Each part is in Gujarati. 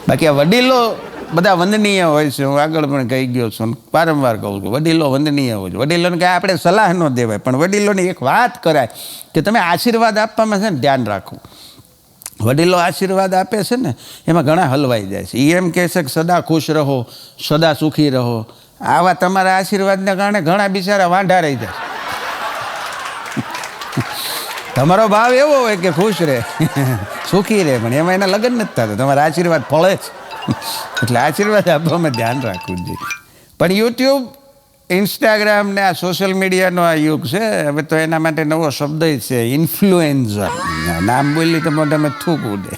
બાકી આ વડીલો બધા વંદનીય હોય છે. હું આગળ પણ કહી ગયો છું, વારંવાર કહું છું, વડીલો વંદનીય હોય છે. વડીલોને કાંઈ આપણે સલાહ ન દેવાય, પણ વડીલોની એક વાત કરાય કે તમે આશીર્વાદ આપવામાં છે ને ધ્યાન રાખો. વડીલો આશીર્વાદ આપે છે ને એમાં ઘણા હલવાઈ જાય છે. એ એમ કહે છે કે સદા ખુશ રહો, સદા સુખી રહો. આવા તમારા આશીર્વાદને કારણે ઘણા બિચારા વાંઢા રહી જાય. તમારો ભાવ એવો હોય કે ખુશ રહે, સુખી રહે, પણ એમાં એના લગ્ન નથી થતા. તમારા આશીર્વાદ ફળે છે. એટલે આશીર્વાદ આપવામાં ધ્યાન રાખવું જોઈએ. પણ યુટ્યુબ, ઇન્સ્ટાગ્રામ ને આ સોશિયલ મીડિયાનો આ યુગ છે. હવે તો એના માટે નવો શબ્દ છે, ઇન્ફ્લુએન્ઝર. નામ બોલી તો મોઢામાં થૂકવું દે.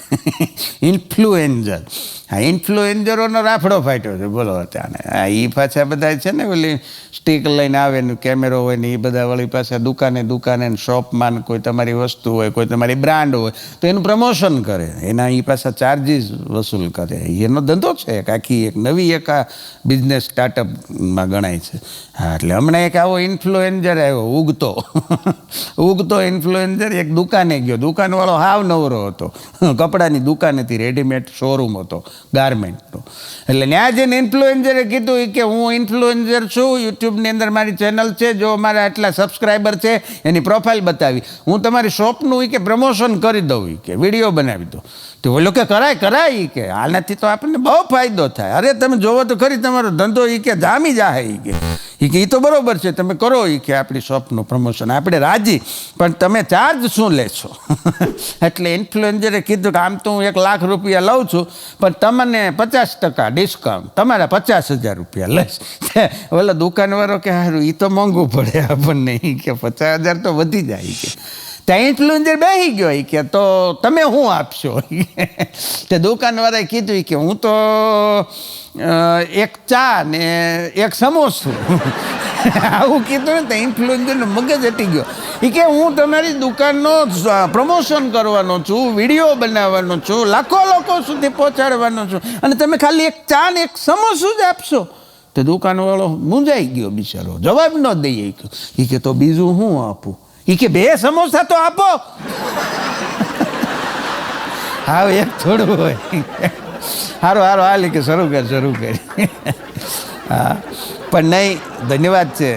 ઇન્ફ્લુએન્ઝર. હા, ઇન્ફ્લુએન્ઝરોનો રાફડો ફાટ્યો છે, બોલો અત્યારે. હા, એ પાછા બધા છે ને ઓલી સ્ટીક લઈને આવે ને કેમેરો હોય ને એ બધા વળી પાછા દુકાને શોપમાં કોઈ તમારી વસ્તુ હોય, કોઈ તમારી બ્રાન્ડ હોય તો એનું પ્રમોશન કરે. એના એ પાછા ચાર્જીસ વસૂલ કરે. એનો ધંધો છે. આખી એક નવી એક આ બિઝનેસ સ્ટાર્ટઅપમાં ગણાય છે. હા, એટલે હમણાં એક આવો ઇન્ફ્લુએન્ઝર આવ્યો, ઉગતો ઇન્ફ્લુએન્ઝર. એક દુકાને ગયો, દુકાનવાળો હાવ નવરો હતો. કપડાની દુકાન હતી, રેડીમેડ શોરૂમ હતો ગાર્મેન્ટનો. એટલે ત્યાં જઈને ઇન્ફ્લુએન્ઝરે કીધું કે હું ઇન્ફ્લુએન્ઝર છું, યુટ્યુબની અંદર મારી ચેનલ છે, જો મારા આટલા સબસ્ક્રાઈબર છે, એની પ્રોફાઇલ બતાવી, હું તમારી શોપનું કે પ્રમોશન કરી દઉં, કે વિડીયો બનાવી દઉં. તો ઓલો કે કરાય કે આનાથી તો આપણને બહુ ફાયદો થાય. અરે તમે જોવો તો ખરી, તમારો ધંધો કે જામી જાય કે એ તો બરોબર છે, તમે કરો કે આપણી શોપનું પ્રમોશન, આપણે રાજી, પણ તમે ચાર્જ શું લેશો? એટલે ઇન્ફ્લુએન્ઝરે કીધું કે આમ તો હું 1 લાખ રૂપિયા લઉં છું, પણ તમને 50% ડિસ્કાઉન્ટ, તમારા 50,000 રૂપિયા લઈશ. ઓલો દુકાનવાળો કે સારું, એ તો મોંઘું પડે આપણને, કે 50,000 તો વધી જાય કે. ત્યાં ઇન્ફ્લુએન્ઝર બેસી ગયો કે તો તમે શું આપશો? તે દુકાનવાળાએ કીધું કે હું તો 1 ચા ને 1 સમોસું. આવું કીધું ને તો ઇન્ફ્લુએન્ઝરનો મગજ હટી ગયો. એ કે હું તમારી દુકાનનો પ્રમોશન કરવાનો છું, વિડીયો બનાવવાનો છું, લાખો લોકો સુધી પહોંચાડવાનો છું, અને તમે ખાલી 1 ચા ને 1 સમોસું જ આપશો? તો દુકાનવાળો મૂંઝાઈ ગયો બિચારો, જવાબ ન દઈએ. એ કે તો બીજું શું આપું? એ કે 2 સમોસા તો આપો. હા, એક થોડું હોય. હારો હાલી કે શરૂ કરી. હા, પણ નહીં, ધન્યવાદ છે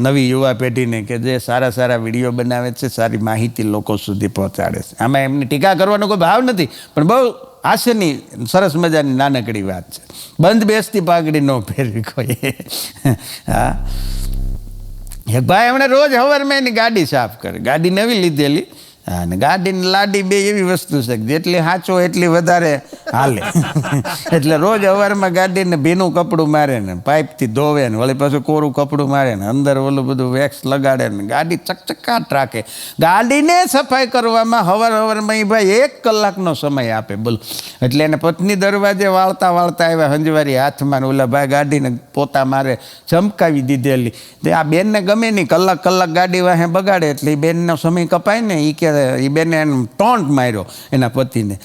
નવી યુવા પેઢીને કે જે સારા વિડીયો બનાવે છે, સારી માહિતી લોકો સુધી પહોંચાડે છે. આમાં એમની ટીકા કરવાનો કોઈ ભાવ નથી, પણ બહુ હાસ્યની સરસ મજાની નાનકડી વાત છે. બંધ બેસતી પાઘડી ન પહેરવી કોઈ. હા, એક ભાઈ હમણાં રોજ સવારમાં એની ગાડી સાફ કરે. ગાડી નવી લીધેલી. હા, ને ગાડીની લાડી બે એવી વસ્તુ છે કે જેટલી સાચો એટલી વધારે હાલે. એટલે રોજ સવારમાં ગાડીને ભીનું કપડું મારે ને પાઇપથી ધોવે ને વળી પાછું કોરું કપડું મારે ને અંદર ઓલું બધું વેક્સ લગાડે ને ગાડી ચકચકાટ રાખે. ગાડીને સફાઈ કરવામાં સવારમાં એ ભાઈ 1 કલાકનો સમય આપે, બોલો. એટલે એને પત્ની દરવાજે વાળતા આવ્યા, હંજવારી હાથમાં, ઓલા ભાઈ ગાડીને પોતા મારે ચમકાવી દીધેલી. તે આ બેનને ગમે નહીં, કલાક ગાડી વાહે બગાડે, એટલે એ બેનનો સમય કપાય ને. એ કે એ બેને એને ટોન્ટ માર્યો એના પતિને.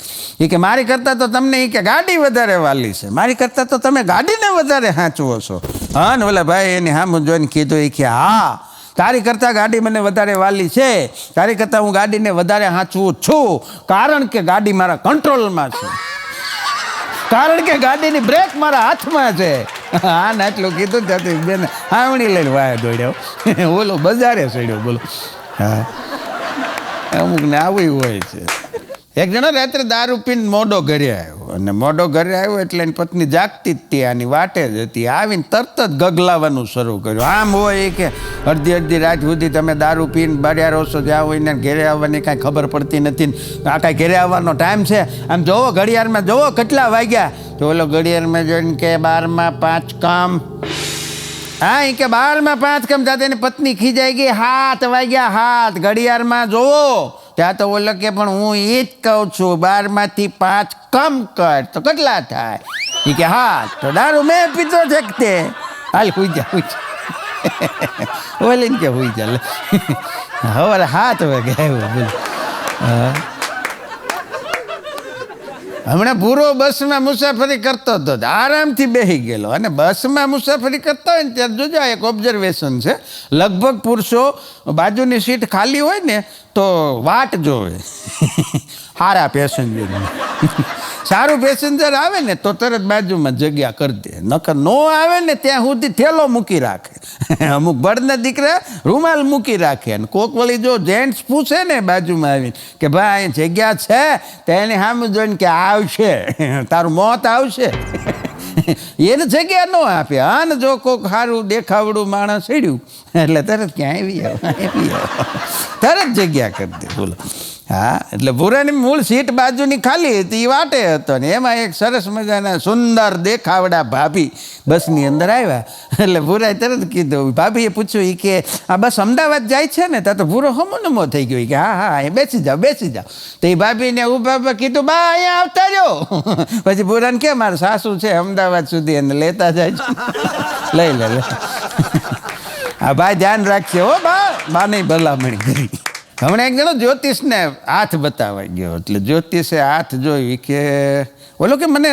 એ કે મારી કરતાં તો તમને એ કે ગાડી વધારે વાલી છે, મારી કરતાં તો તમે ગાડીને વધારે સાચવો છો. હા, ને ઓલા ભાઈ એની સામું જોઈને કીધું, એ કે હા, તારી કરતાં ગાડી મને વધારે વાલી છે, તારી કરતાં હું ગાડીને વધારે સાચવું છું, કારણ કે ગાડી મારા કંટ્રોલમાં છે, કારણ કે ગાડીની બ્રેક મારા હાથમાં છે. હા, ને આટલું કીધું ત્યાંથી બેન હાવણી લઈને વાયા દોડ્યો, ઓલો બજારે ચડ્યો, બોલો. હા, અમુક ને આવું હોય છે. એક જણો રાત્રે દારૂ પીને મોડો ઘરે આવ્યો, અને મોડો ઘરે આવ્યો એટલે એની પત્ની જાગતી જ હતી, આની વાટે જ હતી. આવીને તરત જ ગગલાવાનું શરૂ કર્યું. આમ હોય કે અડધી રાત સુધી તમે દારૂ પીને બળ્યા રહો છો, જ્યાં હોય ને ઘેરે આવવાની કાંઈ ખબર પડતી નથી. આ કાંઈ ઘેરે આવવાનો ટાઈમ છે? આમ જોવો ઘડિયાળમાં, જોવો કેટલા વાગ્યા. તો ઓલો ઘડિયાળમાં જોઈને કે 12:05 કામ. હા, એ કે 12:05 કામ. જાતે એની પત્ની ખીજાઈ ગઈ. 7 વાગ્યા, 7 ઘડિયાળમાં જોવો. ત્યાં તો ઓલો કે પણ હું એ જ કહું છું, 12:05 કમ કર તો કેટલા થાય? એ કે 7. તો દારૂ મેં પીતો છે કે તે? હાલ હુઈ જા. ઓલીને કે હુઈ જા. હવે 7 વાગે આવ્યો, બોલો. હા, હમણાં પૂરો બસમાં મુસાફરી કરતો હતો, આરામથી બેસી ગયેલો. અને બસમાં મુસાફરી કરતા હોય ને ત્યારે જોજો, એક ઓબ્ઝર્વેશન છે, લગભગ પુરુષો બાજુની સીટ ખાલી હોય ને તો વાટ જોવે સારા પેસેન્જરની. સારું પેસેન્જર આવે ને તો તરત બાજુમાં જગ્યા કરી દે, નકર નો આવે ને ત્યાં સુધી થેલો મૂકી રાખે. અમુક બળના દીકરા રૂમાલ મૂકી રાખે. અને કોક વળી જો જેન્ટ્સ પૂછે ને બાજુમાં આવીને કે ભાઈ જગ્યા છે, તો એને સામે જોઈને કે આવશે, તારું મોત આવશે. એને જગ્યા ન આપે. હા ને જો કોક સારું દેખાવડું માણસ સીડ્યું એટલે તરત ક્યાં આવી આવો, તરત જગ્યા કરી દે. બોલો. હા, એટલે ભૂરાની મૂળ સીટ બાજુની ખાલી હતી, એ વાટે હતો ને એમાં એક સરસ મજાના સુંદર દેખાવડા ભાભી બસની અંદર આવ્યા. એટલે ભૂરાએ તરત કીધું, ભાભીએ પૂછ્યું, એ કે આ બસ અમદાવાદ જાય છે ને? તો ભૂરો હમો નમો થઈ ગયો કે હા હા એ બેસી જાઓ બેસી જાઓ. તો એ ભાભીને ઊભા કીધું, બા અહીંયા આવતા રહ્યો. પછી ભૂરાને કે મારા સાસુ છે અમદાવાદ સુધી એને લેતા જાય છે, લઈ લે. હા ભાઈ ધ્યાન રાખશે હો બા નહીં ભલામણી કરી. હમણાં એક જણો જ્યોતિષને હાથ બતાવવા ગયો, એટલે જ્યોતિષે હાથ જોઈ કે બોલો કે મને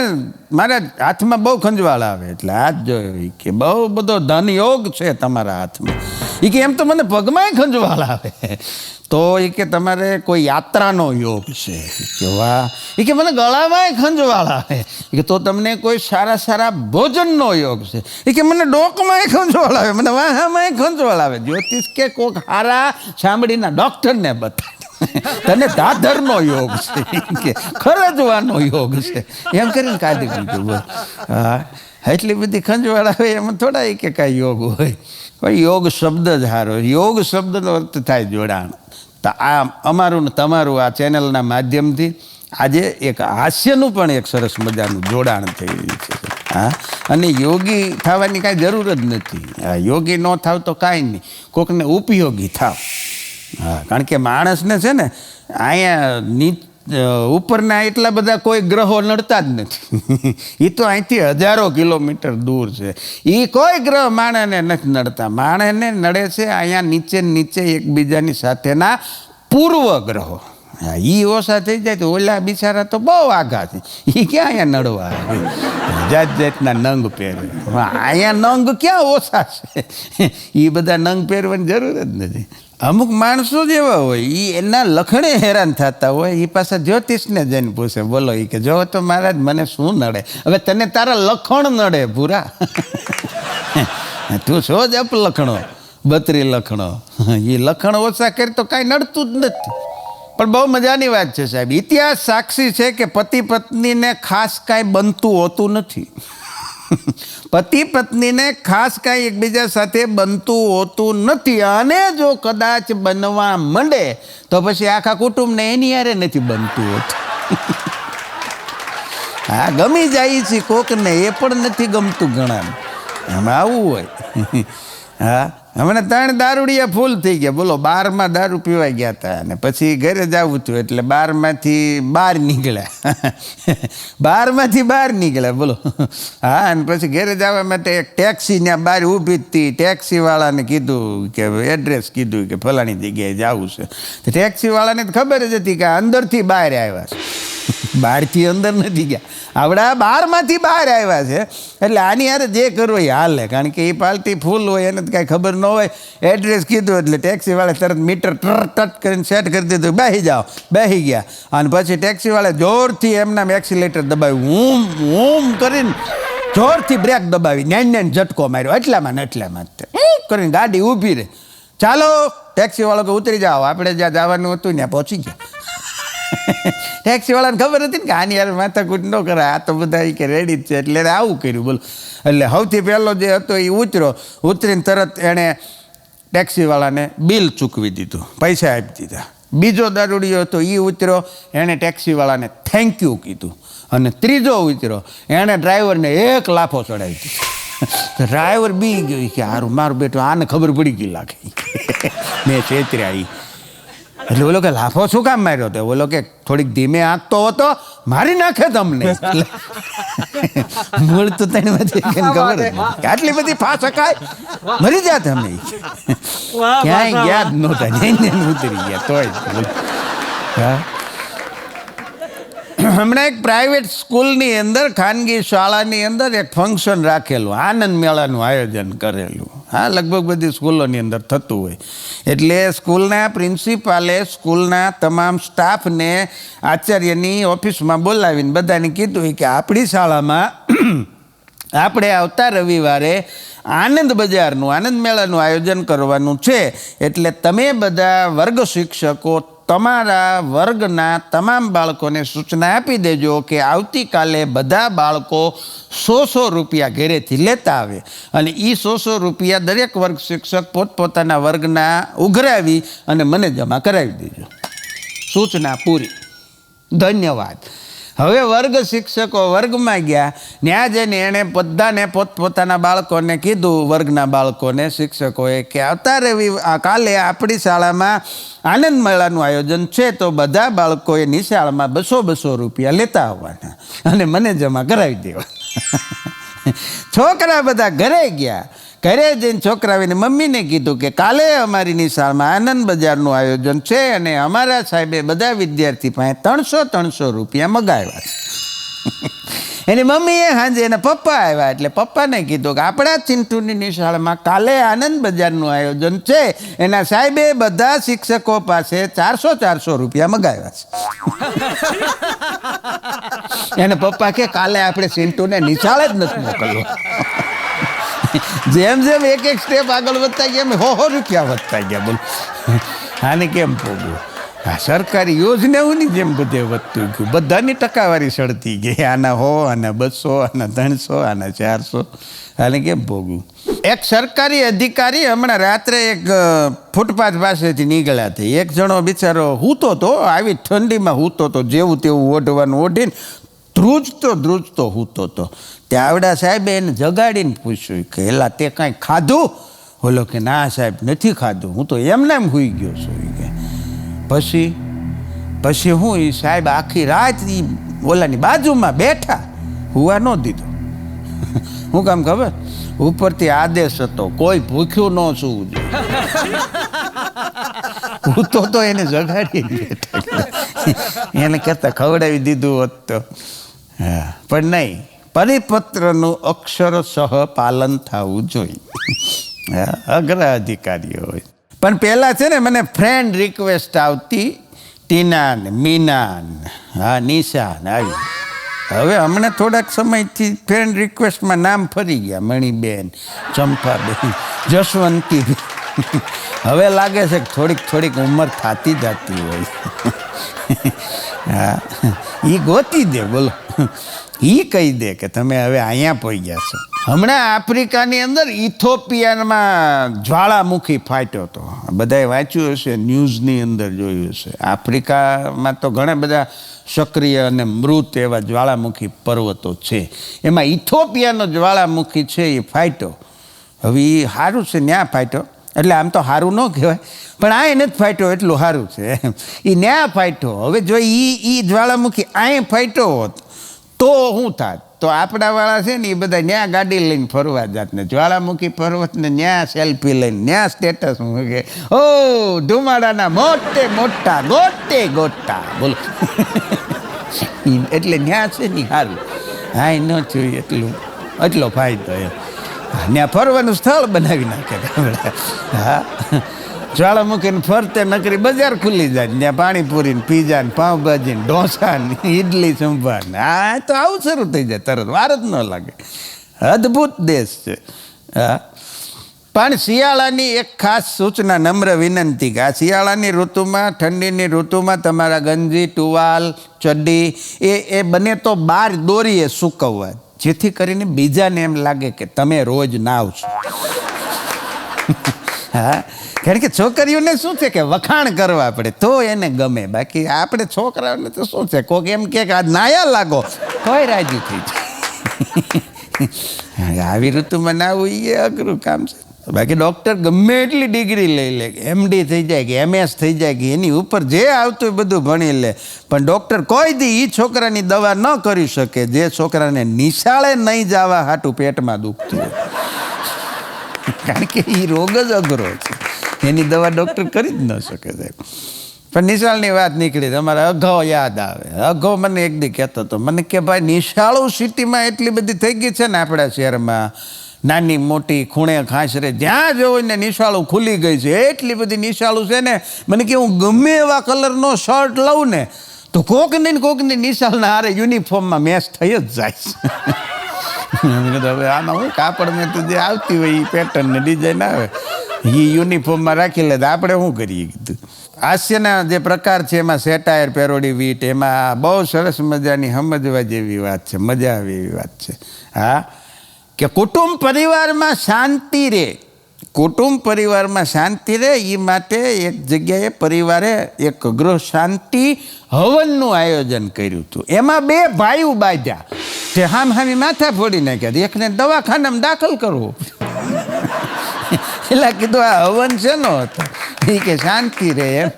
મારા હાથમાં બહુ ખંજવાળ આવે, એટલે હાથ જોયો કે બહુ બધો ધન યોગ છે તમારા હાથમાં. એ કે એમ તો મને પગમાંય ખંજવાળ આવે. તો એ કે તમારે કોઈ યાત્રાનો યોગ છે. કે વાહ. એ કે મને ગળામાંય ખંજવાળ આવે. કે તો તમને કોઈ સારા સારા ભોજનનો યોગ છે. એ કે મને ડોકમાંય ખંજવાળ આવે, મને વાહામાંય ખંજવાળ આવે. જ્યોતિષ કે કોઈક સારા ચામડીના ડૉક્ટરને બતાવે, તને દાદરનો યોગ છે કે ખરજવાનો યોગ છે, એમ કરીને કાઢી દીધું. હા, એટલી બધી ખંજવાળ આવે એમાં થોડા કે કાંઈ યોગ હોય. પણ યોગ શબ્દ જ સારો. યોગ શબ્દનો અર્થ થાય જોડાણ. તો આ અમારું ને તમારું આ ચેનલના માધ્યમથી આજે એક હાસ્યનું પણ એક સરસ મજાનું જોડાણ થઈ રહ્યું છે. હા, અને યોગી થવાની કાંઈ જરૂર જ નથી. હા, યોગી ન થાવ તો કાંઈ નહીં, કોકને ઉપયોગી થાવ. હા, કારણ કે માણસને છે ને અહીંયા ઉપરના એટલા બધા કોઈ ગ્રહો નડતા જ નથી. એ તો અહીંથી હજારો કિલોમીટર દૂર છે. એ કોઈ ગ્રહ માણસને નથી નડતા. માણસને નડે છે અહીંયા નીચે નીચે એકબીજાની સાથેના પૂર્વ ગ્રહો. હા, એ ઓછા થઈ જાય તો ઓલા બિચારા તો બહુ આઘા છે, એ ક્યાં અહીંયા નડવા આવે? જાત જાતના નંગ પહેરે. અહીંયા નંગ ક્યાં ઓછા છે? એ બધા નંગ પહેરવાની જરૂર જ નથી. અમુક માણસો જ એવા હોય, એ એના લખણે હેરાન થતા હોય, એ પાછા જ્યોતિષને જઈને પૂછે, બોલો એ કે જો તો મહારાજ મને શું નડે? હવે તને તારા લખણ નડે ભૂરા. તું છો જ અપલખણો 32 લખણો. એ લખણ ઓછા કરી તો કાંઈ નડતું જ નથી. પણ બહુ મજાની વાત છે સાહેબ. ઇતિહાસ સાક્ષી છે કે પતિ પત્નીને ખાસ કાંઈ બનતું હોતું નથી. પતિ પત્નીને ખાસ કાંઈ એકબીજા સાથે બનતું હોતું નથી. અને જો કદાચ બનવા માંડે તો પછી આખા કુટુંબને એની યારે નથી બનતું હોતું. હા, ગમી જાય છે કોકને, એ પણ નથી ગમતું ઘણા. એમાં આવું હોય. હા, હમણાં 3 દારૂડિયા ફૂલ થઈ ગયા. બોલો, 12માં દારૂ પીવા ગયા હતા અને પછી ઘરે જવું હતું એટલે 12માંથી બહાર નીકળ્યા. 12માંથી બહાર નીકળ્યા. બોલો. હા, અને પછી ઘરે જવા માટે એક ટેક્સી ત્યાં બહાર ઊભી હતી. ટેક્સીવાળાને કીધું કે એડ્રેસ કીધું કે ફલાણી જગ્યાએ જવું છે. તો ટેક્સીવાળાને તો ખબર જ હતી કે અંદરથી બહાર આવ્યા છે, બહારથી અંદર નથી ગયા. આવડા 12માંથી બહાર આવ્યા છે એટલે આની યાર જે કરવો એ હાલે. કારણ કે એ પાલટી ફૂલ હોય, એને કાંઈ ખબર ન હોય. એડ્રેસ કીધું એટલે ટેક્સીવાળા તરત મીટર ટટ કરીને સેટ કરી દીધું, બેસી જાઓ. બેસી ગયા. અને પછી ટેક્સીવાળા જોરથી એમના એક્સિલેટર દબાવ્યું, ઊમ કરીને જોરથી બ્રેક દબાવી, નેન ઝટકો માર્યો. એટલામાં ને એટલામાં કરીને ગાડી ઊભી રહે. ચાલો, ટેક્સીવાળો કે ઉતરી જાઓ, આપણે જ્યાં જવાનું હતું ત્યાં પહોંચી ગયા. ટેક્સીવાળાને ખબર હતી ને કે આની યાર માથાકૂટ ન કરે, આ તો બધા કે રેડી જ છે એટલે આવું કર્યું. બોલો. એટલે સૌથી પહેલો જે હતો એ ઉતરીને તરત એણે ટેક્સીવાળાને બિલ ચૂકવી દીધું, પૈસા આપી દીધા. બીજો દારૂડિયો હતો એ ઉતર્યો, એણે ટેક્સીવાળાને થેન્ક યુ કીધું. અને ત્રીજો ઉતર્યો, એણે ડ્રાઈવરને 1 લાફો ચડાવી દીધો. ડ્રાઈવર બી ગયો કે હારું મારું બેટું આને ખબર પડી ગઈ લાગે, મેં છેતર્યા. એટલે ઓલો કે લાફો શું કામ માર્યો હતો? ઓલો કે થોડીક ધીમે આંકતો હતો, મારી નાખે તમને. મૂળ તો ખબર કે આટલી બધી ફાસ શકાય, મરી જા તમે. ક્યાંય ગયા જ નહોતા, ઉતરી ગયા તોય. હા, હમણાં એક પ્રાઇવેટ સ્કૂલની અંદર, ખાનગી શાળાની અંદર એક ફંક્શન રાખેલું, આનંદ મેળાનું આયોજન કરેલું. હા, લગભગ બધી સ્કૂલોની અંદર થતું હોય. એટલે સ્કૂલના પ્રિન્સિપાલે સ્કૂલના તમામ સ્ટાફને આચાર્યની ઓફિસમાં બોલાવીને બધાને કીધું કે આપણી શાળામાં આપણે આવતા રવિવારે આનંદ બજારનું, આનંદ મેળાનું આયોજન કરવાનું છે. એટલે તમે બધા વર્ગ શિક્ષકો તમારા વર્ગના તમામ બાળકોને સૂચના આપી દેજો કે આવતીકાલે બધા બાળકો 100 રૂપિયા ઘરેથી લેતા આવે અને એ 100 રૂપિયા દરેક વર્ગ શિક્ષક પોતપોતાના વર્ગના ઉઘરાવી અને મને જમા કરાવી દેજો. સૂચના પૂરી. ધન્યવાદ. હવે વર્ગ શિક્ષકો વર્ગમાં ગયા. ત્યાં જઈને એણે બધાને પોતપોતાના બાળકોને કીધું, વર્ગના બાળકોને, શિક્ષકોએ, કે આવતા કાલે આપણી શાળામાં આનંદ મેળાનું આયોજન છે, તો બધા બાળકોએ નિશાળમાં 200 રૂપિયા લેતા આવવાના અને મને જમા કરાવી દેવા. છોકરા બધા ઘરે ગયા. ઘરે જઈને છોકરાઓને મમ્મીને કીધું કે કાલે અમારી નિશાળમાં આનંદ બજારનું આયોજન છે અને અમારા સાહેબે બધા વિદ્યાર્થી પાસે 300 રૂપિયા મગાવ્યા છે. એની મમ્મીએ સાંજે એના પપ્પા આવ્યા એટલે પપ્પાને કીધું કે આપણા ચિંટુની નિશાળમાં કાલે આનંદ બજારનું આયોજન છે, એના સાહેબે બધા શિક્ષકો પાસે 400 રૂપિયા મગાવ્યા છે. એને પપ્પા કે કાલે આપણે ચિંટુને નિશાળે જ નથી મોકલવો. જેમ જેમ એક સ્ટેપ આગળ વધતા ગયા એમ 100 રૂપિયા વધતા ગયા. બોલ, આને કેમ પોગવું? આ સરકારી યોજનાઓની જેમ બધે વધતું ગયું. બધાની ટકાવારી સડતી ગઈ. આના 100, આના 200, આના 300, આના 400. આને કેમ ભોગવું? એક સરકારી અધિકારી હમણાં રાત્રે એક ફૂટપાથ પાસેથી નીકળ્યા હતા. એક જણો બિચારો હૂતો તો, આવી ઠંડીમાં હૂતો તો, જેવું તેવું ઓઢવાનું ઓઢીને ધ્રુજતો હૂતો તો. ત્યાં આવડા સાહેબે એને જગાડીને પૂછ્યું કે એલા તે કાંઈ ખાધું? બોલો કે ના સાહેબ, નથી ખાધું, હું તો એમને એમ સૂઈ ગયો છું. કે પછી હું એ સાહેબ આખી રાત ઓલાની બાજુમાં બેઠા, હુવા ન દીધો. હું કામ ખબર? ઉપરથી આદેશ હતો, કોઈ ભૂખ્યું ન સૂવું જોઈએ. હું તો એને જગાડી બેઠા. એને કહેતા ખવડાવી દીધું હોત તો. હા, પણ નહીં, પરિપત્રનું અક્ષરશઃ પાલન થવું જોઈએ. અગ્ર અધિકારીઓ હોય. પણ પહેલાં છે ને મને ફ્રેન્ડ રિક્વેસ્ટ આવતી, ટીના ને મીના ને, હા, નિશા ને આવી. હવે હમણાં થોડાક સમયથી ફ્રેન્ડ રિક્વેસ્ટમાં નામ ફરી ગયા. મણીબેન, ચંપાબેન, જસવંતીબેન. હવે લાગે છે કે થોડીક ઉંમર થતી જતી હોય. હા, એ ગોતી દે. બોલો, એ કહી દે કે તમે હવે અહીંયા પહોંચી ગયા છો. હમણાં આફ્રિકાની અંદર ઇથોપિયામાં જ્વાળામુખી ફાટ્યો હતો. બધાએ વાંચ્યું હશે, ન્યૂઝની અંદર જોયું હશે. આફ્રિકામાં તો ઘણા બધા સક્રિય અને મૃત એવા જ્વાળામુખી પર્વતો છે. એમાં ઇથોપિયાનો જ્વાળામુખી છે એ ફાટ્યો. હવે એ સારું છે ન્યા ફાટ્યો, એટલે આમ તો સારું ન કહેવાય, પણ આ એને જ ફાટ્યો એટલું સારું છે. એ ન્યા ફાટ્યો. હવે જો એ જ્વાળામુખી અહીં ફાટ્યો હોત તો શું થાત? તો આપણાવાળા છે ને એ બધા ન્યા ગાડી લઈને ફરવા જાત ને જ્વાળામુખી પર્વતને ન્યા સેલ્ફી લઈને ન્યા સ્ટેટસ મૂકે, ઓ ધુમાડાના મોટા ગોટા. બોલો, એટલે ન્યા છે ને સારું. હા, ન જોઈએ એટલો ફાયદો એમ. ત્યાં ફરવાનું સ્થળ બનાવી નાખે. હા, જ્વાળામુખીને ફરતે નકરી બજાર ખુલ્લી જાય. ત્યાં પાણીપુરી ને પીઝા ને પાઉંભાજી ને ઢોસા ને ઇડલી સંભાર ને હા, તો આવું શરૂ થઈ જાય તરત, વાર જ ન લાગે. અદ્ભુત દેશ છે. હા, પણ શિયાળાની એક ખાસ સૂચના, નમ્ર વિનંતી કે આ શિયાળાની ઋતુમાં, ઠંડીની ઋતુમાં તમારા ગંજી, ટુવાલ, ચડ્ડી એ બને તો બહાર દોરીએ સૂકવવા, જેથી કરીને બીજાને એમ લાગે કે તમે રોજ નાવ છો. હા, કારણ કે છોકરીઓને શું છે કે વખાણ કરવા પડે તો એને ગમે. બાકી આપણે છોકરાઓને તો શું છે, કોઈક એમ કે આ નાયા લાગો તોય રાજી થઈ જાય. આવી ઋતુમાં નાવું એ અઘરું કામ છે. બાકી ડૉક્ટર ગમે એટલી ડિગ્રી લઈ લે, MD થઈ જાય કે MS થઈ જાય કે એની ઉપર જે આવતું એ બધું ભણી લે, પણ ડૉક્ટર કોઈ દી એ છોકરાની દવા ન કરી શકે જે છોકરાને નિશાળે નહીં જવા હાટું પેટમાં દુખતું હોય. કારણ કે એ રોગ જ અઘરો છે, એની દવા ડૉક્ટર કરી જ ન શકે સાહેબ. પણ નિશાળની વાત નીકળી તમારે અગાઉ યાદ આવે. અગાઉ મને એક દી કહેતો હતો, મને કે ભાઈ નિશાળો સિટીમાં એટલી બધી થઈ ગઈ છે ને આપણા શહેરમાં, નાની મોટી ખૂણે ખાંસરે જ્યાં જોવો ને નિશાળો ખુલી ગઈ છે. એટલી બધી નિશાળો છે ને, મને કે હું ગમે એવા કલરનો શર્ટ લઉં ને તો કોકની નિશાળના હારે યુનિફોર્મમાં મેચ થઈ જ જાય છે. હવે આમાં હું કાપડમાં તો જે આવતી હોય એ પેટર્ન ને ડિઝાઇન આવે એ યુનિફોર્મમાં રાખી લે તો આપણે શું કરીએ કીધું. હાસ્યના જે પ્રકાર છે એમાં સેટાયર, પેરોડી, વીટ, એમાં બહુ સરસ મજાની સમજવા જેવી વાત છે, મજા આવે એવી વાત છે. હા, કે કુટુંબ પરિવારમાં શાંતિ રહે, કુટુંબ પરિવારમાં શાંતિ રહે એ માટે એક જગ્યાએ પરિવારે એક ગૃહ શાંતિ હવનનું આયોજન કર્યું હતું. એમાં 2 ભાઈઓ બાંધ્યા તે હામી માથા ફોડી નાખ્યા, એકને દવાખાનામાં દાખલ કરવું. એટલે કીધું આ હવન છે નો હતો એ કે શાંતિ રહે એમ.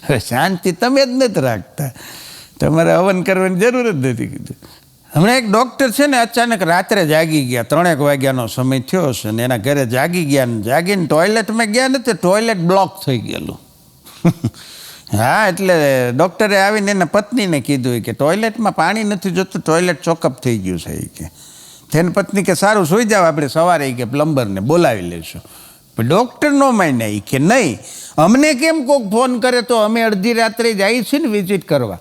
હવે શાંતિ તમે જ નથી રાખતા, તમારે હવન કરવાની જરૂર જ નથી કીધું. હમણાં એક ડૉક્ટર છે ને અચાનક રાત્રે જાગી ગયા, 3 વાગ્યાનો સમય થયો છે ને એના ઘરે જાગી ગયા ને જાગીને ટોયલેટમાં ગયા ને તો ટોયલેટ બ્લોક થઈ ગયેલું. હા, એટલે ડૉક્ટરે આવીને એના પત્નીને કીધું કે ટોયલેટમાં પાણી નથી જોતું, ટોયલેટ ચોકઅપ થઈ ગયું છે એ કે. તેની પત્ની કે સારું સુઈ જાવ, આપણે સવારે કે પ્લમ્બરને બોલાવી લઈશું. પણ ડૉક્ટર નો માન્યા એ કે નહીં, અમને કેમ કોઈક ફોન કરે તો અમે અડધી રાત્રે જઈએ છીએ ને વિઝિટ કરવા,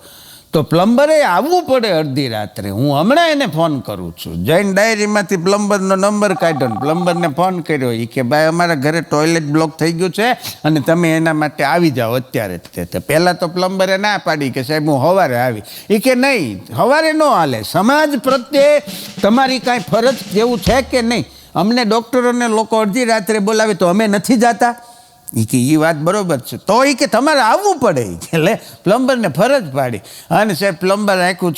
તો પ્લમ્બરે આવવું પડે અડધી રાત્રે, હું હમણાં એને ફોન કરું છું. જઈને ડાયરીમાંથી પ્લમ્બરનો નંબર કાઢ્યો ને પ્લમ્બરને ફોન કર્યો. એ કે ભાઈ અમારા ઘરે ટોયલેટ બ્લોક થઈ ગયું છે અને તમે એના માટે આવી જાઓ અત્યારે જ. તે પહેલાં તો પ્લમ્બરે ના પાડી કે સાહેબ હું સવારે આવી. એ કે નહીં, સવારે ન હાલે, સમાજ પ્રત્યે તમારી કાંઈ ફરજ જેવું છે કે નહીં? અમને ડૉક્ટરોને લોકો અડધી રાત્રે બોલાવે તો અમે નથી જતા? એ કે એ વાત બરાબર છે, તો એ કે તમારે આવવું પડે. એટલે પ્લમ્બરને ફરજ પાડી અને સાહેબ પ્લમ્બર આખું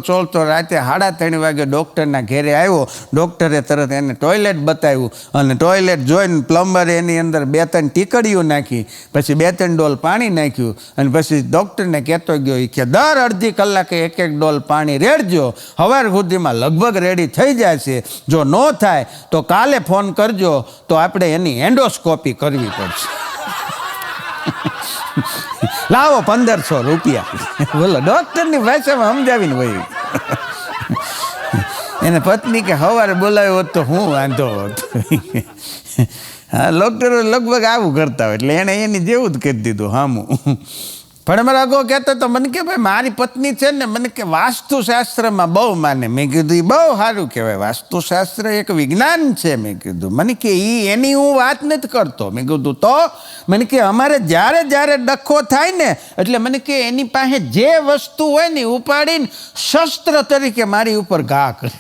ચોળતો રાતે 3:30 વાગે ડૉક્ટરના ઘેરે આવ્યો. ડૉક્ટરે તરત એને ટોયલેટ બતાવ્યું અને ટોયલેટ જોઈને પ્લમ્બરે એની અંદર 2-3 ટીકડીઓ નાખી, પછી 2-3 ડોલ પાણી નાખ્યું અને પછી ડૉક્ટરને કહેતો ગયો એ કે દર અડધી કલાકે 1-1 ડોલ પાણી રેડજો, સવાર સુધીમાં લગભગ રેડી થઈ જાય છે, જો ન થાય તો કાલે ફોન કરજો, તો આપણે એની એન્ડોસ્કોપી કરવી પડશે. લાવો 1500 રૂપિયા. બોલો, ડૉક્ટરની ભાષામાં સમજાવીને વહી. એને પત્ની કે સવારે બોલાવ્યો હોત તો હું વાંધો હોત. હા, ડૉક્ટરો લગભગ આવું કરતા હોય એટલે એણે એની જેવું જ કરી દીધું હામું. પણ અમારા અગાઉ કહેતો તો મને કે ભાઈ મારી પત્ની છે ને મને કે વાસ્તુશાસ્ત્રમાં બહુ માને. મેં કીધું એ બહુ સારું કહેવાય, વાસ્તુશાસ્ત્ર એક વિજ્ઞાન છે. મેં કીધું મને કે એની હું વાત નથી કરતો. મેં કીધું તો મને કે અમારે જ્યારે ડખો થાય ને એટલે મને કે એની પાસે જે વસ્તુ હોય ને ઉપાડીને શસ્ત્ર તરીકે મારી ઉપર ઘા કરે.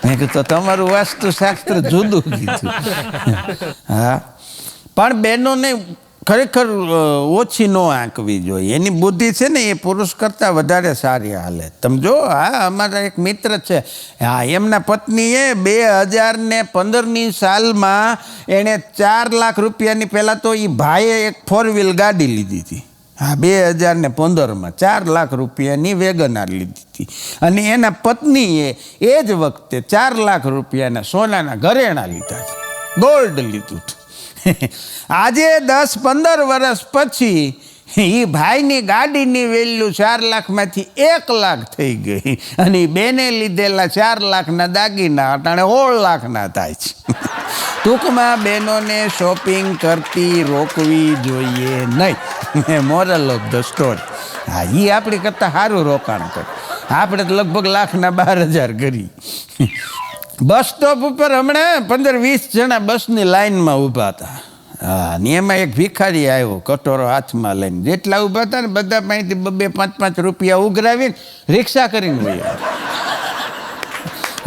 મેં કીધું તમારું વાસ્તુશાસ્ત્ર જુદું કીધું. હા, પણ બહેનોને ખરેખર ઓછી ન આંકવી જોઈએ. એની બુદ્ધિ છે ને એ પુરુષ કરતાં વધારે સારી હાલે. તમે જો, હા, અમારા એક મિત્ર છે, હા, એમના પત્નીએ 2015ની સાલમાં એણે 4 લાખ રૂપિયાની, પહેલાં તો એ ભાઈએ એક 4-વ્હીલ ગાડી લીધી હતી. હા, 2015માં 4 લાખ રૂપિયાની વેગનાર લીધી હતી અને એના પત્નીએ એ જ વખતે 4 લાખ રૂપિયાના સોનાના ઘરેણાં લીધા છે, ગોલ્ડ લીધું હતું. આજે 10-15 વર્ષ પછી એ ભાઈની ગાડીની વેલ્યુ 4 લાખમાંથી 1 લાખ થઈ ગઈ અને બેને લીધેલા 4 લાખના દાગીના અટાણે 16 લાખના થાય છે. ટૂંકમાં બહેનોને શોપિંગ કરતી રોકવી જોઈએ નહીં. Moral of the story. હા, એ આપણી કરતાં સારું રોકાણ કરે. આપણે તો લગભગ લાખના 12,000 કરી. બસ સ્ટોપ ઉપર હમણાં 15-20 જણા બસની લાઈનમાં ઊભા હતા. હા, ને એમાં એક ભિખારી આવ્યો કટોરો હાથમાં લઈને. જેટલા ઊભા હતા ને બધા પાસેથી 2-5 રૂપિયા ઉઘરાવીને રિક્ષા કરીને વયા.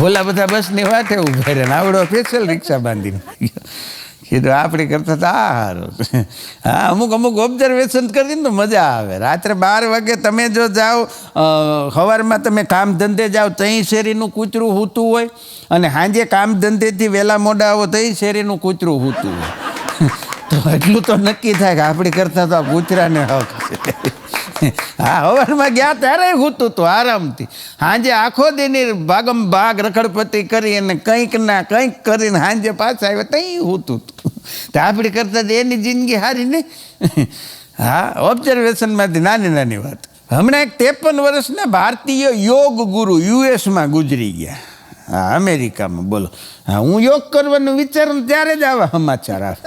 ઓલા બધા બસની વાટે ઊભા રહે ને આવડો સ્પેશિયલ રિક્ષા બાંધીને કીધું આપણી કરતા તો આ સારું. હા, અમુક ઓબ્ઝર્વેશન કરીને તો મજા આવે. રાત્રે 12 વાગે તમે જો જાઓ, સવારમાં તમે કામ ધંધે જાઓ તહીં શેરીનું કૂતરું હૂતું હોય અને સાંજે કામ ધંધેથી વહેલા મોડા આવો તહીં શેરીનું કૂતરું હૂતું હોય. તો એટલું તો નક્કી થાય કે આપણી કરતાં તો આ કૂતરાને હક છે. હા, સવારમાં ગયા ત્યારે હૂતું હતું આરામથી. સાંજે આખો દીની ભાગમ ભાગ રખડપટ્ટી કરી અને કંઈક ના કંઈક કરીને સાંજે પાછા આવ્યા ત્યાં હૂતું હતું. તો આપણી કરતાં એની જિંદગી સારી નહીં. હા, ઓબ્ઝર્વેશનમાંથી નાની નાની વાત. હમણાં એક 53 વર્ષના ભારતીય યોગ ગુરુ યુએસમાં ગુજરી ગયા. હા, અમેરિકામાં. બોલો. હા, હું યોગ કરવાનું વિચારું ત્યારે જ આવા સમાચાર આવે.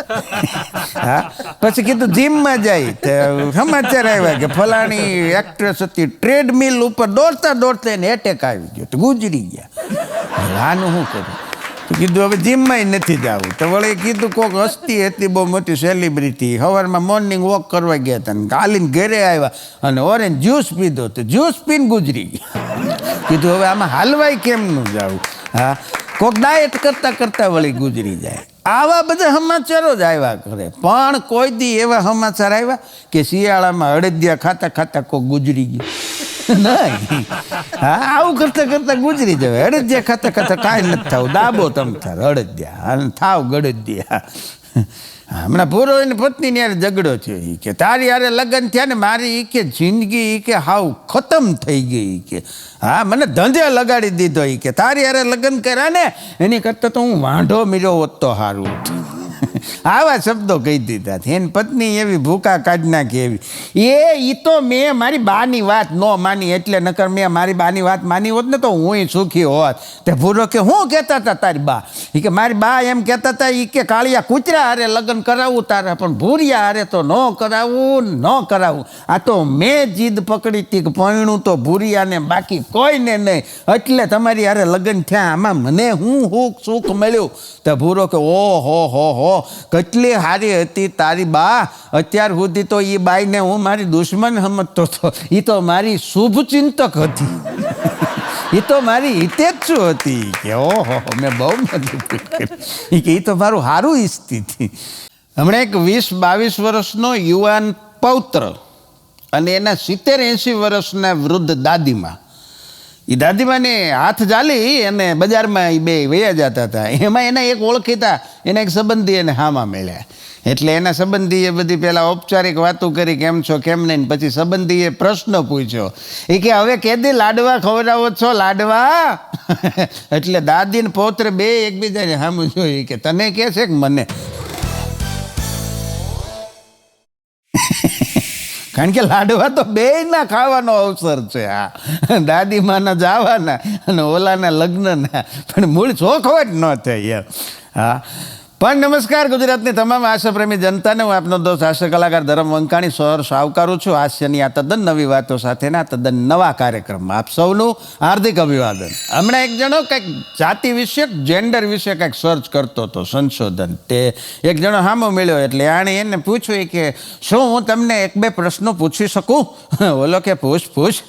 હા, પછી કીધું જીમમાં જાય તો સમાચાર આવ્યા કે ફલાણી એક્ટ્રેસ હતી ટ્રેડમિલ ઉપર દોડતા દોડતા એને એટેક આવી ગયો તો ગુજરી ગયા. આનું શું કરું? તો કીધું હવે જીમમાં નથી જવું. તો વળી કીધું કોઈક હસ્તી હતી બહુ મોટી સેલિબ્રિટી, સવારમાં મોર્નિંગ વોક કરવા ગયા હતા ને કાલીને ઘરે આવ્યા અને ઓરેન્જ જ્યુસ પીધો તો જ્યુસ પીને ગુજરી ગયા. કીધું હવે આમાં હાલવાય કેમનું જવું? હા, કોઈક ડાયટ કરતાં કરતાં વળી ગુજરી જાય. આવા બધા સમાચારો જ આવ્યા કરે, પણ કોઈ દી એવા સમાચાર આવ્યા કે શિયાળામાં અડદિયા ખાતા ખાતા કોઈક ગુજરી ગયું? નહીં. હા, આવું કરતાં કરતાં ગુજરી જવાય. અડદિયા ખાતા ખાતા કાંઈ નથી થવું, દાબો તમ થાર અડદિયા અને થાવ ગડદિયા. હમણાં પૂરો એની પત્નીને યાર ઝઘડો થયો. એ કે તારી યારે લગ્ન થયા ને મારી એ કે જિંદગી એ કે હાવ ખતમ થઈ ગઈ. કે હા, મને ધંધે લગાડી દીધો. એ કે તારી યારે લગ્ન કર્યા ને એની કરતાં તો હું વાંઢો મીર્યો હોત તો સારું. આવા શબ્દો કહી દીધા. એની પત્ની એવી ભૂકા કાઢ નાખી એવી. એ તો મેં મારી બાની વાત ન માની એટલે, નકર મેં મારી બાની વાત માની હોત ને તો હું સુખી હોત. તે ભૂરો કે હું કહેતા હતા તારી બા? એ કે મારી બા એમ કહેતા હતા એ કે કાળિયા કૂતરા હારે લગ્ન કરાવવું તારે, પણ ભૂરિયા હારે તો ન કરાવવું ન કરાવવું. આ તો મેં જીદ પકડી હતી કે પરણું તો ભૂરિયાને બાકી કોઈને નહીં, એટલે તમારી હારે લગ્ન થયા. આમાં મને હું સુખ મળ્યું. તો ભૂરો કે ઓહો કેટલી સારી હતી તારી બા. અત્યાર સુધી તો એ બાઈને હું મારી દુશ્મન સમજતો હતો. એ તો મારી શુભચિંતક હતી. એ તો મારી હિતેચ્છુ હતી. કે ઓહો મેં બહુ મદદ કરી. કે એ તો મારું સારું ઈચ્છતી હતી. હમણાં એક 20-22 વર્ષનો યુવાન પૌત્ર અને એના 70-80 વર્ષના વૃદ્ધ દાદીમાં, એ દાદીમાને હાથ ઝાલી અને બજારમાં એ બે વયા જતા હતા. એમાં એના એક ઓળખીતા એના એક સંબંધી એને હામાં મળ્યા. એટલે એના સંબંધીએ બધી પહેલાં ઔપચારિક વાતો કરી કેમ છો કેમ નહીં. પછી સંબંધીએ પ્રશ્ન પૂછ્યો. એ કે હવે કેદી લાડવા ખવડાવો છો લાડવા? એટલે દાદીને પૌત્ર બે એકબીજાને સામું જોઈ કે તને કહે છે કે મને? કારણ કે લાડવા તો બેયના ખાવાનો અવસર છે. હા, દાદીમાના જવાના અને ઓલાના લગ્નના, પણ મૂળ ચોખવટ ન થઈ એમ. હા, પણ નમસ્કાર ગુજરાતની તમામ હાસ્યપ્રેમી જનતાને હું આપનો દોસ્ત હાસ્ય કલાકાર ધરમ વંકાણી સહર્ષ આવકારું છું. હાસ્યની આ તદ્દન નવી વાતો સાથેના તદ્દન નવા કાર્યક્રમમાં આપ સૌનું હાર્દિક અભિવાદન. હમણાં એક જણો કંઈક જાતિ વિશે જેન્ડર વિશે કંઈક સર્ચ કરતો હતો, સંશોધન. તે એક જણો સામો મળ્યો એટલે આણે એને પૂછ્યું કે શું હું તમને 1-2 પ્રશ્નો પૂછી શકું? બોલો કે પૂછ.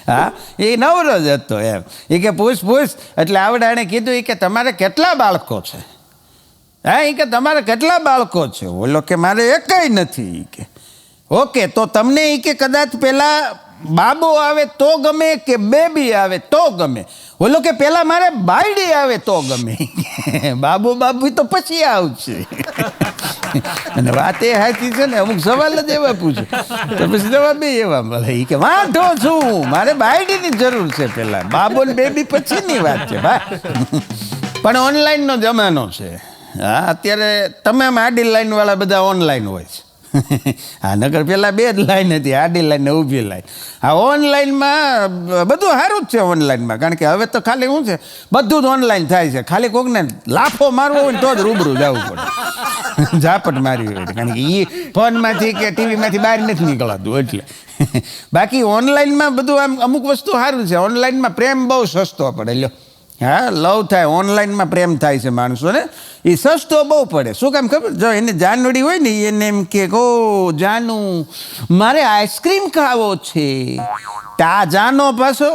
હા, એ નવરો જ હતો એમ. એ કે પૂછ. એટલે આવડે એણે કીધું કે તમારે કેટલા બાળકો છે? હા, એ કે તમારે કેટલા બાળકો છે? બોલો કે મારે એકેય નથી. કે ઓકે, તો તમને એ કે કદાચ પેલા બાબો આવે તો ગમે કે બેબી આવે તો ગમે? બોલો કે પેલા મારે બાયડી આવે તો ગમે. બાબુ તો પછી આવશે. અને વાત એ સાચી છે ને, અમુક સવાલ જ એવા પૂછે તો પછી જવાબ એવા મળે. એ કે વાંધો છું, મારે બાયડીની જરૂર છે, પેલા બાબો ને બેબી પછીની વાત છે ભાઈ. પણ ઓનલાઈનનો જમાનો છે. હા, અત્યારે તમામ આડી લાઈનવાળા બધા ઓનલાઈન હોય છે. હા, નગર પહેલાં 2 જ લાઈન હતી, આડી લાઈન ને ઊભી લાઈન. હા, ઓનલાઈનમાં બધું સારું જ છે ઓનલાઈનમાં, કારણ કે હવે તો ખાલી શું છે બધું જ ઓનલાઈન થાય છે. ખાલી કોકને લાફો મારવો હોય ને તો જ રૂબરૂ જવું પડે, ઝાપટ મારવી હોય, કારણ કે એ ફોનમાંથી કે ટીવીમાંથી બહાર નથી નીકળાતું એટલે. બાકી ઓનલાઈનમાં બધું આમ અમુક વસ્તુ સારું છે. ઓનલાઈનમાં પ્રેમ બહુ સસ્તો પડે. લ્યો, હા, લવ થાય ઓનલાઈનમાં, પ્રેમ થાય છે માણસોને, એ સસ્તો બહુ પડે. શું કામ ખબર? જો એને જાનવડી હોય ને એને એમ કે ઓ જાનું મારે આઈસ્ક્રીમ ખાવો છે, તા જાનો પાછો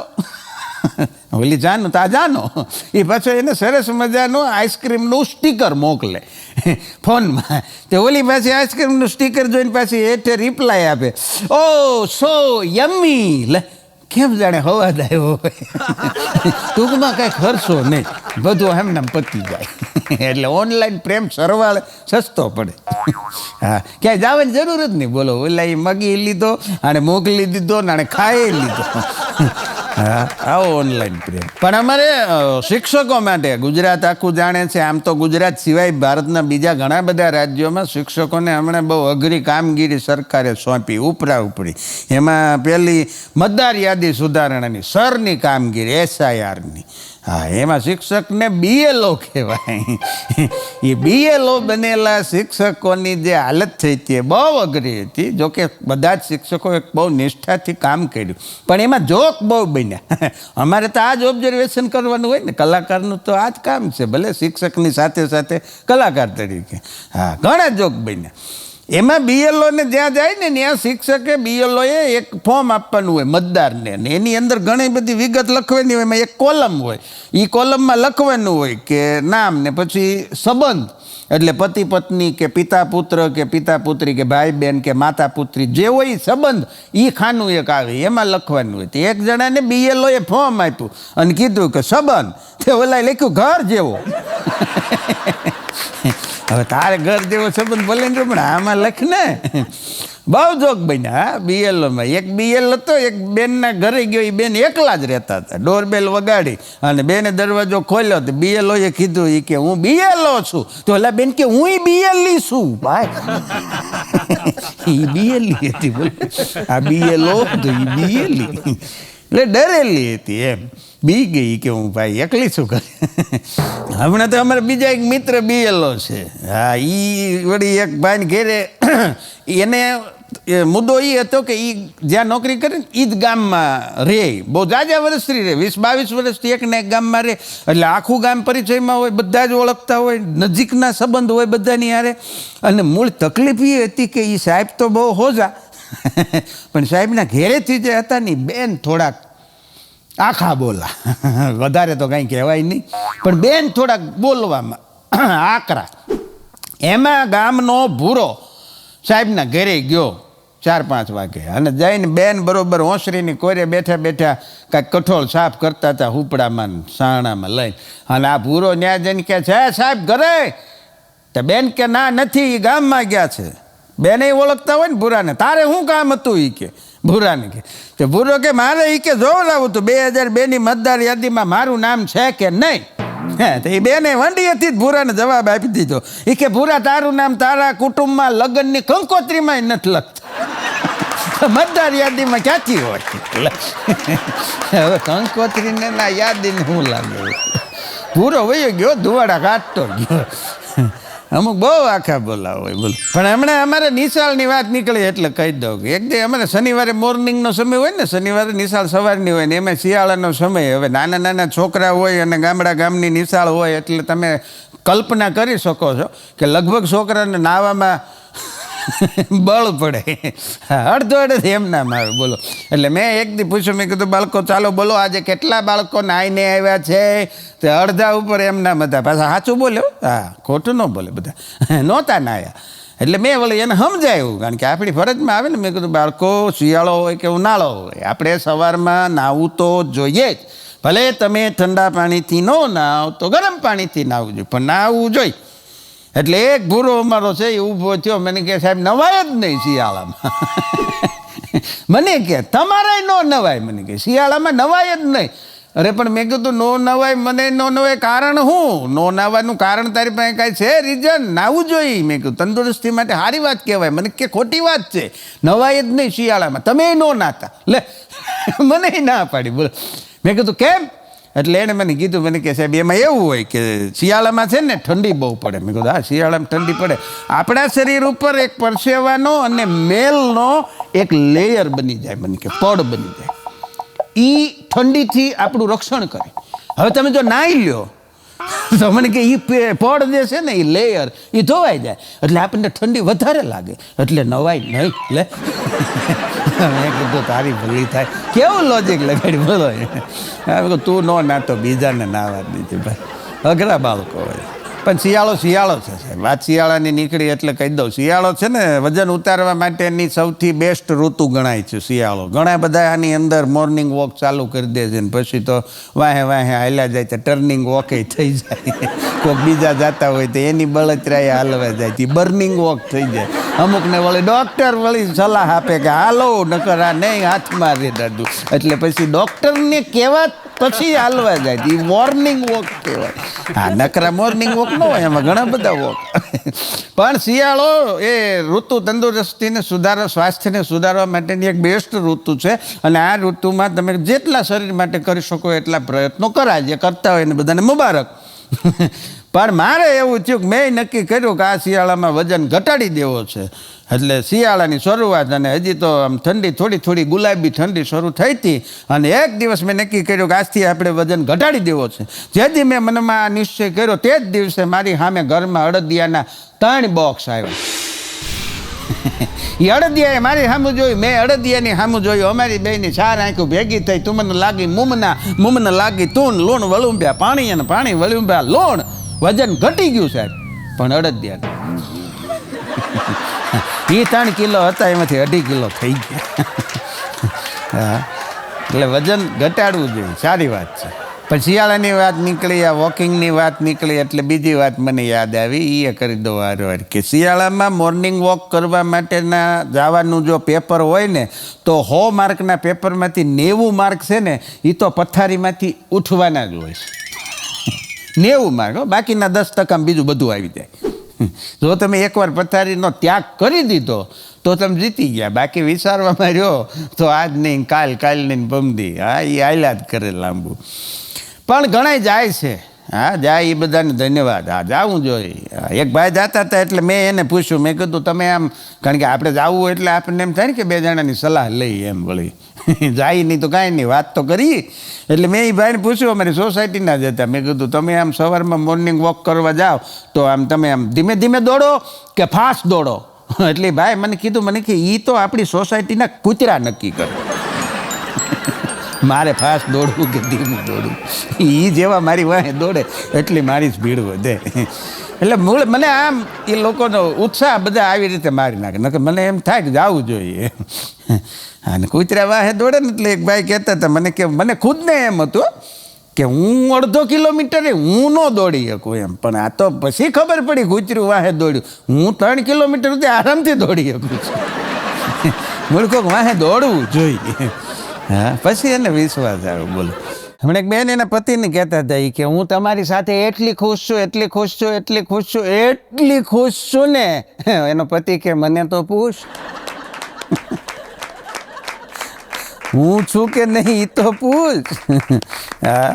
ઓલી જાનો તા જાનો એ પાછો એને સરસ મજાનો આઈસ્ક્રીમનું સ્ટીકર મોકલે ફોનમાં. તે ઓલી પાછી આઈસ્ક્રીમનું સ્ટીકર જોઈને પાછી હેઠે રિપ્લાય આપે, ઓ સો યમ્મી. લે, કેમ જાણે હવાદ આવ્યો હોય. ટૂંકમાં કાંઈ ખર્ચો નહીં, બધું એમને પતી જાય. એટલે ઓનલાઈન પ્રેમ સરવાળે સસ્તો પડે. હા, ક્યાંય જવાની જરૂર જ નહીં. બોલો, ઓલા એ મગી લીધો અને મોકલી દીધો ને ખાઈ લીધો. હા આવો ઓનલાઈન પ્રેમ પણ અમારે શિક્ષકો માટે ગુજરાત આખું જાણે છે. આમ તો ગુજરાત સિવાય ભારતના બીજા ઘણા બધા રાજ્યોમાં શિક્ષકોને હમણાં બહુ અઘરી કામગીરી સરકારે સોંપી ઉપરી. એમાં પહેલી મતદાર યાદી સુધારણાની સરની કામગીરી SIRની. હા એમાં શિક્ષકને BLO કહેવાય. એ BLO બનેલા શિક્ષકોની જે હાલત થઈ હતી એ બહુ અઘરી હતી. જોકે બધા જ શિક્ષકો એક બહુ નિષ્ઠાથી કામ કર્યું પણ એમાં જોક બહુ બન્યા. અમારે તો આ જ ઓબ્ઝર્વેશન કરવાનું હોય ને, કલાકારનું તો આ જ કામ છે, ભલે શિક્ષકની સાથે સાથે કલાકાર તરીકે. હા ઘણા જોક બન્યા. એમાં BLOને જ્યાં જાય ને ત્યાં શિક્ષકે BLOએ એક ફોર્મ આપવાનું હોય મતદારને, ને એની અંદર ઘણી બધી વિગત લખવાની હોય. એમાં એક કોલમ હોય, એ કોલમમાં લખવાનું હોય કે નામ ને પછી સંબંધ, એટલે પતિ પત્ની કે પિતા પુત્ર કે પિતા પુત્રી કે ભાઈ બહેન કે માતા પુત્રી જે હોય સંબંધ, એ ખાનું એક આવે એમાં લખવાનું હોય. તો એક જણાને BLOએ ફોર્મ આપ્યું અને કીધું કે સંબંધ, તે ઓલાએ લખ્યું ઘર જેવો. હવે તારે ઘર જેવો સંબંધ બોલે ને પણ આમાં લખ ને. બહુ જોક બન્યા. BLOમાં એક BL હતો, એક બેનના ઘરે ગયો, એ બેન એકલા જ રહેતા હતા. ડોરબેલ વગાડી અને બેને દરવાજો ખોલ્યો તો BLOએ કીધું એ કે હું BLO છું. તો ઓલા બેન કે હું BLE છું ભાઈ. એ BLE હતી બોલ, આ BLO તો એ BLE એટલે ડરેલી હતી એમ. બી ગઈ કે હું ભાઈ એકલી શું કરે. હમણાં તો અમારે બીજા એક મિત્ર BLO છે. હા એ વળી એક ભાઈને ઘેરે એને મુદ્દો એ હતો કે એ જ્યાં નોકરી કરે ને એ જ ગામમાં રહે. બહુ જાજા વર્ષથી રહે, 20-22 વર્ષથી એકને એક ગામમાં રહે. એટલે આખું ગામ પરિચયમાં હોય, બધા જ ઓળખતા હોય, નજીકના સંબંધ હોય બધાની હારે. અને મૂળ તકલીફ એ હતી કે એ સાહેબ તો બહુ હોજા પણ સાહેબના ઘેરેથી જે હતા ને બેન થોડાક આખા બોલા. વધારે તો કાંઈ કહેવાય નહીં પણ બેન થોડાક બોલવામાં આકરા. એમાં ગામનો ભૂરો સાહેબના ઘરે ગયો 4-5 વાગે અને જઈને બેન બરોબર ઓસરીની કોરે બેઠા બેઠા કાંઈક કઠોળ સાફ કરતા હતા હુપડામાં સાણામાં લઈને. અને આ ભૂરો ન્યા જઈને કે છે સાહેબ ઘરે? તો બેન કે ના નથી, એ ગામમાં ગયા છે. બેને ઓળખતા હોય ને ભૂરાને. તારે શું કામ હતું એ કે ભૂરાને કે. તો ભૂરો કે મારે એ કે જોવડાવું હતું 2002ની મતદાર યાદીમાં મારું નામ છે કે નહીં. હે તો એ બેને વંડી હતી ભૂરાને જવાબ આપી દીધો. એ કે ભૂરા તારું નામ તારા કુટુંબમાં લગ્નની કંકોત્રીમાં નથી લખતું, મતદાર યાદીમાં ક્યાંથી હોય. હવે કંકોત્રીને ના યાદીને શું લાગે. ભૂરો વયો ગયો, ધુવાડા કાઢતો ગયો. અમુક બહુ આખા બોલા હોય બોલો. પણ હમણાં અમારે નિશાળની વાત નીકળી એટલે કહી દઉં કે એક દી અમારે શનિવારે મોર્નિંગનો સમય હોય ને, શનિવારે નિશાળ સવારની હોય ને એમાં શિયાળાનો સમય. હવે નાના નાના છોકરા હોય અને ગામની નિશાળ હોય એટલે તમે કલ્પના કરી શકો છો કે લગભગ છોકરાને નાવામાં બળ પડે. અડધો એમ ના મારે બોલો. એટલે મેં એક દી પૂછ્યું, મેં કીધું બાળકો ચાલો બોલો આજે કેટલા બાળકો નાઈને આવ્યા છે? તે અડધા ઉપર એમ ના બધા પાછા સાચું બોલ્યો. હા ખોટું ન બોલે, બધા નહોતા નાયા. એટલે મેં વળી એને સમજાયું, કારણ કે આપણી ફરજમાં આવે ને. મેં કીધું બાળકો શિયાળો હોય કે ઉનાળો હોય આપણે સવારમાં નાહવું તો જોઈએ જ. ભલે તમે ઠંડા પાણીથી ન નાવ તો ગરમ પાણીથી નાહવું જોઈએ પણ નાહવું જોઈએ. એટલે એક ભૂરો અમારો છે એ ઊભો થયો, મને કે સાહેબ નવાય જ નહીં શિયાળામાં. મને કે તમારે ન નવાય, મને કે શિયાળામાં નવાય જ નહીં. અરે પણ મેં કીધું નો નવાય, મને નો નવાય કારણ શું? નો નાવાનું કારણ તારી પાસે કાંઈ છે રીઝન? નાવું જોઈએ. મેં કીધું તંદુરસ્તી માટે સારી વાત કહેવાય. મને કે ખોટી વાત છે, નવાય જ નહીં શિયાળામાં, તમે નો નાતા. લે મને ના પાડી બોલો. મેં કીધું કેમ? એટલે એણે મને કીધું, મને કે સાહેબ એમાં એવું હોય કે શિયાળામાં છે ને ઠંડી બહુ પડે. મેં કીધું હા શિયાળામાં ઠંડી પડે. આપણા શરીર ઉપર એક પરસેવાનો અને મેલનો એક લેયર બની જાય, મને કે પડ બની જાય. એ ઠંડીથી આપણું રક્ષણ કરે. હવે તમે જો નાહી લ્યો તો મને કે એ પડ જે છે ને એ લેયર એ ધોવાઈ જાય એટલે આપણને ઠંડી વધારે લાગે, એટલે નવાય નહીં. લે મેં કીધું તારી ભૂલી થાય. કેવું લોજિક લગાડી બોલો. તું નો નાતો બીજાને નાવા દીધી ભાઈ. અઘરા બાળકો હોય. પણ શિયાળો છે સાહેબ. વાત શિયાળાની નીકળી એટલે કહી દઉં, શિયાળો છે ને વજન ઉતારવા માટેની સૌથી બેસ્ટ ઋતુ ગણાય છે શિયાળો. ઘણા બધા આની અંદર મોર્નિંગ વોક ચાલુ કરી દે છે ને પછી તો વાહે હાલ્યા જાય તો ટર્નિંગ વોકે થઈ જાય. કોઈક બીજા જતા હોય તો એની બળતરાએ હાલવા જાય, બર્નિંગ વોક થઈ જાય. અમુકને વળી ડૉક્ટર વળી સલાહ આપે કે હાલો નકર આ નહીં હાથમાં રે દાદુ, એટલે પછી ડૉક્ટરને કહેવા પછી હાલવા જાય એ મોર્નિંગ વોક કહેવાય. હા, નકરા મોર્નિંગ વોક ન હોય, એમાં ઘણા બધા વોક. પણ શિયાળો એ ઋતુ તંદુરસ્તીને સુધારવા, સ્વાસ્થ્યને સુધારવા માટેની એક બેસ્ટ ઋતુ છે. અને આ ઋતુમાં તમે જેટલા શરીર માટે કરી શકો એટલા પ્રયત્નો કરાય, જે કરતા હોય એને બધાને મુબારક. પણ મારે એવું થયું કે મેં નક્કી કર્યું કે આ શિયાળામાં વજન ઘટાડી દેવો છે. એટલે શિયાળાની શરૂઆત, અને હજી તો આમ ઠંડી થોડી ગુલાબી ઠંડી શરૂ થઈ હતી, અને એક દિવસ મેં નક્કી કર્યું કે આજથી આપણે વજન ઘટાડી દેવો છે. જેથી મેં મનમાં આ નિશ્ચય કર્યો તે જ દિવસે મારી સામે ઘરમાં અડદિયાના 3 બોક્સ આવ્યા. એ અડદિયાએ મારી સામું જોયું, મેં અડદિયાની સામું જોયું. અમારી બેની 4 આંખો ભેગી થઈ. તું મને લાગી મુમને લાગી તું, લૂણ વળુંબ્યા પાણી, અને પાણી વળુંબ્યા લૂણ. વજન ઘટી ગયું સાહેબ, પણ અડદિયા એ 3 કિલો હતા એમાંથી 2.5 કિલો થઈ ગયા. હા, એટલે વજન ઘટાડવું જોઈએ, સારી વાત છે. પણ શિયાળાની વાત નીકળી, આ વોકિંગની વાત નીકળી, એટલે બીજી વાત મને યાદ આવી, એ કરી દો વારવાર કે શિયાળામાં મોર્નિંગ વોક કરવા માટેના જવાનું જો પેપર હોય ને, તો 100 માર્કના પેપરમાંથી 90 માર્ક છે ને એ તો પથારીમાંથી ઉઠવાના જ હોય છે. 90 માર્ક, બાકીના 10% બીજું બધું આવી જાય. જો તમે એકવાર પથારીનો ત્યાગ કરી દીધો તો તમે જીતી ગયા. બાકી વિચારવામાં રહ્યો તો આજ નહીં કાલ નહીં પમદી, હા એ આયલા જ કરે લાંબુ. પણ ઘણા જાય છે, હા જાય, એ બધાને ધન્યવાદ. હા, જવું જોઈએ. એક ભાઈ જતા હતા એટલે મેં એને પૂછ્યું, મેં કીધું તમે આમ, કારણ કે આપણે જવું એટલે આપણને એમ થાય ને કે 2 જણાની સલાહ લઈ, એમ વળી જાય નહીં તો કાંઈ નહીં, વાત તો કરી. એટલે મેં એ ભાઈને પૂછ્યું, અમારી સોસાયટીના જ હતા, મેં કીધું તમે આમ સવારમાં મોર્નિંગ વોક કરવા જાઓ તો આમ તમે આમ ધીમે ધીમે દોડો કે ફાસ્ટ દોડો? એટલે ભાઈ મને કીધું, મને કે એ તો આપણી સોસાયટીના કૂતરા નક્કી કરે, મારે ફાસ્ટ દોડવું કે ધીમું દોડવું. એ જેવા મારી વાહે દોડે એટલી મારી જ ભીડ વધે. એટલે મૂળ મને આમ એ લોકોનો ઉત્સાહ બધા આવી રીતે મારી નાખે. નકર મને એમ થાય કે જવું જોઈએ. અને કૂતરા વાહે દોડે ને એટલે એક ભાઈ કહેતા હતા મને, કે મને ખુદને એમ હતું કે હું 1.5 કિલોમીટરે હું ન દોડી શકું એમ, પણ આ તો પછી ખબર પડી કૂતરું વાહે દોડ્યું, હું 3 કિલોમીટર સુધી આરામથી દોડી શકું છું. મૂળકો વાહે દોડવું જોઈએ. હા, પછી એને વિશ્વાસ આવ્યો. બોલો, હમણાં એક બેન એના પતિને કહેતા હતા કે હું તમારી સાથે એટલી ખુશ છું ને. એનો પતિ કે મને તો પૂછ, હું છું કે નહીં તો પૂછ. હા,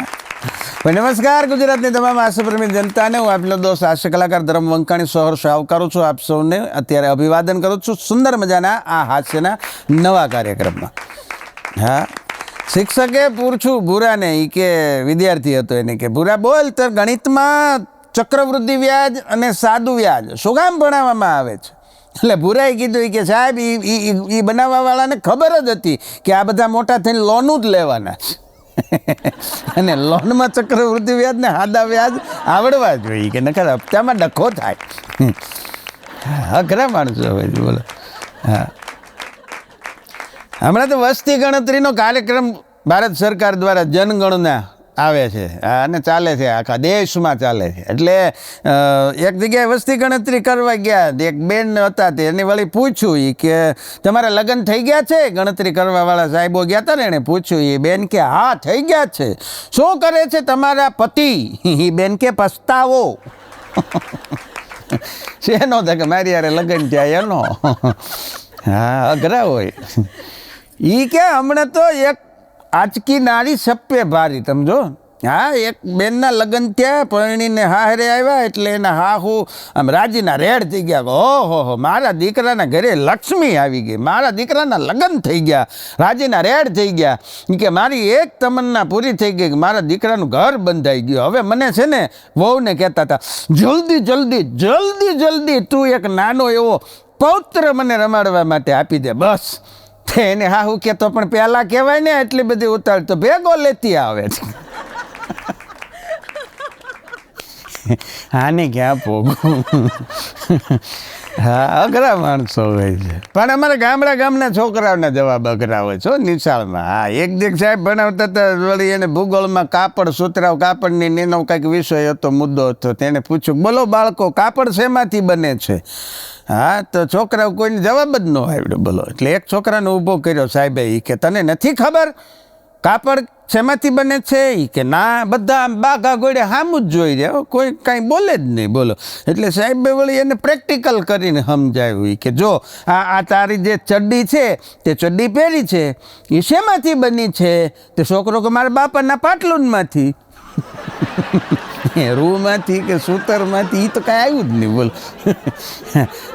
પણ નમસ્કાર ગુજરાતની તમામ હાસ્યપ્રેમી જનતાને હું આપનો દોસ્ત હાસ્ય કલાકાર ધર્મ વંકાણી સહર્ષ આવકારું છું. આપ સૌને અત્યારે અભિવાદન કરું છું સુંદર મજાના આ હાસ્યના નવા કાર્યક્રમમાં. હા, શિક્ષકે પૂછ્યું ભૂરાને, એ કે વિદ્યાર્થી હતો એને, કે ભૂરા બોલ તો ગણિતમાં ચક્રવૃદ્ધિ વ્યાજ અને સાદું વ્યાજ શું કામ ભણાવવામાં આવે છે? એટલે ભૂરાએ કીધું કે સાહેબ એ બનાવવાવાળાને ખબર જ હતી કે આ બધા મોટા થઈને લોનું જ લેવાના છે. અને લોનમાં ચક્રવૃદ્ધિ વ્યાજ ને સાદા વ્યાજ આવડવા જોઈએ, કે નકર હપ્તામાં ડખો થાય. અઘરા માણસો હોય. બોલો, હા, હમણાં તો વસ્તી ગણતરીનો કાર્યક્રમ ભારત સરકાર દ્વારા જનગણના આવે છે અને ચાલે છે, આખા દેશમાં ચાલે છે. એટલે એક જગ્યાએ વસ્તી ગણતરી કરવા ગયા, એક બેન હતા તે એની વળી પૂછ્યું કે તમારા લગ્ન થઈ ગયા છે? ગણતરી કરવાવાળા સાહેબો ગયા હતા ને, એણે પૂછ્યું. એ બેન કે હા થઈ ગયા છે. શું કરે છે તમારા પતિ? એ બેન કે પસ્તાવો. શેનો થાય કે મારી યારે લગ્ન થયા એનો. હા, અઘરા હોય. એ કે હમણાં તો એક આચકી નારી સપ્પે ભારી, સમજો. હા, એક બેનના લગ્ન થયા, પરણીને હારે આવ્યા એટલે એના હાહુ આમ રાજીના રેડ થઈ ગયા. ઓહો, મારા દીકરાના ઘરે લક્ષ્મી આવી ગઈ, મારા દીકરાના લગ્ન થઈ ગયા, રાજીના રેડ થઈ ગયા. કે મારી એક તમન્ના પૂરી થઈ ગઈ કે મારા દીકરાનું ઘર બંધાઈ ગયું. હવે મને છે ને વહુને કહેતા હતા, જલ્દી તું એક નાનો એવો પૌત્ર મને રમાડવા માટે આપી દે બસ. એને હાહુ કે તો પણ પહેલાં કહેવાય ને, એટલી બધી ઉતાળ તો ભેગો લેતી આવે છે. આને ક્યાં પોગું. હા અઘરા માણસો હોય છે પણ અમારા ગામના છોકરાઓના જવાબ અઘરા હોય છે નિશાળમાં. હા એક દીક સાહેબ ભણાવતા હતા વળી એને ભૂગોળમાં કાપડ સુતરાવ કાપડની એનો કંઈક વિષય હતો, મુદ્દો હતો. તેણે પૂછ્યું બોલો બાળકો કાપડ શેમાંથી બને છે? હા તો છોકરાઓ કોઈને જવાબ જ ન આવડ્યો બોલો. એટલે એક છોકરાને ઊભો કર્યો સાહેબે, એ કે તને નથી ખબર કાપડ શેમાંથી બને છે? એ કે ના, બધા આમ બાઘા ગોળે સામું જ જોઈ રહ્યા, કોઈ કાંઈ બોલે જ નહીં બોલો. એટલે સાહેબે વળી એને પ્રેક્ટિકલ કરીને સમજાવ્યું કે જો આ તારી જે ચડ્ડી છે તે ચડ્ડી પહેરી છે એ શેમાંથી બની છે? તે છોકરો કે મારા બાપાના પાટલુનમાંથી. રૂમાંથી કે સૂતરમાંથી એ તો કાંઈ આવ્યું જ નહીં બોલો.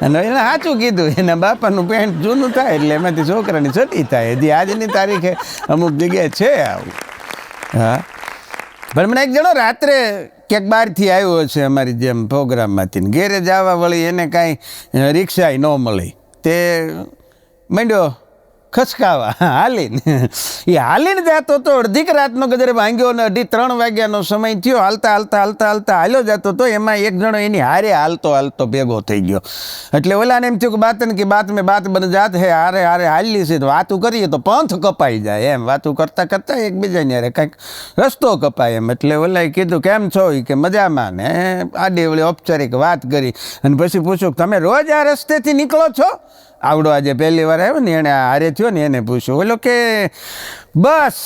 અને એને સાચું કીધું, એના બાપાનું પેન્ટ જૂનું થાય એટલે એમાંથી છોકરાની છટી થાય. હજી આજની તારીખે અમુક જગ્યાએ છે આવું. હા પણ મને એક જણો રાત્રે ક્યાંક બહારથી આવ્યો છે અમારી જેમ પ્રોગ્રામમાંથી, ઘેરે જવા વળી એને કાંઈ રિક્ષા ન મળી, તે માંડ્યો ખસકાવા હાલીને. એ હાલીને જતો તો અડધીક રાતનો ગજર ભાંગ્યો અને 2:30 વાગ્યાનો સમય થયો. હાલતા હાલ્યો જતો તો એમાં એક જણો એની હારે હાલતો ભેગો થઈ ગયો. એટલે ઓલાને એમ થયું કે બાત મેં બાત બન જાત હે, હારે હાલી છે તો વાતું કરીએ તો પંથ કપાઈ જાય એમ. વાતું કરતા એકબીજાની હારે કાંઈક રસ્તો કપાય એમ. એટલે ઓલાએ કીધું કેમ છો? એ કે મજામાં. ને આડી ઓલી ઔપચારિક વાત કરી અને પછી પૂછ્યું તમે રોજ આ રસ્તેથી નીકળો છો? આવડો આજે પહેલી વાર આવ્યો ને એને હારે થયો ને એને પૂછ્યું. ઓલો કે બસ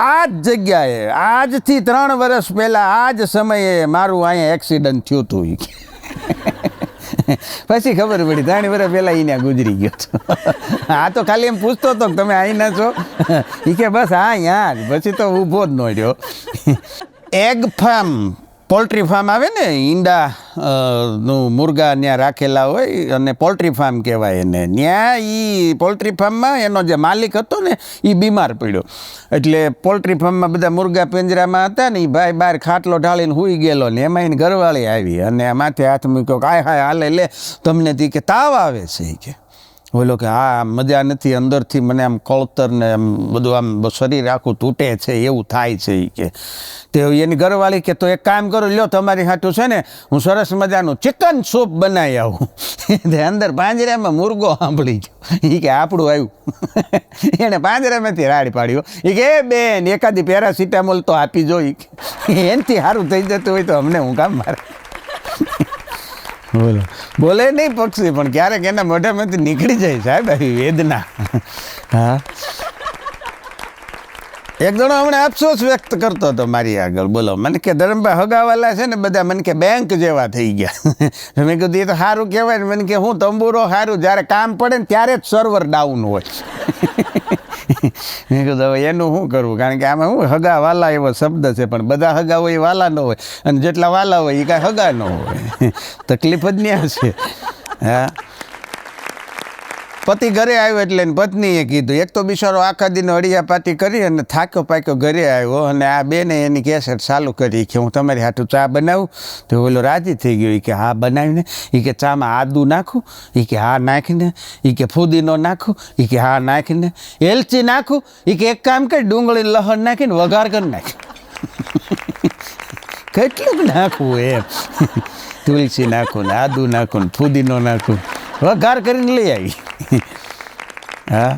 આ જ જગ્યાએ આજથી 3 વર્ષ પહેલાં આ જ સમયે મારું અહીંયા એક્સિડન્ટ થયું હતું. પછી ખબર પડી 3 વર્ષ પહેલાં એને ગુજરી ગયો હતો. આ તો ખાલી એમ પૂછતો હતો કે તમે અહીંના છો? એ કે બસ હા અહીંયા જ. પછી તો ઊભો જ ન રહ્યો. એગ ફાર્મ, પોલ્ટ્રી ફાર્મ આવે ને, ઈંડા નું મુર્ગા ત્યાં રાખેલા હોય અને પોલ્ટ્રી ફાર્મ કહેવાય એને. ત્યાં એ પોલ્ટ્રી ફાર્મમાં એનો જે માલિક હતો ને એ બીમાર પડ્યો. એટલે પોલ્ટ્રી ફાર્મમાં બધા મુર્ગા પિંજરામાં હતા ને, એ ભાઈ બહાર ખાટલો ઢાળીને સૂઈ ગયેલો ને એમાં એની ઘરવાળી આવી અને માથે હાથ મૂક્યો કે હાય હાલે લે તમને તી કે તાવ આવે છે કે. બોલો કે હા મજા નથી, અંદરથી મને આમ કળતર ને આમ બધું આમ શરીર આખું તૂટે છે એવું થાય છે એ કે. તે એની ઘરવાળી કે તો એક કામ કરો, લ્યો તમારી હાટું છે ને હું સરસ મજાનું ચિકન સૂપ બનાવી આવું. અંદર પાંજરામાં મુર્ગો સાંભળી ગયો. એ કે આપણું આવ્યું. એણે પાંજરામાંથી રાડ પાડ્યો. એ કે બેન એકાદી પેરાસિટામોલ તો આપી જોઈ, એનાથી સારું થઈ જતું હોય તો અમને હું કામ મારે. બોલે નહીં પક્ષી પણ ક્યારેક એના મોઢામાંથી નીકળી જાય સાહેબ આવી વેદના. હા એક જણો હમણાં અફસોસ વ્યક્ત કરતો હતો મારી આગળ. બોલો મને કે ધરમભાઈ હગાવાલા છે ને બધા મને કે બેંક જેવા થઈ ગયા. મેં કીધું એ તો સારું કહેવાય ને. મને કે હું તંબુરો સારું, જ્યારે કામ પડે ને ત્યારે જ સર્વર ડાઉન હોય. મેં કીધું હવે એનું શું કરવું, કારણ કે આમાં શું હગા વાલા એવો શબ્દ છે પણ બધા હગા હોય એ વાલા ન હોય અને જેટલા વાલા હોય એ કાંઈ હગા ન હોય. તકલીફ જ નહીં હશે. હા પતિ ઘરે આવ્યો એટલે પત્નીએ કીધું, એક તો બિચારો આખા દિન અડિયાપાટી કરી અને થાક્યો પાક્યો ઘરે આવ્યો અને આ બેને એની કેસેટ ચાલુ કરી કે હું તમારી હાટું ચા બનાવું. તો ઓલો રાજી થઈ ગયો. એ કે હા બનાવીને. એ કે ચામાં આદું નાખું? એ કે હા નાખીને. એ કે ફુદીનો નાખું? એ કે હા નાખીને. એલચી નાખું? એ કે એક કામ કરી ડુંગળી લહણ નાખીને વઘાર કરી નાખ. કેટલુંક નાખવું એમ. તુલસી નાખું ને આદું નાખું ને ફુદીનો નાખું, વઘાર કરીને લઈ આવી. હા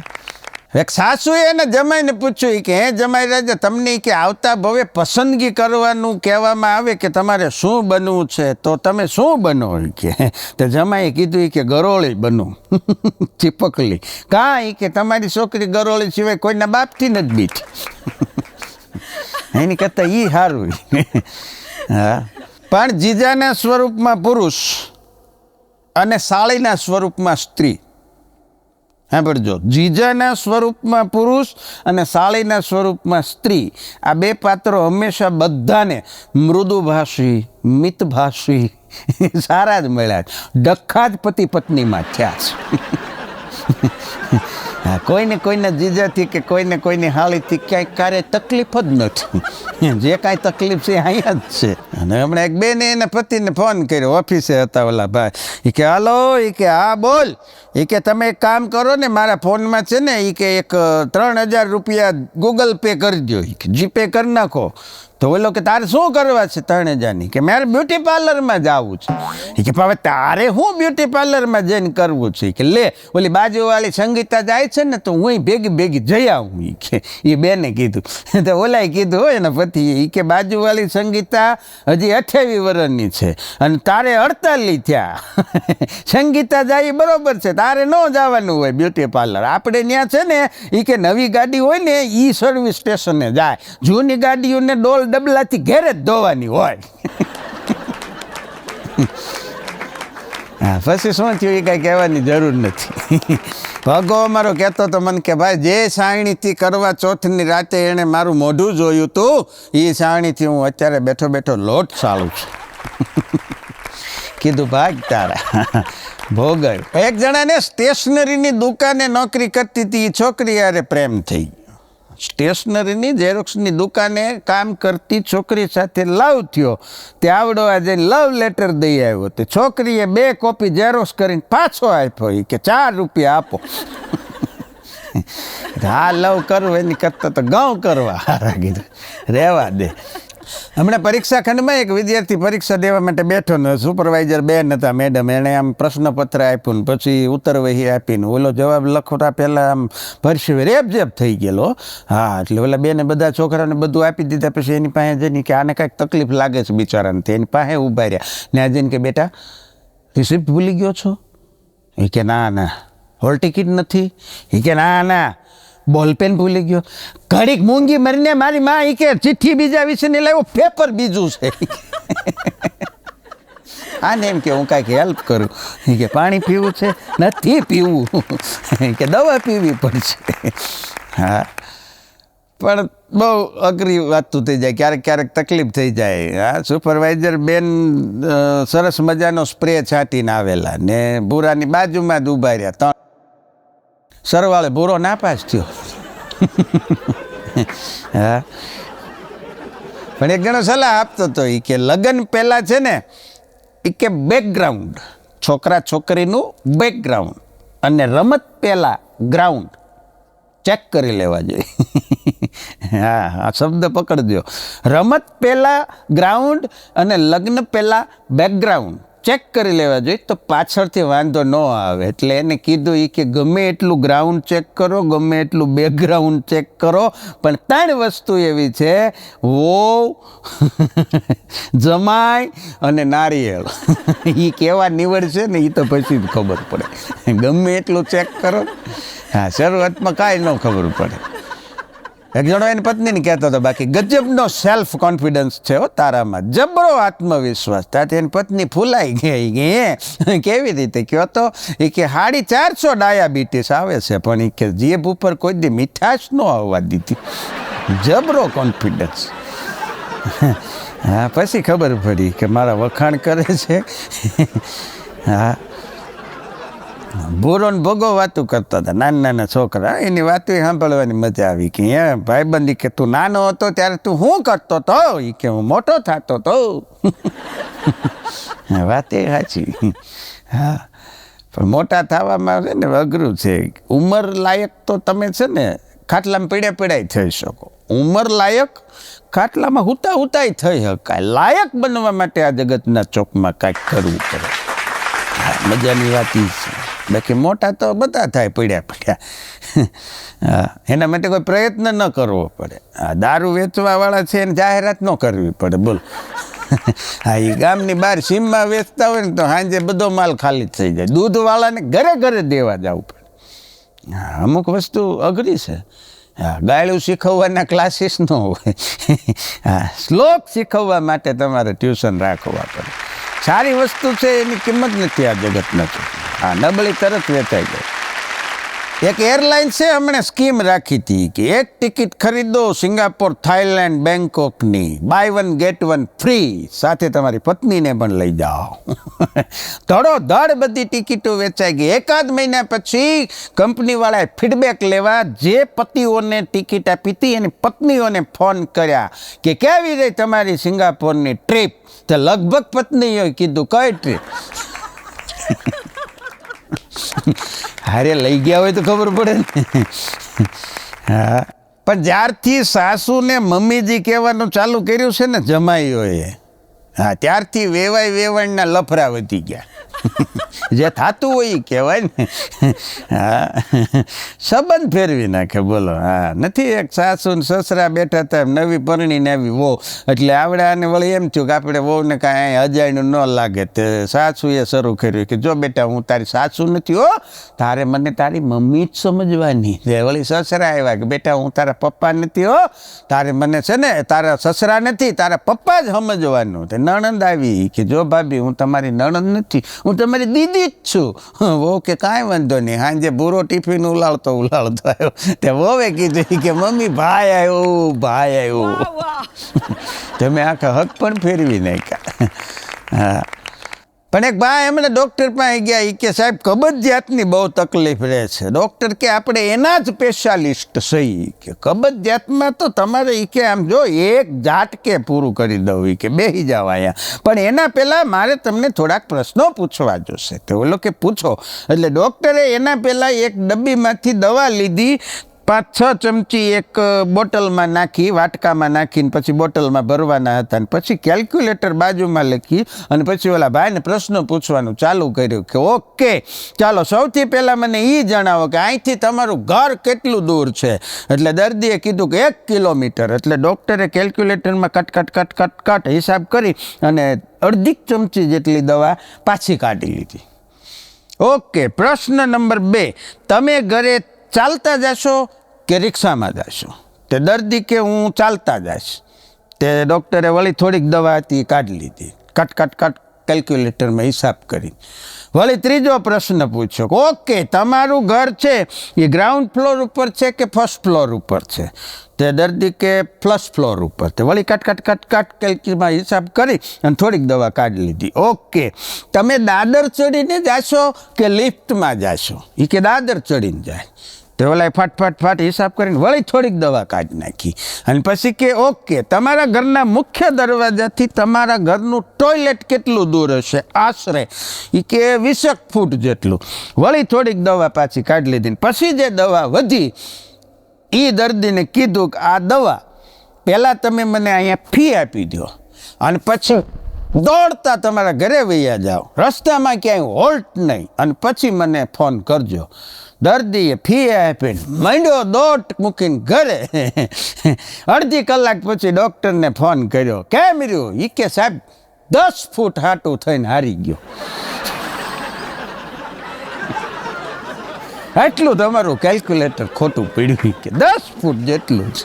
એક સાસુએ એને જમાઈને પૂછ્યું કે હે જમાઈ રાજા તમને કે આવતા ભવે પસંદગી કરવાનું કહેવામાં આવે કે તમારે શું બનવું છે તો તમે શું બનો કે. તો જમાઈએ કીધું કે ગરોળી બનવું. ચીપકલી કાં કે તમારી છોકરી ગરોળી સિવાય કોઈના બાપથી નથી બીટ. એની કરતાં એ સારું. હા પણ જીજાના સ્વરૂપમાં પુરુષ અને સાળીના સ્વરૂપમાં સ્ત્રી. સાંભળજો, જીજાના સ્વરૂપમાં પુરુષ અને સાળીના સ્વરૂપમાં સ્ત્રી, આ બે પાત્રો હંમેશા બધાને મૃદુભાષી મિતભાષી સારા જ મળ્યા છે. ડખ્ખા જ પતિ પત્નીમાં થયા છે. હા કોઈને જીજાથી કે કોઈની હાળીથી ક્યાંય ક્યારે તકલીફ જ નથી. જે કાંઈ તકલીફ છે અહીંયા જ છે. અને હમણાં એક બેને એના પતિને ફોન કર્યો, ઓફિસે હતા ઓલા ભાઈ. એ કે હાલો, એ કે હા બોલ. એ કે તમે એક કામ કરો ને મારા ફોનમાં છે ને એ કે એક 3000 રૂપિયા ગૂગલ પે કરી દો, જીપે કરી નાખો. તો ઓલો કે તારે શું કરવા છે તણેજાની? કે મારે બ્યુટી પાર્લરમાં જવું છે. એ કે હવે તારે શું બ્યુટી પાર્લરમાં જઈને કરવું છે? કે લે ઓલી બાજુવાળી સંગીતા જાય છે ને તો હું ભેગી ભેગી જઈ આવું. એ કે એ બેને કીધું તો ઓલાએ કીધું હોય ને પછી એ કે બાજુવાળી સંગીતા હજી 28 વર્ષની છે અને તારે 48 થયા. સંગીતા જાય બરોબર છે, તારે ન જવાનું હોય બ્યુટી પાર્લર. આપણે ત્યાં છે ને એ કે નવી ગાડી હોય ને એ સર્વિસ સ્ટેશને જાય, જૂની ગાડીઓને ડોલ ડબલાથી ઘેરે જ ધોવાની હોય. હા પછી શું થયું એ કાંઈ કહેવાની જરૂર નથી. ભગો અમારો કહેતો તો મને કે ભાઈ જે સાયણીથી કરવા ચોથની રાતે એણે મારું મોઢું જોયું હતું એ સાયણીથી હું અત્યારે બેઠો બેઠો લોટ ચાલું છું. કીધું ભાગ તારા ભોગવ્યું. એક જણાને સ્ટેશનરીની દુકાને નોકરી કરતી હતી એ છોકરી યારે પ્રેમ થઈ ગયો. સ્ટેશનરીની ઝેરોક્સની દુકાને કામ કરતી છોકરી સાથે લવ થયો. તે આવડો આજે લવ લેટર દઈ આવ્યો. તે છોકરીએ 2 કોપી ઝેરોક્સ કરીને પાછો આપ્યો. એ કે 4 રૂપિયા આપો. હા લવ કરવું એની કરતા તો ગાઉં કરવા હારા કીધું રહેવા દે. હમણાં પરીક્ષા ખંડમાં એક વિદ્યાર્થી પરીક્ષા દેવા માટે બેઠો ને સુપરવાઇઝર બેન હતા મેડમ, એણે આમ પ્રશ્નપત્ર આપ્યું ને પછી ઉત્તરવહી આપીને ઓલો જવાબ લખતા પહેલાં આમ પરસેવે રેબઝેબ થઈ ગયેલો. હા એટલે ઓલા બેને બધા છોકરાને બધું આપી દીધા પછી એની પાસે જઈને કે આને કાંઈક તકલીફ લાગે છે બિચારાને, તે એની પાસે ઊભા રહ્યા ને આ જઈને કે બેટા રિસિપ્ટ ભૂલી ગયો છો? એ કે ના ના. હોલ ટિકિટ નથી? એ કે ના ના. બોલપેન ભૂલી ગયો? ઘડીક મૂંગી મરીને મારી માં એ કે ચિઠ્ઠી બીજા વિશે ને લાવ્યો, પેપર બીજું છે. આને એમ કે હું કાંઈક હેલ્પ કરું. એ કે પાણી પીવું છે? નથી પીવું. કે દવા પીવી પડશે. હા પણ બહુ અઘરી વાતું થઈ જાય, ક્યારેક ક્યારેક તકલીફ થઈ જાય. હા સુપરવાઇઝર બેન સરસ મજાનો સ્પ્રે છાંટીને આવેલા ને ભૂરાની બાજુમાં જ ઊભા રહ્યા. સરવાળે ભૂરો નાપાસ થયો. હા પણ એક જણો સલાહ આપતો હતો એ કે લગ્ન પહેલાં છે ને એ કે બેકગ્રાઉન્ડ, છોકરા છોકરીનું બેકગ્રાઉન્ડ અને રમત પહેલાં ગ્રાઉન્ડ ચેક કરી લેવા જોઈએ. હા આ શબ્દ પકડજો. રમત પહેલાં ગ્રાઉન્ડ અને લગ્ન પહેલાં બેકગ્રાઉન્ડ ચેક કરી લેવા જોઈએ તો પાછળથી વાંધો ન આવે. એટલે એને કીધું એ કે ગમે એટલું ગ્રાઉન્ડ ચેક કરો, ગમે એટલું બેકગ્રાઉન્ડ ચેક કરો, પણ 3 વસ્તુ એવી છે વહુ, જમાઈ અને નારિયેળ. એ કેવા નીવડશે ને એ તો પછી જ ખબર પડે. ગમે એટલું ચેક કરો. હા શરૂઆતમાં કાંઈ ન ખબર પડે. એક જણો એની પત્નીને કહેતો હતો બાકી ગજબનો સેલ્ફ કોન્ફિડન્સ છે હો તારામાં, જબરો આત્મવિશ્વાસ. ત્યાંથી એની પત્ની ફૂલાઈ ગઈ. કે કેવી રીતે કહો તો? એ કે 450 ડાયાબિટીસ આવે છે પણ એ કે જીભ ઉપર કોઈ દી મીઠાશ ન આવવા દીધી. જબરો કોન્ફિડન્સ. હા પછી ખબર પડી કે મારા વખાણ કરે છે. હા ભૂરો ને ભોગો વાતું કરતા હતા નાના નાના છોકરા. એની વાતો સાંભળવાની મજા આવી કે હે ભાઈબંધી કે તું નાનો હતો ત્યારે તું શું કરતો હતો? એ કે હું મોટો થતો હતો. વાત એ સાચી. હા પણ મોટા થવામાં છે ને અઘરું છે. ઉંમર લાયક તો તમે છે ને ખાટલામાં પીડાય થઈ શકો. ઉંમર લાયક ખાટલામાં હુતાય થઈ શકાય. લાયક બનવા માટે આ જગતના ચોકમાં કાંઈક કરવું પડે. મજાની વાત એ છે. બાકી મોટા તો બધા થાય પડ્યા. હા એના માટે કોઈ પ્રયત્ન ન કરવો પડે. આ દારૂ વેચવાવાળા છે એને જાહેરાત ન કરવી પડે. બોલો. હા એ ગામની બહાર સીમમાં વેચતા હોય ને તો સાંજે બધો માલ ખાલી થઈ જાય. દૂધવાળાને ઘરે ઘરે દેવા જવું પડે. હા અમુક વસ્તુ અઘરી છે. હા ગાળું શીખવવાના ક્લાસીસ ન હોય. હા શ્લોક શીખવવા માટે તમારે ટ્યુશન રાખવા પડે. સારી વસ્તુ છે એની કિંમત નથી આ જગતના. હા નબળી તરત વેચાઈ જાય. એક એરલાઇન્સે હમણાં સ્કીમ રાખી હતી કે એક ટિકિટ ખરીદો સિંગાપોર, થાઈલેન્ડ, બેંકોકની, બાય 1 get 1 ફ્રી, સાથે તમારી પત્નીને પણ લઈ જાઓ. ધડોધડ બધી ટિકિટો વેચાઈ ગઈ. 1 મહિના પછી કંપનીવાળાએ ફીડબેક લેવા જે પતિઓને ટિકિટ આપી હતી એની પત્નીઓને ફોન કર્યા કે કેવી રહી તમારી સિંગાપોરની ટ્રીપ? તો લગભગ પત્નીઓએ કીધું કઈ ટ્રીપ? હારે લઈ ગયા હોય તો ખબર પડે ને. હા પણ જ્યારથી સાસુને મમ્મીજી કહેવાનું ચાલુ કર્યું છે ને જમાઈઓએ, હા, ત્યારથી વેવાણના લફરા વધી ગયા. જે થતું હોય એ કહેવાય ને. હા, સંબંધ ફેરવી નાખે. બોલો. હા, નથી એક સાસુ ને સસરા બેઠા હતા, નવી પરણીને આવી વહુ, એટલે આવડે આને વળી એમ થયું કે આપણે વહુને કાંઈ અજાણ્યું ન લાગે. તે સાસુએ શરૂ કર્યું કે જો બેટા, હું તારી સાસુ નથી હો, તારે મને તારી મમ્મી જ સમજવાની. વળી સસરા આવ્યા કે બેટા, હું તારા પપ્પા નથી હો, તારે મને છે ને તારા સસરા નથી, તારા પપ્પા જ સમજવાનું. તે નણંદ આવી કે જો ભાભી, હું તમારી નણંદ નથી, હું તમારી દીદી જ છું. વહુ કે કાંઈ વાંધો નહીં. સાંજે પૂરો ટિફિન ઉલાળતો આવ્યો. તે વહુએ કીધું કે મમ્મી ભાઈ આવ્યો. તમે આખા હક પણ ફેરવી નાખ્યા. હા, પણ એક ભાઈ એમણે ડૉક્ટર પાસે ગયા. એ કે સાહેબ, કબજિયાતની બહુ તકલીફ રહે છે. ડૉક્ટર કે આપણે એના જ સ્પેશિયાલિસ્ટ સહી કે કબજિયાતમાં તો તમારે એ કે આમ જો એક ઝાટકે પૂરું કરી દઉં. એ કે બેસી જાવ અહીંયા, પણ એના પહેલાં મારે તમને થોડાક પ્રશ્નો પૂછવા જોશે. તો ઓલો કે પૂછો. એટલે ડૉક્ટરે એના પહેલાં એક ડબ્બીમાંથી દવા લીધી, 5-6 ચમચી એક બોટલમાં નાખી, વાટકામાં નાખીને પછી બોટલમાં ભરવાના હતા. અને પછી કેલ્ક્યુલેટર બાજુમાં લખી અને પછી ઓલા ભાઈને પ્રશ્નો પૂછવાનું ચાલુ કર્યું કે ઓકે ચાલો, સૌથી પહેલાં મને એ જણાવો કે અહીંથી તમારું ઘર કેટલું દૂર છે. એટલે દર્દીએ કીધું કે 1 કિલોમીટર. એટલે ડૉક્ટરે કેલ્ક્યુલેટરમાં કટ હિસાબ કરી અને 1/2 ચમચી જેટલી દવા પાછી કાઢી લીધી. ઓકે, પ્રશ્ન નંબર 2, તમે ઘરે ચાલતા જશો કે રિક્ષામાં જશો? તે દર્દી કે હું ચાલતા જઈશ. તે ડૉક્ટરે વળી થોડીક દવા હતી કાઢી લીધી, કટ કેલ્ક્યુલેટરમાં હિસાબ કરી. વળી ત્રીજો પ્રશ્ન પૂછ્યો, ઓકે, તમારું ઘર છે એ ગ્રાઉન્ડ ફ્લોર ઉપર છે કે ફર્સ્ટ ફ્લોર ઉપર છે? તે દર્દી કે ફર્સ્ટ ફ્લોર ઉપર. તે વળી કટ કેલ્ક્યુલેટરમાં હિસાબ કરી અને થોડીક દવા કાઢી લીધી. ઓકે, તમે દાદર ચડીને જાશો કે લિફ્ટમાં જાશો? એ કે દાદર ચડીને જાય. તે ઓલા ફાટ હિસાબ કરીને વળી થોડીક દવા કાઢી નાખી. અને પછી કે ઓકે, તમારા ઘરના મુખ્ય દરવાજાથી તમારા ઘરનું ટોયલેટ કેટલું દૂર હશે આશરે? એ કે 20 ફૂટ જેટલું. વળી થોડીક દવા પાછી કાઢી લીધી. પછી જે દવા વધી એ દર્દીને કીધું કે આ દવા પહેલાં તમે મને અહીંયા ફી આપી દો અને પછી દોડતા તમારા ઘરે વૈયા જાઓ, રસ્તામાં ક્યાંય હોલ્ટ નહીં, અને પછી મને ફોન કરજો. દર્દીએ ફી આપીને માંડ્યો દોટ મૂકીને ઘરે. અડધી કલાક પછી ડૉક્ટરને ફોન કર્યો, કેમ રહ્યું? એ કે સાહેબ 10 ફૂટ હાટું થઈને હારી ગયો. એટલું તમારું કેલ્ક્યુલેટર ખોટું પડ્યું કે 10 ફૂટ જેટલું જ.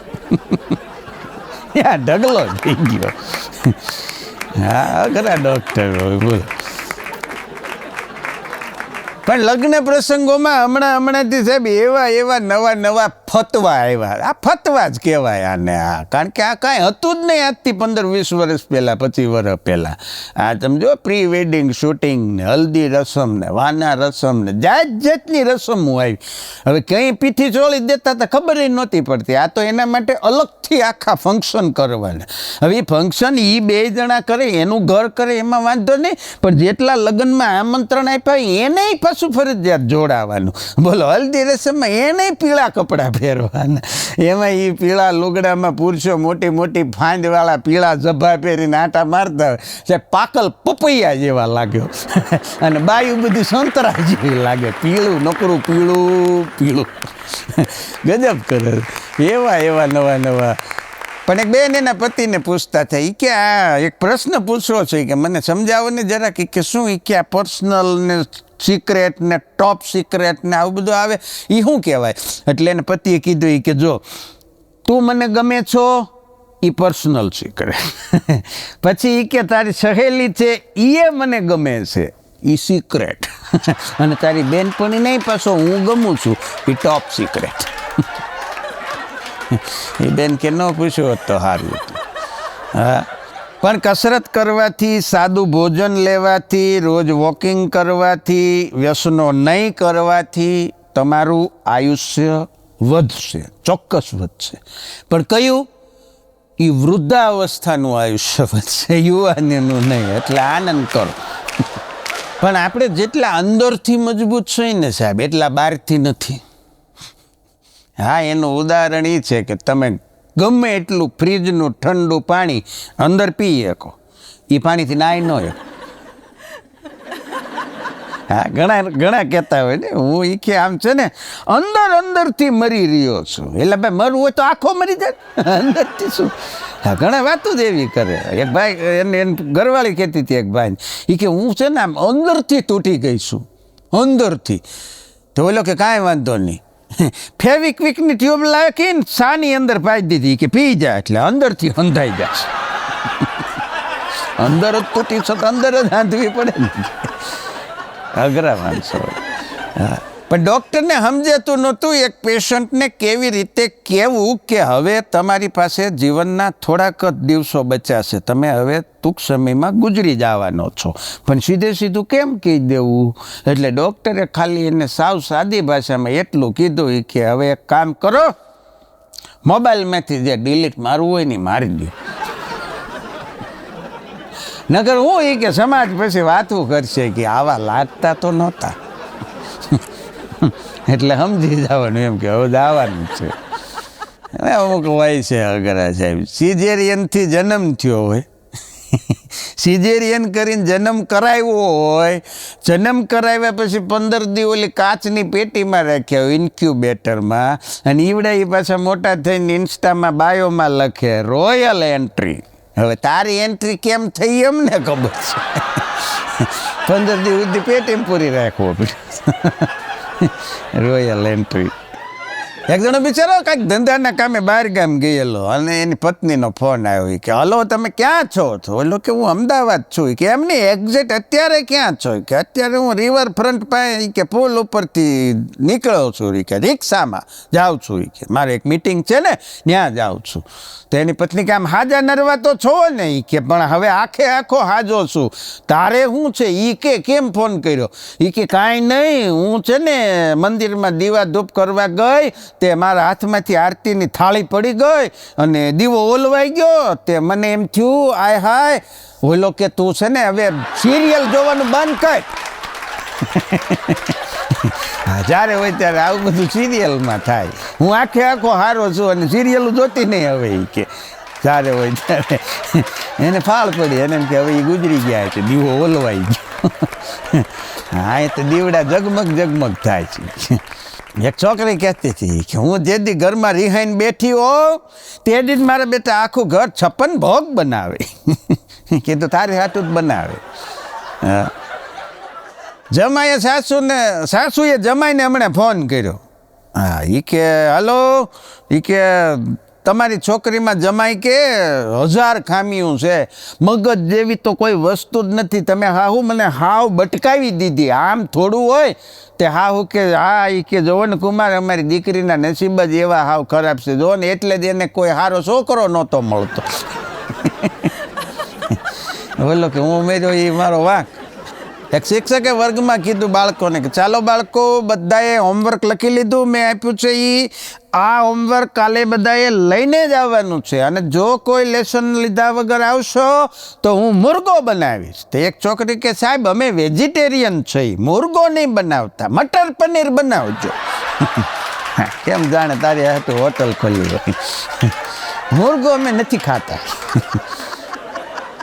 ત્યાં ઢગલો થઈ ગયો. હા, અઘરા ડૉક્ટર હોય. બોલો. પણ લગ્ન પ્રસંગોમાં હમણાંથી સાહેબ એવા નવા ફતવા આવ્યા. આ ફતવા જ કહેવાય આને. આ કારણ કે આ કાંઈ હતું જ નહીં આજથી 15-20 વર્ષ પહેલાં, 25 વર્ષ પહેલાં. આ તમે જો પ્રી વેડિંગ શૂટિંગ ને હલ્દી રસમ ને વાના રસમ ને જાતની રસમો આવી. હવે કંઈ પીઠી ચોળી દેતા તો ખબર નહોતી પડતી. આ તો એના માટે અલગથી આખા ફંક્શન કરવાના. હવે એ ફંક્શન એ 2 જણા કરે, એનું ઘર કરે એમાં વાંધો નહીં, પણ જેટલા લગ્નમાં આમંત્રણ આપ્યા એને પાછું ફરજિયાત જોડાવાનું. બોલો, હલ્દી રસમમાં એને પીળા કપડાં ફેરવાના. એમાં એ પીળા લુગડામાં પુરુષો મોટી ફાંદવાળા પીળા ઝભા પહેરીને આટા મારતા હોય. સાહેબ પાકલ પપૈયા જેવા લાગ્યો. અને બાયું બધી સંતરા જેવી લાગે. પીળું નકરું પીળું. ગજબ કરે. એવા નવા. પણ એક બેન એના પતિને પૂછતા હતા, એ કે આ એક પ્રશ્ન પૂછવો છે કે મને સમજાવો ને જરા કે શું? એ કે આ પર્સનલ ને સિક્રેટ ને ટોપ સિક્રેટ ને આવું બધું આવે, એ શું કહેવાય? એટલે એને પતિએ કીધું, એ કે જો તું મને ગમે છો એ પર્સનલ સિક્રેટ. પછી એ કે તારી સહેલી છે એ મને ગમે છે એ સિક્રેટ. અને તારી બેનપણી નહીં પાછો હું ગમું છું એ ટોપ સિક્રેટ. એ બેન કે ન પૂછ્યું હોત તો સારું હતું. હા, પણ કસરત કરવાથી, સાદું ભોજન લેવાથી, રોજ વોકિંગ કરવાથી, વ્યસનો નહીં કરવાથી તમારું આયુષ્ય વધશે, ચોક્કસ વધશે. પણ કયું? એ વૃદ્ધાવસ્થાનું આયુષ્ય વધશે, યુવાનીનું નહીં. એટલે આનંદ કરો. પણ આપણે જેટલા અંદરથી મજબૂત છીએ ને સાહેબ, એટલા બહારથી નથી. હા, એનું ઉદાહરણ એ છે કે તમે ગમે એટલું ફ્રીજનું ઠંડુ પાણી અંદર પી શકો, એ પાણીથી નાહી ન શકો. હા, ઘણા કહેતા હોય ને હું એ કે આમ છે ને અંદરથી મરી રહ્યો છું. એટલે ભાઈ મરવું હોય તો આખો મરી જાય, અંદરથી શું? હા, ઘણા વાતો જ એવી કરે. એક ભાઈ એને ઘરવાળી કહેતી હતી એક ભાઈ, એ કે હું છે ને આમ અંદરથી તૂટી ગઈ છું, અંદરથી. તો ઓલો કે કાંઈ વાંધો નહીં, ફેવિક્વિકની ટ્યુબ લાવીને સાની અંદર પાઈ દીધી કે પી જાય એટલે અંદરથી અંધાઈ જાય. અંદર જ તૂટી છે તો અંદર જ આંધવી પડે ને. અઘરા માણસો. હા, પણ ડૉક્ટરને સમજાતું નહોતું એક પેશન્ટને કેવી રીતે કહેવું કે હવે તમારી પાસે જીવનના થોડાક જ દિવસો બચ્યા છે, તમે હવે ટૂંક સમયમાં ગુજરી જવાનો છો. પણ સીધું કેમ કહી દેવું? એટલે ડૉક્ટરે ખાલી એને સાવ સાદી ભાષામાં એટલું કીધું કે હવે એક કામ કરો, મોબાઈલમાંથી જે ડિલીટ મારવું હોય ને મારી દો. નગર હું એ કે સમાજ પછી વાતું કરશે કે આવા લાગતા તો નહોતા. એટલે સમજી જવાનું એમ કે હવે દાવાનું છે. અમુક હોય છે અઘરા સાહેબ, સિઝેરિયનથી જન્મ થયો હોય, સિઝેરિયન કરીને જન્મ કરાવ્યો હોય, જન્મ કરાવ્યા પછી 15 દી ઓલી કાચની પેટીમાં રાખ્યા હોય ઇન્ક્યુબેટરમાં, અને ઈવડા એ પાછા મોટા થઈને ઇન્સ્ટામાં બાયોમાં લખે રોયલ એન્ટ્રી. હવે તારી એન્ટ્રી કેમ થઈ એમને ખબર છે. 15 દી સુધી પેટીમાં પૂરી રાખવો પડે. Royal entry. એક જણો બિચારો કાંઈક ધંધાના કામે બહાર ગામ ગયેલો અને એની પત્નીનો ફોન આવ્યો કે હલો તમે ક્યાં છો? તો ઓલો કે હું અમદાવાદ છું. કે એમની એક્ઝેક્ટ અત્યારે ક્યાં છો? કે અત્યારે હું રિવરફ્રન્ટ પાસે કે પુલ ઉપરથી નીકળ્યો છું, કે રિક્ષામાં જાઉં છું, કે મારે એક મિટિંગ છે ને ત્યાં જાઉં છું. તો એની પત્ની કે આમ હાજા નરવા તો છો ને? કે પણ હવે આખો હાજો છું. તારે શું છે? કે કેમ ફોન કર્યો? કે કાંઈ નહીં, હું છે ને મંદિરમાં દીવા ધૂપ કરવા ગઈ, તે મારા હાથમાંથી આરતીની થાળી પડી ગઈ અને દીવો ઓલવાઈ ગયો. તે મને એમ થયું આય હાય, ઓલો કે તું છે ને હવે સિરિયલ જોવાનું બંધ કર. હા, જ્યારે હોય ત્યારે આવું બધું સિરિયલમાં થાય. હું આખો હારો છું અને સિરિયલ જોતી નહીં હવે. કે જ્યારે હોય ત્યારે એને ફાળ પડી, એને એમ કે હવે એ ગુજરી ગયા છે, દીવો ઓલવાઈ ગયો. હા, એ તો દીવડા જગમગ થાય છે. એક છોકરી કહેતી હતી કે હું જે દી ઘરમાં રિહાઈને બેઠી હોઉં તે દી મારા બેટા આખું ઘર 56 ભોગ બનાવે. કીધું તારે હાટું જ બનાવે. સાસુએ જમાઈને હમણાં ફોન કર્યો. હા, એ કે હલો, એ કે તમારી છોકરીમાં જમાઈ કે 1000 ખામીઓ છે, મગજ જેવી તો કોઈ વસ્તુ જ નથી. તમે હાહુ મને હાવ બટકાવી દીધી. આમ થોડું હોય તે હાહુ કે હા, એ કે જોવો ને કુમાર અમારી દીકરીના નસીબ જ એવા હાવ ખરાબ છે, જોવો ને એટલે જ એને કોઈ સારો છોકરો નહોતો મળતો. બોલો કે હું ઉમેર્યો એ મારો વાંક. એક શિક્ષકે વર્ગમાં કીધું બાળકોને કે ચાલો બાળકો બધાએ હોમવર્ક લખી લીધું, મેં આપ્યું છે આ હોમવર્ક કાલે બધાએ લઈને જ આવવાનું છે, અને જો કોઈ લેસન લીધા વગર આવશો તો હું મુર્ગો બનાવીશ. તો એક છોકરી કે સાહેબ અમે વેજીટેરિયન છીએ, મુર્ગો નહીં બનાવતા, મટર પનીર બનાવજો. કેમ જાણે તારી હાથે હોટલ ખોલી હોય. મુર્ગો અમે નથી ખાતા.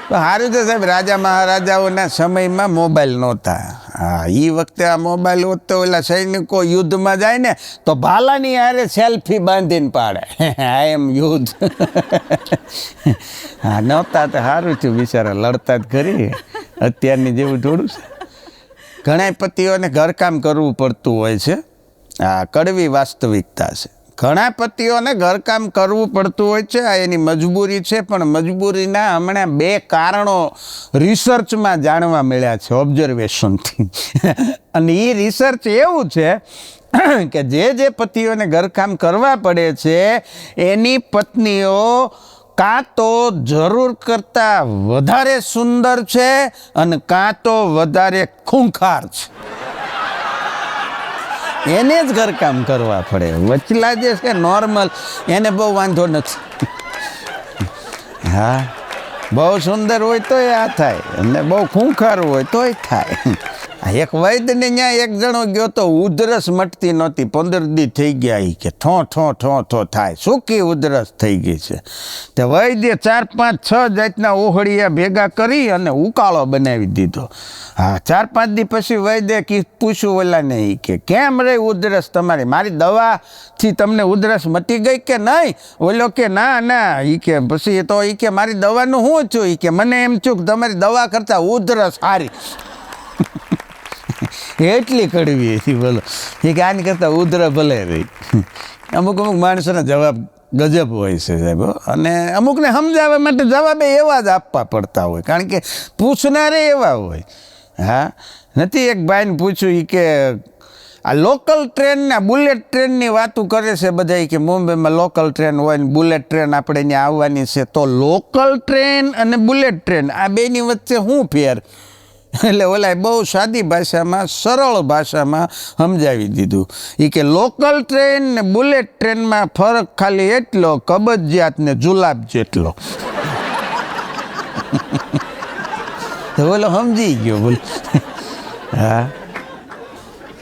સારું છે સાહેબ, રાજા મહારાજાઓના સમયમાં મોબાઈલ નહોતા. હા, એ વખતે આ મોબાઈલ હોત તો ઓલા સૈનિકો યુદ્ધમાં જાય ને તો ભાલાની હારે સેલ્ફી બાંધીને પાડે, આ એમ યુદ્ધ. હા, નહોતા તો સારું થયું, બિચારા લડતા જ કરી. અત્યારની જેવું થોડું છે. ઘણા પતિઓને ઘરકામ કરવું પડતું હોય છે. આ કડવી વાસ્તવિકતા છે. ઘણા પતિઓને ઘરકામ કરવું પડતું હોય છે, આ એની મજબૂરી છે. પણ મજબૂરીના હમણાં 2 કારણો રિસર્ચમાં જાણવા મળ્યા છે, ઓબ્ઝર્વેશનથી. અને એ રિસર્ચ એવું છે કે જે પતિઓને ઘરકામ કરવા પડે છે એની પત્નીઓ કાં તો જરૂર કરતાં વધારે સુંદર છે અને કાં તો વધારે ખૂંખાર છે. એને જ ઘરકામ કરવા પડે. વચલા જે છે નોર્મલ, એને બહુ વાંધો નથી. હા, બહુ સુંદર હોય તોય આ થાય અને બહુ ખૂંખાર હોય તોય થાય. એક વૈદ્યને ત્યાં એક જણો ગયો તો ઉધરસ મટતી નહોતી, 15 દી થઈ ગયા. ઈ કે ઠો ઠો ઠો ઠો થાય, સૂકી ઉધરસ થઈ ગઈ છે. તે વૈદ્ય 4 5 6 જાતના ઓહળિયા ભેગા કરી અને ઉકાળો બનાવી દીધો. હા, 4 5 દી પછી વૈદ્ય પૂછ્યું ઓલાને, ઈ કે કેમ રે ઉધરસ તમારી, મારી દવાથી તમને ઉધરસ મટી ગઈ કે નહીં? ઓલો કે ના ના. ઈ કે પછી તો ઈ કે મારી દવાનું શું છું? ઈ કે મને એમ છું કે તમારી દવા કરતા ઉધરસ સારી. એટલી કડવી હતી, બોલો. એ કે આની કરતાં ઉધર ભલે રહી. અમુક માણસોના જવાબ ગજબ હોય છે સાહેબ, અને અમુકને સમજાવવા માટે જવાબ એવા જ આપવા પડતા હોય, કારણ કે પૂછનારે એવા હોય. હા, નથી એક ભાઈને પૂછ્યું, એ કે આ લોકલ ટ્રેનના બુલેટ ટ્રેનની વાતું કરે છે બધા, કે મુંબઈમાં લોકલ ટ્રેન હોય ને બુલેટ ટ્રેન આપણે ત્યાં આવવાની છે, તો લોકલ ટ્રેન અને બુલેટ ટ્રેન આ બેની વચ્ચે શું ફેર? એટલે ઓલા બહુ સાદી ભાષામાં, સરળ ભાષામાં સમજાવી દીધું. એ કે લોકલ ટ્રેન ને બુલેટ ટ્રેનમાં ફરક ખાલી એટલો, કબજિયાત ને જુલાબ જેટલો. તો બોલો સમજી ગયો, બોલો. હા,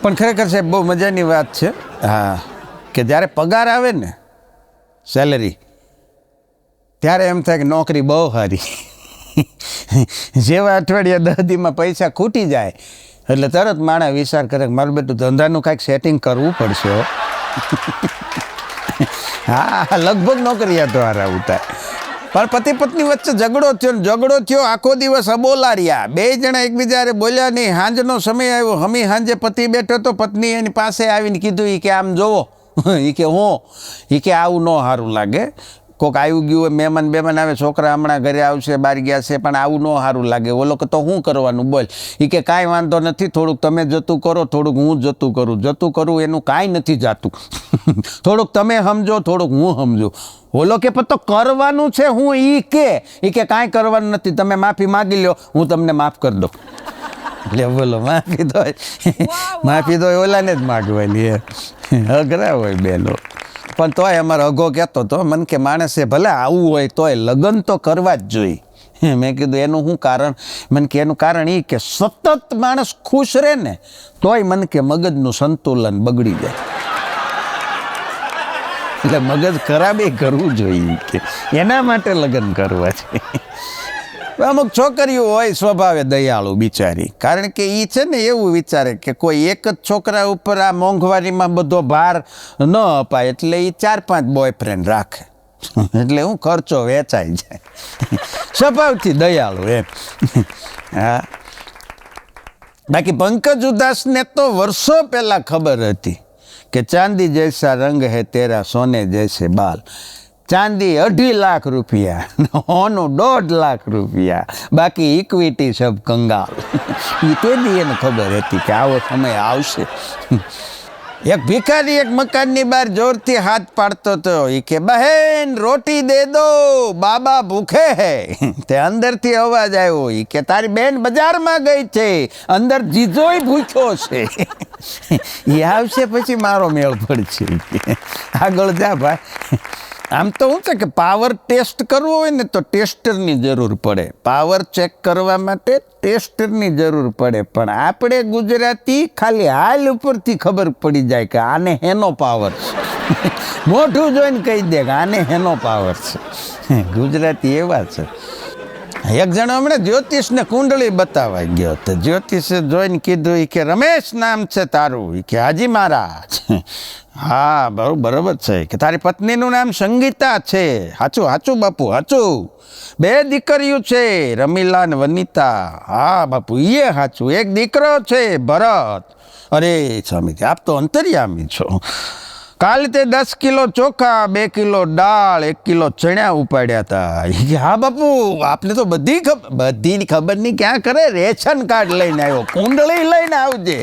પણ ખરેખર સાહેબ બહુ મજાની વાત છે. હા, કે જ્યારે પગાર આવે ને, સેલરી, ત્યારે એમ થાય કે નોકરી બહુ સારી. જેવા અઠવાડિયા 10 દીમાં પૈસા ખૂટી જાય એટલે તરત માણસ વિચાર કરે કે મારું બેટું ધંધાનું કાંઈક સેટિંગ કરવું પડશે. હા, લગભગ નોકરિયાતો હારા ઉતાર. પણ પતિ પત્ની વચ્ચે ઝઘડો થયો, આખો દિવસ અબોલા રહ્યા. 2 જણા એકબીજા બોલ્યા નહીં. સાંજનો સમય આવ્યો, હમી સાંજે પતિ બેઠો તો પત્ની એની પાસે આવીને કીધું, એ કે આમ જોવો. એ કે હું? એ કે આવું ન સારું લાગે. કોઈક આવ્યું ગયું હોય, મહેમાન આવે, છોકરા હમણાં ઘરે આવશે, બહાર ગયા છે, પણ આવું ન સારું લાગે. ઓલો કે તો શું કરવાનું બોલ? એ કે કાંઈ વાંધો નથી, થોડુંક તમે જતું કરો, થોડુંક હું જતું કરું એનું કાંઈ નથી જાતું. થોડુંક તમે સમજો, થોડુંક હું સમજુ. ઓલો કે પણ તો કરવાનું છે હું? એ કે કાંઈ કરવાનું નથી, તમે માફી માગી લો, હું તમને માફ કરી દઉં. એટલે બોલો, માફી તો ઓલાને જ માગવાની, અઘરા હોય બેનો. પણ તોય અમારો અઘો કહેતો હતો, મને કે માણસે ભલે આવું હોય તોય લગ્ન તો કરવા જ જોઈએ. મેં કીધું એનું શું કારણ? મને કે એનું કારણ એ કે સતત માણસ ખુશ રહે ને તોય મને કે મગજનું સંતુલન બગડી જાય. એટલે મગજ ખરાબ એ કરવું જોઈએ, કે એના માટે લગ્ન કરવા છે. અમુક છોકરીઓ હોય સ્વભાવે દયાળુ બિચારી, કારણ કે એ છે ને એવું વિચારે કે કોઈ એક જ છોકરા ઉપર આ મોંઘવારીમાં બધો ભાર ન અપાય, એટલે એ 4 5 બોયફ્રેન્ડ રાખે. એટલે હું ખર્ચો વેચાઈ જાય. સ્વભાવથી દયાળુ એમ. હા, બાકી પંકજ ઉદાસને તો વર્ષો પહેલા ખબર હતી કે ચાંદી જૈસા રંગ હે તેરા, સોને જૈસે બાલ. ચાંદી 2.5 લાખ રૂપિયા, હોનું 1.5 લાખ રૂપિયા, બાકી ઇક્વિટી સબ કંગાલ. એ તેથી એને ખબર હતી કે આવો સમય આવશે. એક ભિખારી એક મકાનની બહાર જોરથી હાથ પાડતો હતો. એ કે બહેન રોટી દે દો, બાબા ભૂખે હે. તે અંદરથી અવાજ આવ્યો, એ કે તારી બેન બજારમાં ગઈ છે, અંદર જીજોય ભૂખ્યો છે. એ આવશે પછી મારો મેળ પડશે. આગળ જા ભાઈ. આમ તો શું છે કે પાવર ટેસ્ટ કરવો હોય ને તો ટેસ્ટરની જરૂર પડે, પાવર ચેક કરવા માટે ટેસ્ટરની જરૂર પડે. પણ આપણે ગુજરાતી ખાલી હાલ ઉપરથી ખબર પડી જાય કે આને હેનો પાવર છે. મોઢું જોઈને કહી દે કે આને હેનો પાવર છે. ગુજરાતી એવા છે. એક જણો હમણાં જ્યોતિષને કુંડળી બતાવવા ગયો, તો જ્યોતિષે જોઈને કીધું, કે રમેશ નામ છે તારું? કે હાજી મહારાજ. હા, બરોબર છે. કે તારી પત્નીનું નામ સંગીતા છે? હાચું બાપુ, હાચું. 2 દીકરીઓ છે, રમીલા ને વનિતા. હા બાપુ, એ હાચું. એક દીકરો છે, ભરત. અરે સ્વામીજી, આપ તો અંતર્યામી છો. કાલે તે 10 કિલો ચોખા, 2 કિલો દાળ, 1 કિલો ચણા ઉપાડ્યા હતા. હા બાપુ, આપને તો બધી ખબર નહીં ક્યાં કરે. રેશન કાર્ડ લઈને આવ્યો, કુંડળી લઈને આવજે.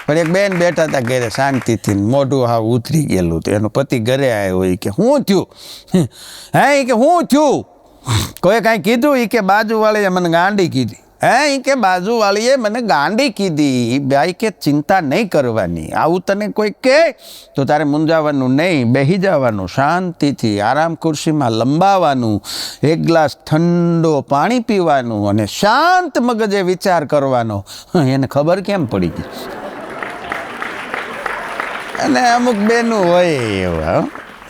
પણ એક બેન બેઠા હતા ઘરે શાંતિથી, મોઢું હાવ ઉતરી ગયેલું. તો એનો પતિ ઘરે આવ્યો. કે શું થયું? હે, કે શું થયું? કોઈ કાંઈ કીધું? કે બાજુવાળીએ મને ગાંડી કીધી. હે કે બાજુવાળીએ મને ગાંડી કીધી ભાઈ કે ચિંતા નહીં કરવાની, આવું તને કોઈ કહે તો તારે મૂંઝાવાનું નહીં, બેસી જવાનું, શાંતિથી આરામ ખુરશીમાં લંબાવાનું, એક ગ્લાસ ઠંડો પાણી પીવાનું અને શાંત મગજે વિચાર કરવાનો. એને ખબર કેમ પડી ગઈ? અને અમુક બેનું હોય એવા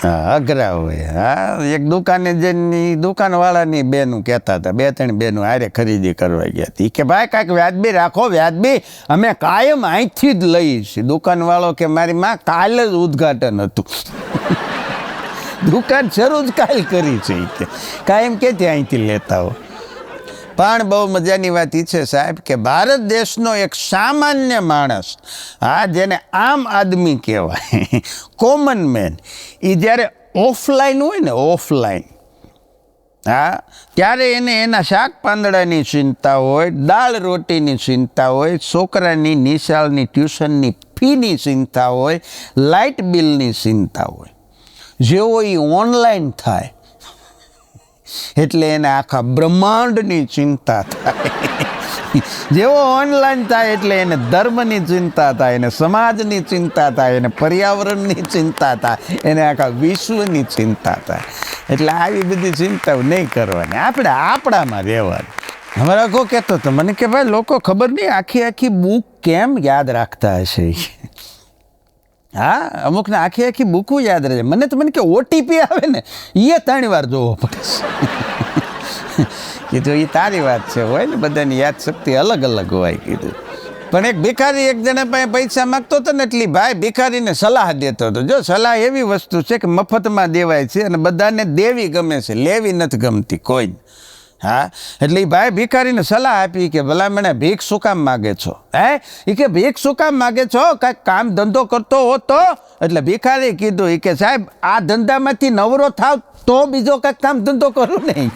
અઘરા હોય. હા, એક દુકાને જઈને દુકાનવાળાની બેનું કહેતા હતા, 2-3 બેનું હારે ખરીદી કરવા ગયા હતી કે ભાઈ કાંઈક વ્યાજબી રાખો, વ્યાજબી, અમે કાયમ અહીંથી જ લઈએ છીએ. દુકાનવાળો કે મારી માં કાલ જ ઉદ્ઘાટન હતું. દુકાન શરૂ જ કાલ કરી છે કે કાયમ કે ત્યાં અહીંથી લેતા હો. પણ બહુ મજાની વાત એ છે સાહેબ કે ભારત દેશનો એક સામાન્ય માણસ, હા, જેને આમ આદમી કહેવાય, કોમન મેન, એ જ્યારે ઓફલાઈન હોય ને, ઓફલાઈન, હા, ત્યારે એને એના શાક પાંદડાની ચિંતા હોય, દાળ રોટીની ચિંતા હોય, છોકરાની નિશાળની ટ્યુશનની ફીની ચિંતા હોય, લાઇટ બિલની ચિંતા હોય. જેવો એ ઓનલાઈન થાય એટલે એને આખા બ્રહ્માંડની ચિંતા થાય. જેવો ઓનલાઈન થાય એટલે એને ધર્મની ચિંતા થાય, એને સમાજની ચિંતા થાય, એને પર્યાવરણની ચિંતા થાય, એને આખા વિશ્વની ચિંતા થાય. એટલે આવી બધી ચિંતાઓ નહીં કરવાની, આપણે આપણામાં રહેવાનું. અમારા કો કહેતો હતો મને કે ભાઈ લોકો ખબર નહીં આખી બુક કેમ યાદ રાખતા હશે. હા, અમુકને આખી બુકું યાદ રહે. મને કે ઓટીપી આવે ને એ 3 વાર જોવો પડે. કીધું એ તારી વાત છે, હોય ને, બધાની યાદશક્તિ અલગ અલગ હોય. કીધું પણ એક ભિખારી એક જણા પાસે પૈસા માગતો હતો ને, એટલી ભાઈ ભિખારીને સલાહ દેતો હતો. જો સલાહ એવી વસ્તુ છે કે મફતમાં દેવાય છે અને બધાને દેવી ગમે છે, લેવી નથી ગમતી કોઈ. હા, એટલે એ ભાઈ ભિખારીને સલાહ આપી કે ભલા મને ભીખ શું કામ માગે છો? એ કે ભીખ શું કામ માગે છો? કાંઈક કામ ધંધો કરતો હો તો. એટલે ભિખારી કીધું એ કે સાહેબ આ ધંધામાંથી નવરો થાવ તો બીજો કાંઈક કામ ધંધો કરું નહીં.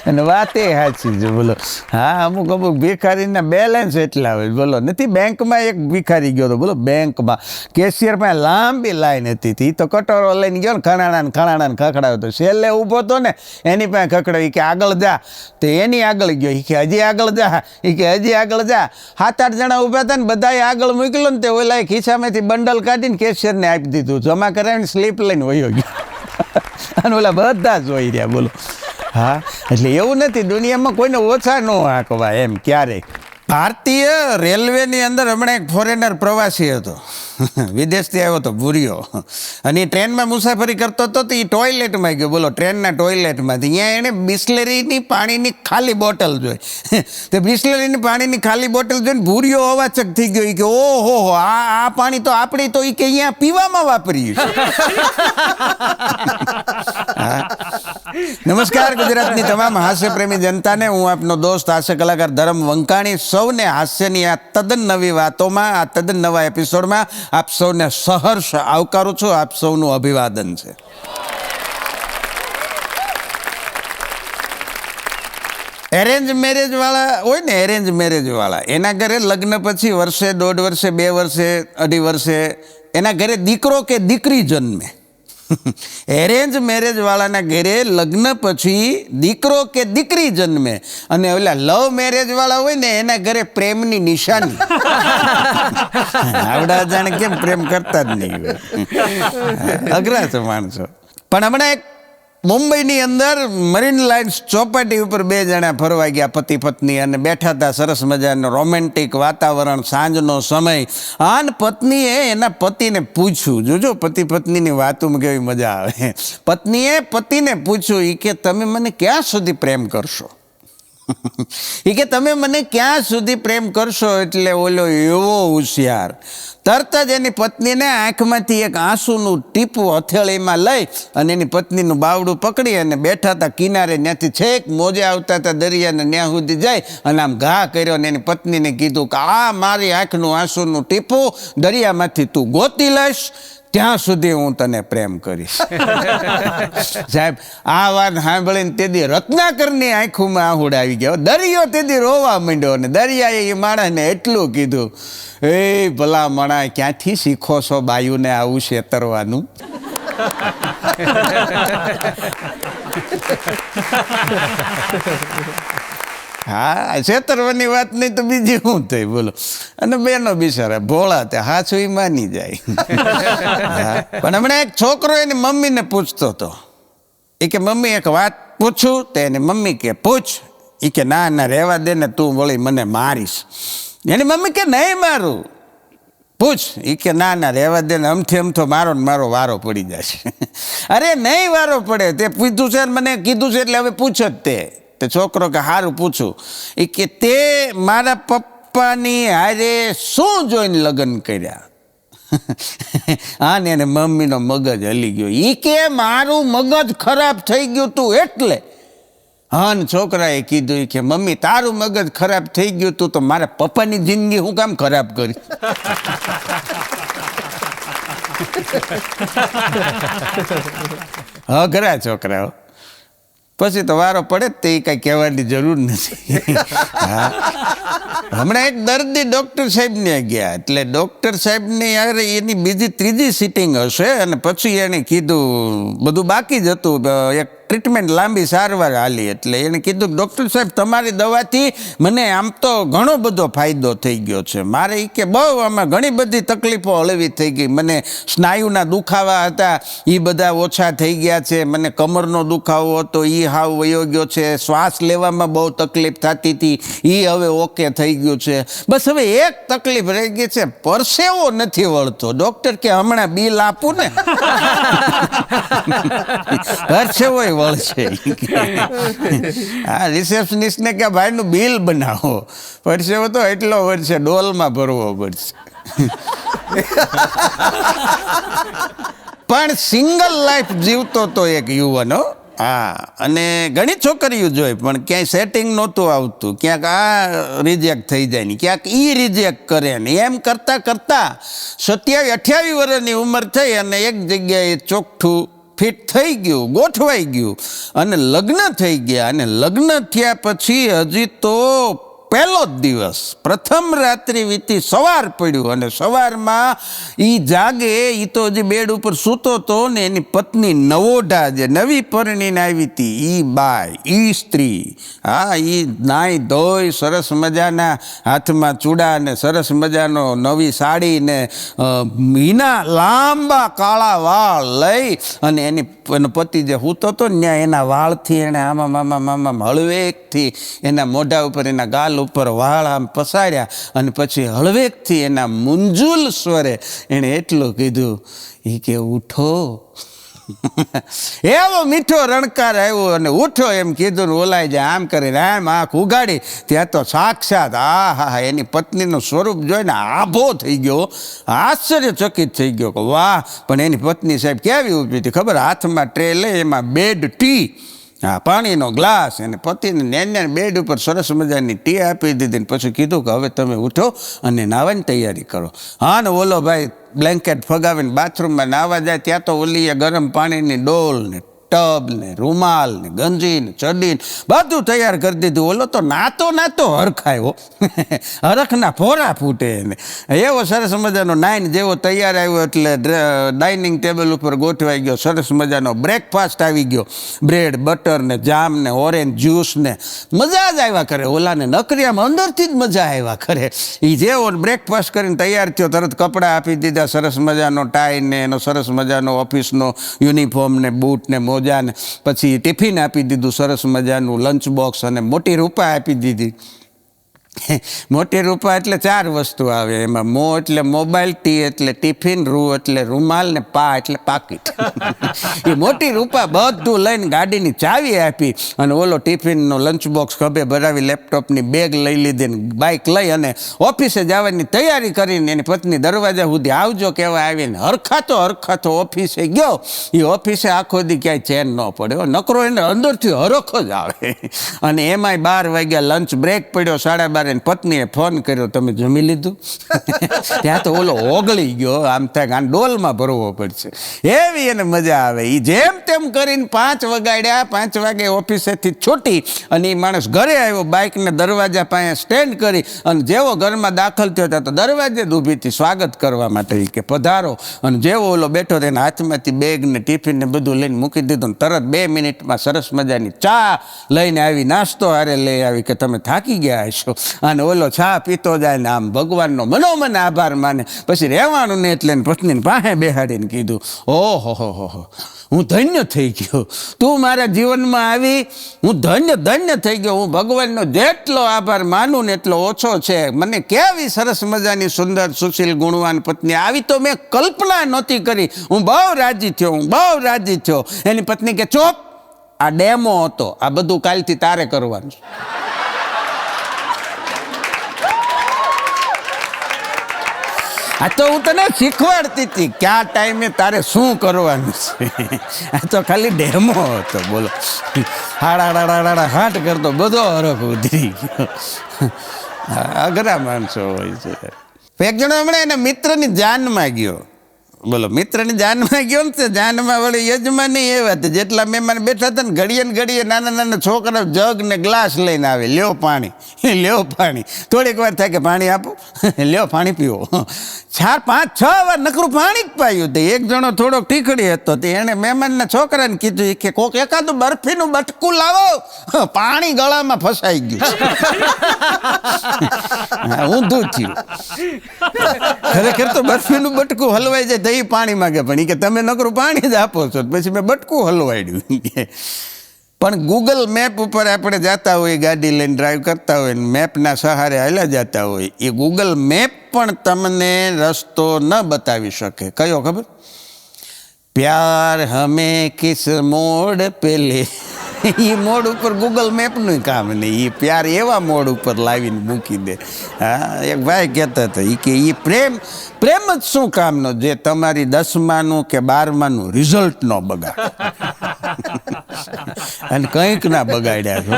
અને વાત એ સાચી છે, બોલો. હા, અમુક ભિખારીના બેલેન્સ એટલા હોય, બોલો. નથી બેંકમાં એક ભિખારી ગયો હતો, બોલો, બેંકમાં કેશિયર પાસે લાંબી લાઈન હતી. એ તો કટોરો લઈને ગયો ને, ખણાણાને ખખડાવ્યો. છેલ્લે ઊભો હતો ને, એની પાસે ખખડાવી કે આગળ જા, તો એની આગળ ગયો. એ કે હજી આગળ જા, એ કે હજી આગળ જા. 7-8 જણા ઊભા હતા ને, બધાએ આગળ મોકલ્યો ને, તે ઓલા ખિસ્સામાંથી બંડલ કાઢીને કેશિયરને આપી દીધું, જમા કરાવીને સ્લીપ લઈને વયો ગયો. અને ઓલા બધા જોઈ રહ્યા, બોલો. હા, એટલે એવું નથી, દુનિયામાં કોઈને ઓછા ન હાંકવા એમ ક્યારેય. ભારતીય રેલવેની અંદર હમણાં એક ફોરેનર પ્રવાસી હતો, વિદેશથી આવ્યો હતો, ભૂર્યો, અને એ ટ્રેનમાં મુસાફરી કરતો હતો તો એ ટોયલેટમાં ગયો, બોલો, ટ્રેનના ટોયલેટમાંથી. ત્યાં એણે બિસ્લેરીની પાણીની ખાલી બોટલ જોઈ. તો બિસ્લેરીની પાણીની ખાલી બોટલ જોઈને ભૂર્યો અવાચક થઈ ગયો. કે ઓહો, આ પાણી તો આપણી તો એ કે અહીંયા પીવામાં વાપરીએ. નમસ્કાર ગુજરાતની તમામ હાસ્યપ્રેમી જનતાને, હું આપનો દોસ્ત હાસ્ય કલાકાર ધરમ વંકાણી. સૌને હાસ્યની આ તદ્દન નવી વાતોમાં, આ તદ્દન નવા એપિસોડમાં આપ સૌને સહર્ષ આવકારું છું. આપ સૌનું અભિવાદન છે. એરેન્જ મેરેજ વાળા હોય ને, એરેન્જ મેરેજ વાળા, એના ઘરે લગ્ન પછી વર્ષે, 1.5 વર્ષે, 2 વર્ષે, 2.5 વર્ષે એના ઘરે દીકરો કે દીકરી જન્મે. એરેન્જ મેરેજ વાળાના ઘરે લગ્ન પછી દીકરો કે દીકરી જન્મે, અને ઓલા લવ મેરેજ વાળા હોય ને એના ઘરે પ્રેમની નિશાની. આવડા જાણે કેમ પ્રેમ કરતા જ નહીં. અઘરા છે માણસો. પણ હમણાં એક મુંબઈની અંદર મરીન લાઇન્સ ચોપાટી ઉપર 2 જણા ફરવા ગયા, પતિ પત્ની, અને બેઠા હતા, સરસ મજાનું રોમેન્ટિક વાતાવરણ, સાંજનો સમય. અને પત્નીએ એના પતિને પૂછ્યું, જોજો પતિ પત્નીની વાતોમાં કેવી મજા આવે. પત્નીએ પતિને પૂછ્યું, એ કે તમે મને ક્યાં સુધી પ્રેમ કરશો? એ કે તમે મને ક્યાં સુધી પ્રેમ કરશો? એટલે ઓલો એવો હોશિયાર, તરત જ એની પત્નીને આંખમાંથી એક આંસુનું ટીપું હથેળીમાં લઈ અને એની પત્નીનું બાવડું પકડી અને બેઠા હતા કિનારે, ત્યાંથી છેક મોજે આવતા હતા દરિયાને, ત્યાં સુધી જાય અને આમ ઘા કર્યો અને એની પત્નીને કીધું કે આ મારી આંખનું આંસુનું ટીપું દરિયામાંથી તું ગોતી લઈશ, ત્યાં સુધી હું તને પ્રેમ કરીશ. સાહેબ, આ વાત સાંભળીને તેદી રત્નાકરની આંખોમાં આહુડ આવી ગયો. દરિયો તેદી રોવા માંડ્યો અને દરિયાએ એ માણસને એટલું કીધું, એ ભલા મણા, ક્યાંથી શીખો છો બાયુને આવું છેતરવાનું? હા, છેતરવાની વાત નહીં તો બીજી શું થઈ બોલો. અને બેનો બિચારા ભોળા તે હાચું ઈ માની જાય. હા, પણ હમણાં એક છોકરો એની મમ્મીને પૂછતો હતો. એ કે મમ્મી એક વાત પૂછું? તો એની મમ્મી કે પૂછ. એ કે ના ના રહેવા દે ને, તું વળી મને મારીશ. એની મમ્મી કે નહીં મારું, પૂછ. એ કે ના ના રહેવા દે ને, અમથો મારો ને મારો વારો પડી જશે. અરે નહીં વારો પડે, તે પૂછ્યું છે મને કીધું છે એટલે હવે પૂછ જ તે છોકરો કે સારું પૂછું. એ કે તે મારા પપ્પાની હારે શું જોઈને લગ્ન કર્યા? હા ને એને મમ્મીનો મગજ હલી ગયો. એ કે મારું મગજ ખરાબ થઈ ગયું તું એટલે. હા ને છોકરાએ કીધું કે મમ્મી તારું મગજ ખરાબ થઈ ગયું તું તો મારા પપ્પાની જિંદગી હું કામ ખરાબ કરી? હા ઘરા છોકરાઓ પછી તો વારો પડે જ તે કઈ કહેવાની જરૂર નથી. હા, હમણાં એક દર્દી ડૉક્ટર સાહેબને ગયા, એટલે ડૉક્ટર સાહેબને યાર એની બીજી ત્રીજી સિટિંગ હશે અને પછી એણે કીધું બધું બાકી જ હતું, એક ટ્રીટમેન્ટ લાંબી સારવાર હાલી. એટલે એણે કીધું ડૉક્ટર સાહેબ તમારી દવાથી મને આમ તો ઘણો બધો ફાયદો થઈ ગયો છે. મારે એ કે બહુ આમાં ઘણી બધી તકલીફો હળવી થઈ ગઈ. મને સ્નાયુના દુખાવા હતા એ બધા ઓછા થઈ ગયા છે. મને કમરનો દુખાવો હતો એ હાવ વયો ગયો છે. શ્વાસ લેવામાં બહુ તકલીફ થતી હતી એ હવે ઓકે થઈ ગયું છે. બસ હવે એક તકલીફ રહી ગઈ છે, પરસેવો નથી વળતો. ડૉક્ટર કે હમણાં બિલ આપું ને. પરસેવો વળશે. હા, રિસેપ્શનિસ્ટને કે ભાઈનું બિલ બનાવો. પરસેવો તો એટલો વળશે, ડોલમાં ભરવો પડશે. પણ સિંગલ લાઈફ જીવતો તો એક યુવાનો. હા, અને ઘણી છોકરીઓ જોઈ પણ ક્યાંય સેટિંગ નહોતું આવતું. ક્યાંક આ રિજેક્ટ થઈ જાય ને ક્યાંક ઈ રિજેક્ટ કરે ને એમ કરતાં કરતાં 27-28 વર્ષની ઉંમર થઈ અને એક જગ્યાએ ચોખ્ઠું ફિટ થઈ ગયું, ગોઠવાઈ ગયું અને લગ્ન થઈ ગયા. અને લગ્ન થયા પછી હજી તો પહેલો જ દિવસ, પ્રથમ રાત્રિ વીતી, સવાર પડ્યું અને સવારમાં એ જાગે. એ તો હજી બેડ ઉપર સૂતો હતો ને એની પત્ની નવોઢા જે નવી પરણીને આવી હતી એ બાય, એ સ્ત્રી, હા, એ નાઈ ધોઈ સરસ મજાના હાથમાં ચૂડા ને સરસ મજાનો નવી સાડી ને મીના લાંબા કાળા વાળ લઈ અને એનો પતિ જે સૂતો હતો ને ત્યાં એના વાળથી એણે આમાં હળવેકથી એના મોઢા ઉપર એના ગાલ ઉપર વાળ આમ પસાડ્યા અને પછી હળવેકથી એના મુંજુલ સ્વરે એણે એટલું કીધું, એ કે ઉઠો. એવો મીઠો રણકાર આવ્યો અને ઉઠો એમ કીધું ને ઓલાઈ જાય આમ કરીને આમ આંખ ઉગાડી ત્યાં તો સાક્ષાત હા એની પત્નીનું સ્વરૂપ જોઈને આભો થઈ ગયો, આશ્ચર્યચકિત થઈ ગયો કે વાહ. પણ એની પત્ની સાહેબ કેવી ઊભી હતી ખબર? હાથમાં ટ્રે લઈ એમાં બેડ ટી, હા, પાણીનો ગ્લાસ, અને પતિને નેને બેડ ઉપર સરસ મજાની ટી આપી દીધી ને પછી કીધું કે હવે તમે ઉઠો અને નાહવાની તૈયારી કરો. હા ને ઓલો ભાઈ બ્લેન્કેટ ફગાવીને બાથરૂમમાં નાહવા જાય ત્યાં તો ઓલીએ ગરમ પાણીની ડોલ ને ટબ ને રૂમાલ ને ગંજી ને ચડી બધું તૈયાર કરી દીધું. ઓલો તો નાતો હરખાયો, હરખના ફોરા ફૂટે ને એવો સરસ મજાનો નાઈન જેવો તૈયાર આવ્યો. એટલે ડાઇનિંગ ટેબલ ઉપર ગોઠવાઈ ગયો, સરસ મજાનો બ્રેકફાસ્ટ આવી ગયો, બ્રેડ બટર ને જામ ને ઓરેન્જ જ્યુસ ને મજા જ આવ્યા કરે. ઓલાને નકરિયામાં અંદરથી જ મજા આવ્યા કરે. એ જેવો બ્રેકફાસ્ટ કરીને તૈયાર થયો તરત કપડાં આપી દીધા, સરસ મજાનો ટાઈ ને એનો સરસ મજાનો ઓફિસનો યુનિફોર્મ ને બૂટ ને મોજા ને પછી ટિફિન આપી દીધું, સરસ મજાનું લંચ બોક્સ અને મોટી રૂપા આપી દીધી. મોટી રૂપા એટલે 4 વસ્તુ આવે એમાં. મો એટલે મોબાઈલ, ટી એટલે ટિફિન, રૂ એટલે રૂમાલ ને પા એટલે પાકીટ. એ મોટી રૂપા બધું લઈને ગાડીની ચાવી આપી અને ઓલો ટિફિનનો લંચ બોક્સ ખભે ભરાવી લેપટોપની બેગ લઈ લીધી ને બાઇક લઈ અને ઓફિસે જવાની તૈયારી કરીને એની પત્ની દરવાજા સુધી આવજો કહેવા આવીને હરખાતો ઓફિસે ગયો. એ ઓફિસે આખો દી ક્યાંય ચેન ન પડ્યો, નકરો એને અંદરથી હરખો જ આવે. અને એમાંય 12 વાગ્યા લંચ બ્રેક પડ્યો, 12:30 સવારે પત્નીએ ફોન કર્યો, તમે જમી લીધું? ત્યાં તો ઓલો ઓગળી ગયો, આમ થાય કે ડોલમાં ભરવો પડશે, એવી એને મજા આવે. એ જેમ તેમ કરીને 5 વાગ્યા, 5 વાગે ઓફિસેથી છૂટી અને એ માણસ ઘરે આવ્યો, બાઇકને દરવાજા પાસે સ્ટેન્ડ કરી અને જેવો ઘરમાં દાખલ થયો ત્યાં તો દરવાજે જ ઊભી હતી સ્વાગત કરવા માટે કે પધારો. અને જેવો ઓલો બેઠો તેના હાથમાંથી બેગ ને ટિફિન ને બધું લઈને મૂકી દીધું. તરત 2 મિનિટમાં સરસ મજાની ચા લઈને આવી, નાસ્તો હારે લઈ આવી કે તમે થાકી ગયા હશો. અને ઓલો ચા પીતો જાય ને આમ ભગવાનનો મનોમન આભાર માને. પછી રહેવાનું ને એટલે પત્નીને પાસે બેહાડીને કીધું, ઓહો હો હો, હું ધન્ય થઈ ગયો, તું મારા જીવનમાં આવી, હું ધન્ય થઈ ગયો. હું ભગવાનનો જેટલો આભાર માનું ને એટલો ઓછો છે. મને કેવી સરસ મજાની સુંદર સુશીલ ગુણવાન પત્ની આવી તો મેં કલ્પના નહોતી કરી. હું બહુ રાજી થયો. એની પત્ની કે ચોપ, આ ડેમો હતો, આ બધું કાલથી તારે કરવાનું. આ તો હું તને શીખવાડતી હતી ક્યાં ટાઈમે તારે શું કરવાનું છે. આ તો ખાલી ડેમો હતો. બોલો, હાટ કરતો બધો હરખ ઉતરી ગયો. અઘરા માણસો હોય છે. એક જણો હમણાં એના મિત્રની જાનમાં ગયો. બોલો, મિત્રની જાનમાં ગયો ને જાનમાં વળી યજમાની એવા હતા, જેટલા મહેમાન બેઠા હતા ને ઘડીએ નાના છોકરા જગ ને ગ્લાસ લઈને આવે, લ્યો પાણી. થોડીક વાર થાય કે પાણી આપો, લ્યો પાણી પીવો. 4-5-6 વાર નકરું પાણી જ પાયું. તે એક જણો થોડોક ટીખડી હતો, તે એણે મહેમાનના છોકરાને કીધું કે કોક એકાદું બરફીનું બટકું લાવો, પાણી ગળામાં ફસાઈ ગયું. ઊંધું થયું. ખરેખર તો બરફીનું બટકું હલવાઈ જાય એ પાણી માગે, પણ એ કે તમે નકરું પાણી જ આપો છો. પછી મેં બટકું હલવાડ્યું. પણ ગૂગલ મેપ ઉપર આપણે જતા હોય, ગાડી લઈને ડ્રાઈવ કરતા હોય, મેપના સહારે હાલ્યા જતા હોય, એ ગૂગલ મેપ પણ તમને રસ્તો ન બતાવી શકે. કયો ખબર? પ્યાર હમે કિસ મોડ પે લે. એ મોડ ઉપર ગૂગલ મેપનું કામ નહીં, એ પ્યાર એવા મોડ ઉપર લાવીને મૂકી દે. હા, એક ભાઈ કહેતા હતા એ કે એ પ્રેમ જ શું કામનો જે તમારી 10માનું કે 12માનું રિઝલ્ટ ન બગાડે. અને કંઈક ના બગાડ્યા છો,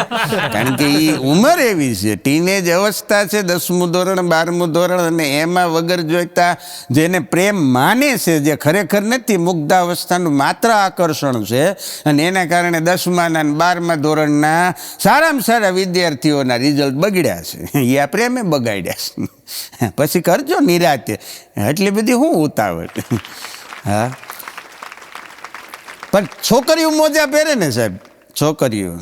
કારણ કે એ ઉંમર એવી છે, ટીનેજ અવસ્થા છે, 10મું ધોરણ 12મું ધોરણ, અને એમાં વગર જોઈતા જેને પ્રેમ માને છે, જે ખરેખર નથી, મુગ્ધાવસ્થાનું માત્ર આકર્ષણ છે, અને એના કારણે 10માના 12મા ધોરણના સારામાં સારા વિદ્યાર્થીઓના રિઝલ્ટ બગડ્યા છે. એ આ પ્રેમે બગાડ્યા છે. પછી કરજો નિરાતે, એટલી બધી શું ઉતાવળ. હા, પણ છોકરીઓ મોજા પહેરે ને સાહેબ, છોકરીઓ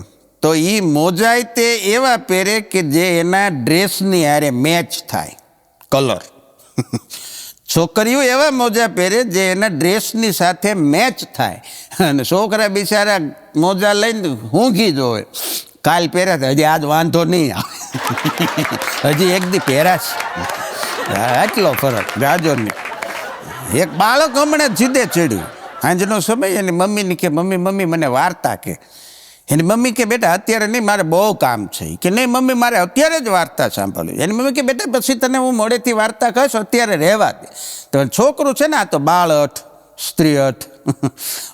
તો એ મોજાય તે એવા પહેરે કે જે એના ડ્રેસની હારે મેચ થાય, કલર. છોકરીઓ એવા મોજા પહેરે જે એના ડ્રેસની સાથે મેચ થાય. અને છોકરા બિચારા મોજા લઈને ઊંઘી જ હોય, કાલ પહેર્યા હતા, હજી આજ વાંધો નહીં આવે, હજી એક દી પહેરાશ. આટલો ફરક ગાજો નહીં. એક બાળક હમણાં જીદે ચડ્યું, સાંજનો સમય, એની મમ્મીની કે મમ્મી મને વાર્તા કે. એની મમ્મી કે બેટા અત્યારે નહીં, મારે બહુ કામ છે. કે નહીં મમ્મી, મારે અત્યારે જ વાર્તા સાંભળવી. એની મમ્મી કે બેટા પછી તને હું મોડેથી વાર્તા કહીશ, અત્યારે રહેવા દે. તો છોકરું છે ને, આ તો બાળ અઠ સ્ત્રી અઠ.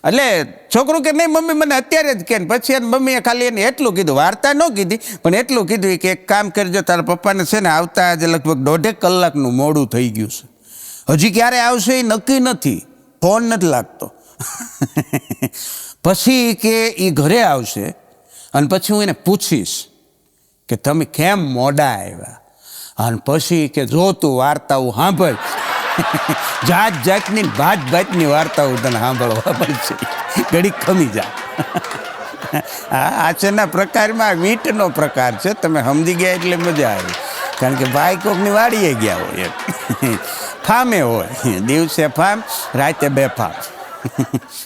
એટલે છોકરું કે નહીં મમ્મી મને અત્યારે જ કે. પછી એની મમ્મીએ ખાલી એને એટલું કીધું, વાર્તા ન કીધી પણ એટલું કીધું કે એક કામ કરજો, તારા પપ્પાને છે ને આવતા આજે લગભગ 1.5 કલાકનું મોડું થઈ ગયું છે, હજી ક્યારે આવશે એ નક્કી નથી, ફોન નથી લાગતો. પછી કે એ ઘરે આવશે અને પછી હું એને પૂછીશ કે તમે કેમ મોડા આવ્યા. અને પછી કે જો તું વાર્તાઓ સાંભળ, જાતની ભાતની વાર્તાઓ તને સાંભળવા પડશે, ઘડીક ખમી જા. આચરના પ્રકારમાં વીંટનો પ્રકાર છે, તમે સમજી ગયા એટલે મજા આવી. કારણ કે ભાઈ કોકની વાડીએ ગયા હોય, ફામે હોય, દિવસે ફામ, રાતે બેફામ.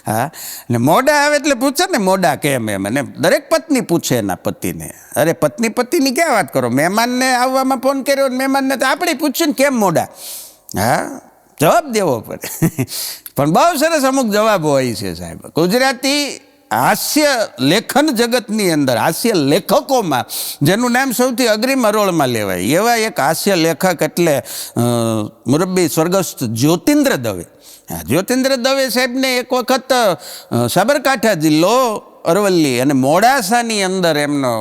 હા, ને મોડા આવે એટલે પૂછે ને મોડા કેમ એમ. અને દરેક પત્ની પૂછે એના પતિને. અરે પતિની ક્યાં વાત કરો, મહેમાનને આવવામાં ફોન કર્યો, મહેમાનને તો આપણે પૂછ્યું ને કેમ મોડા. હા, જવાબ દેવો પડે. પણ બહુ સરસ અમુક જવાબ હોય છે સાહેબ. ગુજરાતી હાસ્ય લેખન જગતની અંદર, હાસ્ય લેખકોમાં જેનું નામ સૌથી અગ્રીમ હરોળમાં લેવાય એવા એક હાસ્ય લેખક એટલે મુરબ્બી સ્વર્ગસ્થ જ્યોતિન્દ્ર દવે. જ્યોતિન્દ્ર દવે સાહેબને એક વખત સાબરકાંઠા જિલ્લો અરવલ્લી અને મોડાસાની અંદર એમનો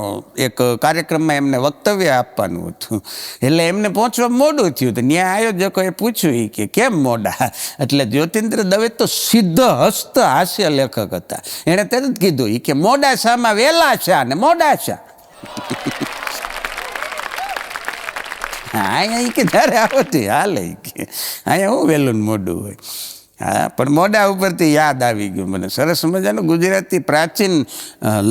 એક કાર્યક્રમમાં એમને વક્તવ્ય આપવાનું હતું, એટલે એમને પહોંચવા મોડું થયું. તો ત્યાં આયોજકોએ પૂછ્યું કે કેમ મોડા? એટલે જ્યોતિન્દ્ર દવે તો સિદ્ધ હસ્ત હાસ્ય લેખક હતા. એણે તરત કીધું કે મોડાસામાં વેલા છે ને મોડાસા. અહીંયા કે જ્યારે આવો તે હાલે કે અહીંયા હું વહેલું મોડું હોય. હા, પણ મોડા ઉપરથી યાદ આવી ગયું મને. સરસ મજાનું ગુજરાતી પ્રાચીન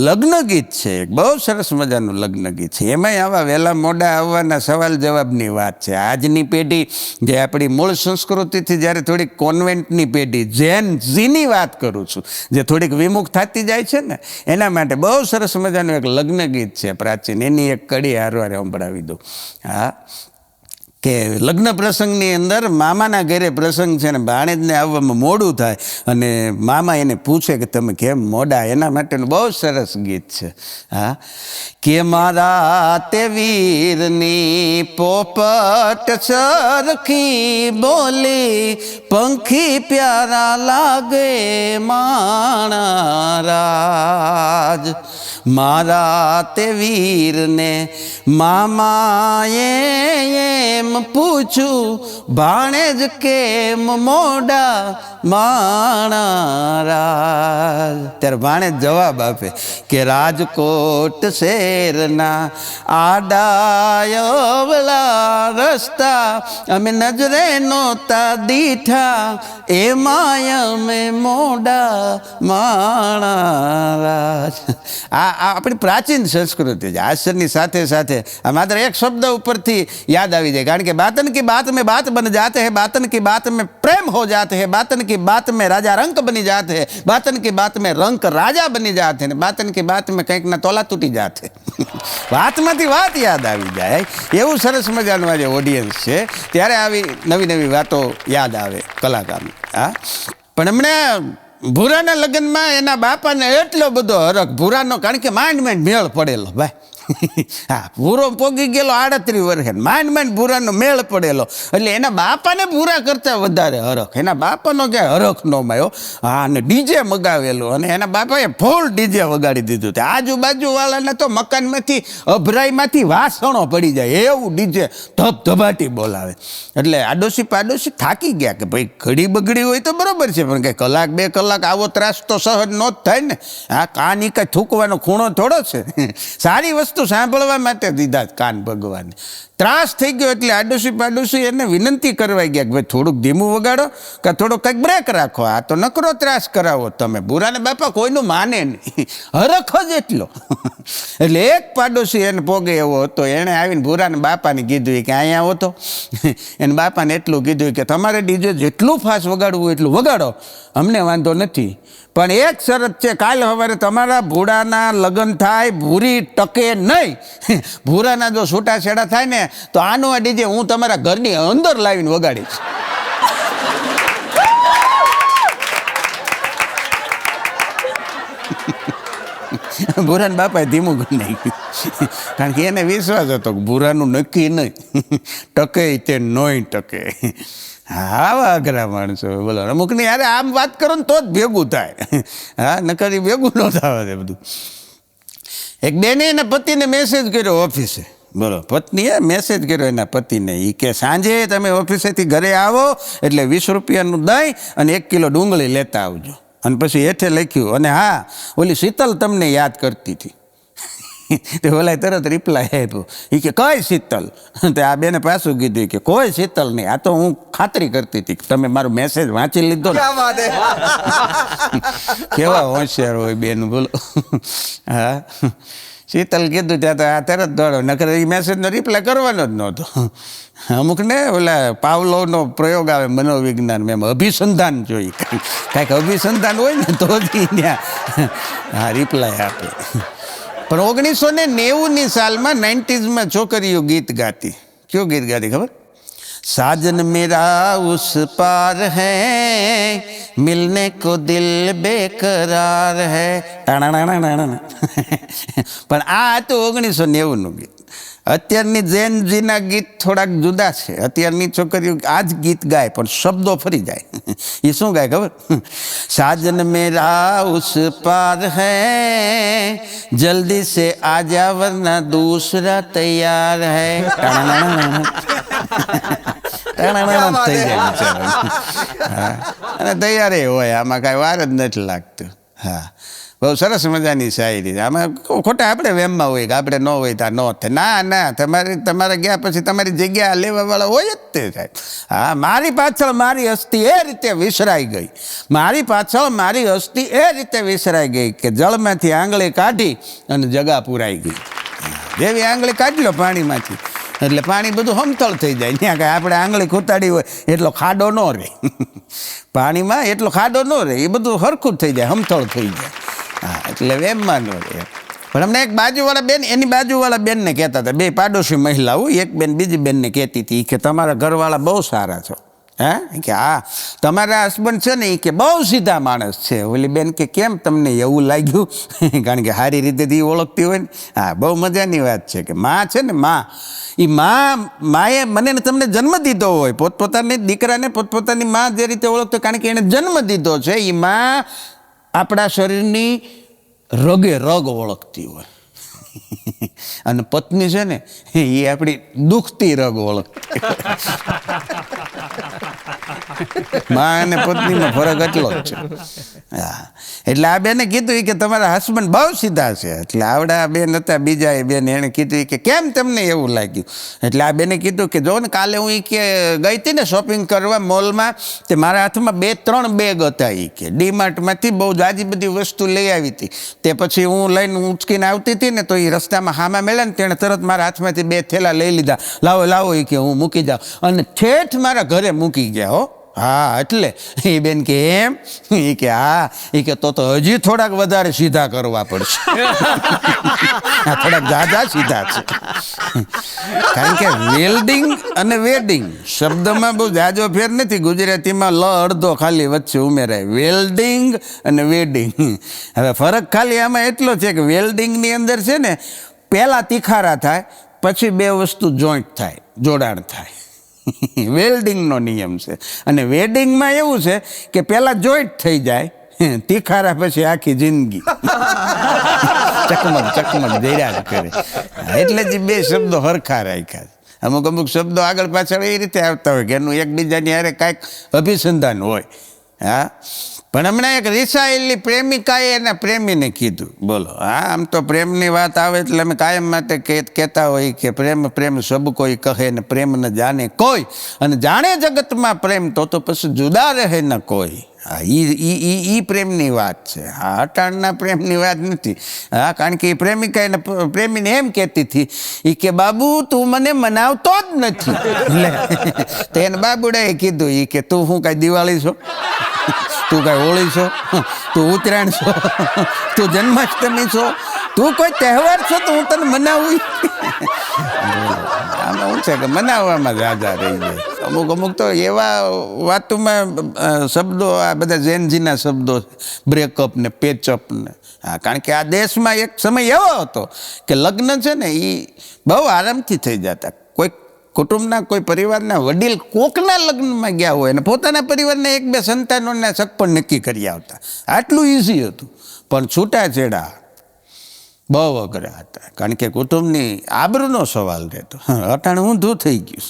લગ્ન ગીત છે, બહુ સરસ મજાનું લગ્ન ગીત છે. એમાંય આવા વહેલા મોડા આવવાના સવાલ જવાબની વાત છે. આજની પેઢી જે આપણી મૂળ સંસ્કૃતિથી જ્યારે થોડીક કોન્વેન્ટની પેઢી જેન ઝીની વાત કરું છું, જે થોડીક વિમુખ થતી જાય છે ને, એના માટે બહુ સરસ મજાનું એક લગ્ન ગીત છે પ્રાચીન. એની એક કડી હારવારે સંભળાવી દઉં. હા, કે લગ્ન પ્રસંગની અંદર મામાના ઘરે પ્રસંગ છે ને ભાણેજને આવવામાં મોડું થાય અને મામા એને પૂછે કે તમે કેમ મોડા? એના માટેનું બહુ સરસ ગીત છે. હા, કે મારા તે વીરની પોપટ સરખી બોલી, પંખી પ્યારા લાગે માણા રાજ. મારા તે વીરને મામાએ એમ પૂછું, ભાણેજ કેમ મોડા માણા રાજ? ત્યારે ભાણેજ જવાબ આપે કે રાજકોટ શહેરના આડાયવલા રસ્તા અમે નજરે નહોતા દીઠા, એમાંય અમે મોડા માણા રાજ. આ આપણી પ્રાચીન સંસ્કૃતિ છે. હાસ્યની સાથે સાથે આ માત્ર એક શબ્દ ઉપરથી યાદ આવી જાય. કારણ કે બાતન કી બાત में बात बन जाते हैं, बातन की बात में प्रेम हो जाते हैं, बातन की बात में राजा रंक बनी जाते हैं, बातन की बात में रंक राजा बनी जाते हैं, बातन की बात में કંઈક ના તોલા તૂટી જાતે. વાતમાંથી વાત યાદ આવી જાય એવું સરસ મજાનું આજે ઓડિયન્સ છે. ત્યારે આવી નવી નવી વાતો યાદ આવે કલાકારની. હા, પણ એમણે ભૂરાના લગ્નમાં એના બાપાને એટલો બધો હરખ ભૂરાનો, કારણ કે માંડ મેળ પડેલો ભાઈ. હા, ભૂરો પોગી ગયેલો 38 વર્ષે, માંડ ભૂરાનો મેળ પડેલો. એટલે એના બાપાને ભૂરા કરતા વધારે હરખ. એના બાપાનો ક્યાંય હરખ ન માયો. હા, અને ડીજે મગાવેલું અને એના બાપાએ ફૂલ ડીજે વગાડી દીધું. તે આજુબાજુવાળાને તો મકાનમાંથી અભરાઈમાંથી વાસણો પડી જાય એવું ડીજે ધબધબાટી બોલાવે. એટલે આડોશી પાડોશી થાકી ગયા કે ભાઈ ઘડી બગડી હોય તો બરોબર છે, પણ કંઈ કલાક 2 કલાક આવો ત્રાસ તો સહજ ન જ થાય ને. હા, કાન ઈ કાંઈ થૂકવાનો ખૂણો થોડો છે. સારી વસ્તુ સાંભળવા માટે દીધા કાન ભગવાને. ત્રાસ થઈ ગયો એટલે આડોશી પાડોશી એને વિનંતી કરવાઈ ગયા કે ભાઈ થોડુંક ધીમું વગાડો કે થોડોક કંઈક બ્રેક રાખો, આ તો નકરો ત્રાસ કરાવો તમે. ભૂરાને બાપા કોઈનું માને નહીં, હરખ જ એટલો. એટલે એક પાડોશી એને પોગે એવો હતો, એણે આવીને ભૂરાને બાપાને કીધું કે અહીંયા આવો તો. એને બાપાને એટલું કીધું કે તમારે ડીજે જેટલું ફાસ્ટ વગાડવું એટલું વગાડો, અમને વાંધો નથી, પણ એક શરત છે, કાલ સવારે તમારા ભૂરાના લગ્ન થાય, ભૂરી ટકે નહીં. ભૂરાના જો છૂટાછેડા થાય ને તો આનું આ ડીજે હું તમારા ઘરની અંદર લાવીને વગાડીશ. ભૂરાના બાપાએ ધીમું કરી નાખ્યું, કારણ કે એને વિશ્વાસ હતો કે ભૂરાનું નક્કી નહીં, ટકે તે નોય ટકે. આવા અઘરા માણસો બોલો. અમુકની યાર આમ વાત કરો ને તો જ ભેગું થાય. હા, નકર ભેગું ન થવા દે બધું. એક બેને એના પતિને મેસેજ કર્યો ઓફિસે. બોલો, પત્નીએ મેસેજ કર્યો એના પતિને, એ કે સાંજે તમે ઓફિસેથી ઘરે આવો એટલે 20 રૂપિયાનું દહીં અને 1 કિલો ડુંગળી લેતા આવજો. અને પછી હેઠે લખ્યું, અને હા, ઓલી શીતલ તમને યાદ કરતી હતી. તે ઓલાએ તરત રિપ્લાય આપ્યો, એ કે કઈ શીતલ? તે આ બેને પાછું કીધું કે કોઈ શીતલ નહીં, આ તો હું ખાતરી કરતી હતી કે તમે મારો મેસેજ વાંચી લીધો ને. કેવા હોશિયાર હોય બેન, બોલો. હા, શીતલ કીધું ત્યાં તો આ તરત દોડો, નકર એ મેસેજનો રિપ્લાય કરવાનો જ નહોતો. અમુકને ઓલા પાવલોનો પ્રયોગ આવે મનોવિજ્ઞાન, એમ અભિસંધાન જોઈ, કાંઈક અભિસંધાન હોય ને તો જ ત્યાં હા રિપ્લાય આપે. પણ 1990ની સાલમાં 90s છોકરીઓ ગીત ગાતી. કયું ગીત ગાતી ખબર? साजन मेरा उस पार है, मिलने को दिल बेकरार है. પણ આ હતું 1990નું ગીત. અત્યારની જેનજીના ગીત થોડાક જુદા છે. અત્યારની છોકરીઓ આ જ ગીત ગાય પણ શબ્દો ફરી જાય. એ શું ગાય ખબર? સાજન મેરા ઉસ પાર હૈ, જલ્દી સે આજા વરના દૂસરા તૈયાર હૈ. થઈ જાય બિચારા. અને તૈયાર હોય, આમાં કાંઈ વાર જ નથી લાગતું. હા, બહુ સરસ મજાની શાયરી. આમાં ખોટા આપણે વેમમાં હોય કે આપણે ન હોય ત્યાં ન થાય. ના, તમારે ગયા પછી તમારી જગ્યા લેવાવાળા હોય જ તે સાહેબ. હા, મારી પાછળ મારી હસ્તી એ રીતે વિસરાઈ ગઈ. મારી પાછળ મારી હસ્તી એ રીતે વિસરાઈ ગઈ કે જળમાંથી આંગળી કાઢી અને જગા પુરાઈ ગઈ. જેવી આંગળી કાઢી લો પાણીમાંથી એટલે પાણી બધું સમતળ થઈ જાય. ત્યાં કાંઈ આપણે આંગળી ખૂતાડી હોય એટલો ખાડો ન રહે. પાણીમાં એટલો ખાડો ન રહે, એ બધું સરખું થઈ જાય, સમતળ થઈ જાય. હા, એટલે એમમાં ન રહે. પણ અમને એક બાજુવાળા બેન એની બાજુવાળા બેનને કહેતા હતા, બે પાડોશી મહિલાઓ, એક બેન બીજી બેનને કહેતી હતી કે તમારા ઘરવાળા બહુ સારા છો. હે કે હા, તમારા હસબન્ડ છે ને એ કે બહુ સીધા માણસ છે. ઓલી બેન કે કેમ તમને એવું લાગ્યું? કારણ કે સારી રીતેથી ઓળખતી હોય ને. હા, બહુ મજાની વાત છે કે માં છે ને એ માએ મને તમને જન્મ દીધો હોય, પોતપોતાની દીકરાને પોતપોતાની માં જે રીતે ઓળખતો, કારણ કે એને જન્મ દીધો છે, એ માં આપણા શરીરની રગે રગ ઓળખતી હોય. અને પત્ની છે ને એ આપણી દુખતી રગ ઓળખતી. માં અને પત્નીમાં ફરક એટલો જ છે. હા, એટલે આ બેને કીધું કે તમારા હસબન્ડ બહુ સીધા છે. એટલે આવડા બેન હતા બીજા એ બેન, એણે કીધું કે કેમ તમને એવું લાગ્યું? એટલે આ બેને કીધું કે જો ને કાલે હું કે ગઈ હતી ને શોપિંગ કરવા મોલમાં, તે મારા હાથમાં 2-3 બેગ હતા. એ કે ડીમાર્ટમાંથી બહુ જાજી બધી વસ્તુ લઈ આવી હતી. તે પછી હું લઈને ઉંચકીને આવતી હતી ને તો એ રસ્તામાં હામાં મળ્યા ને તેણે તરત મારા હાથમાંથી 2 થેલા લઈ લીધા. લાવો એ કે હું મૂકી જાઉં, અને ઠેઠ મારા ઘરે મૂકી ગયા. હો હા, એટલે એ બેન કે એમ? એ કે હા. એ કે તો હજી થોડાક વધારે સીધા કરવા પડશે. થોડાક જાજા સીધા છે. કારણ કે વેલ્ડિંગ અને વેડિંગ શબ્દમાં બહુ જાજો ફેર નથી. ગુજરાતીમાં લ અડધો ખાલી વચ્ચે ઉમેરાય, વેલ્ડિંગ અને વેડિંગ. હવે ફરક ખાલી આમાં એટલો છે કે વેલ્ડિંગની અંદર છે ને પહેલાં તિખારા થાય, પછી 2 વસ્તુ જોઈન્ટ થાય, જોડાણ થાય. વેલ્ડિંગનો નિયમ છે. અને વેડિંગમાં એવું છે કે પહેલાં જોઈન્ટ થઈ જાય, તિખારા પછી આખી જિંદગી ચકમક જર્યા કરે. એટલે જ 2 શબ્દો હરખા રાખ્યા. અમુક શબ્દો આગળ પાછળ એ રીતે આવતા હોય કે એનું એકબીજાની હારે કાંઈક અભિસંધાન હોય. હા, પણ હમણાં એક રિસાયેલી પ્રેમિકાએ એના પ્રેમીને કીધું, બોલો. હા, આમ તો પ્રેમની વાત આવે એટલે અમે કાયમ માટે કહેતા હોય કે પ્રેમ સબ કોઈ કહે ને પ્રેમ ન જાણે કોઈ, અને જાણે જગતમાં પ્રેમ તો પછી જુદા રહે ન કોઈ. હા, ઈ પ્રેમની વાત છે. હા, અટાણના પ્રેમની વાત નથી. હા, કારણ કે એ પ્રેમિકા એને પ્રેમીને એમ કહેતી હતી, એ કે બાબુ તું મને મનાવતો જ નથી. તો એને બાબુડાએ કીધું, એ કે તું શું કાંઈ દિવાળી છો? તું કાંઈ હોળી છો? તું ઉત્તરાયણ છો? તું જન્માષ્ટમી છો? તું કોઈ તહેવાર છો તો હું તને મનાવું? આમાં શું છે કે મનાવવામાં જ આધાર રહી જાય. અમુક તો એવા વાતોમાં શબ્દો, આ બધા જેનજીના શબ્દો, બ્રેકઅપ ને પેચઅપ ને. હા, કારણ કે આ દેશમાં એક સમય એવો હતો કે લગ્ન છે ને એ બહુ આરામથી થઈ જતા. કોઈ કુટુંબના કોઈ પરિવારના વડીલ કોકના લગ્નમાં ગયા હોય અને પોતાના પરિવારના 1-2 સંતાનોના સગપણ નક્કી કરી આવતા. આટલું ઇઝી હતું. પણ છૂટાછેડા બહુ અઘરા હતા, કારણ કે કુટુંબની આબરૂનો સવાલ રહેતો. અટાણે ઊંધું થઈ ગયું.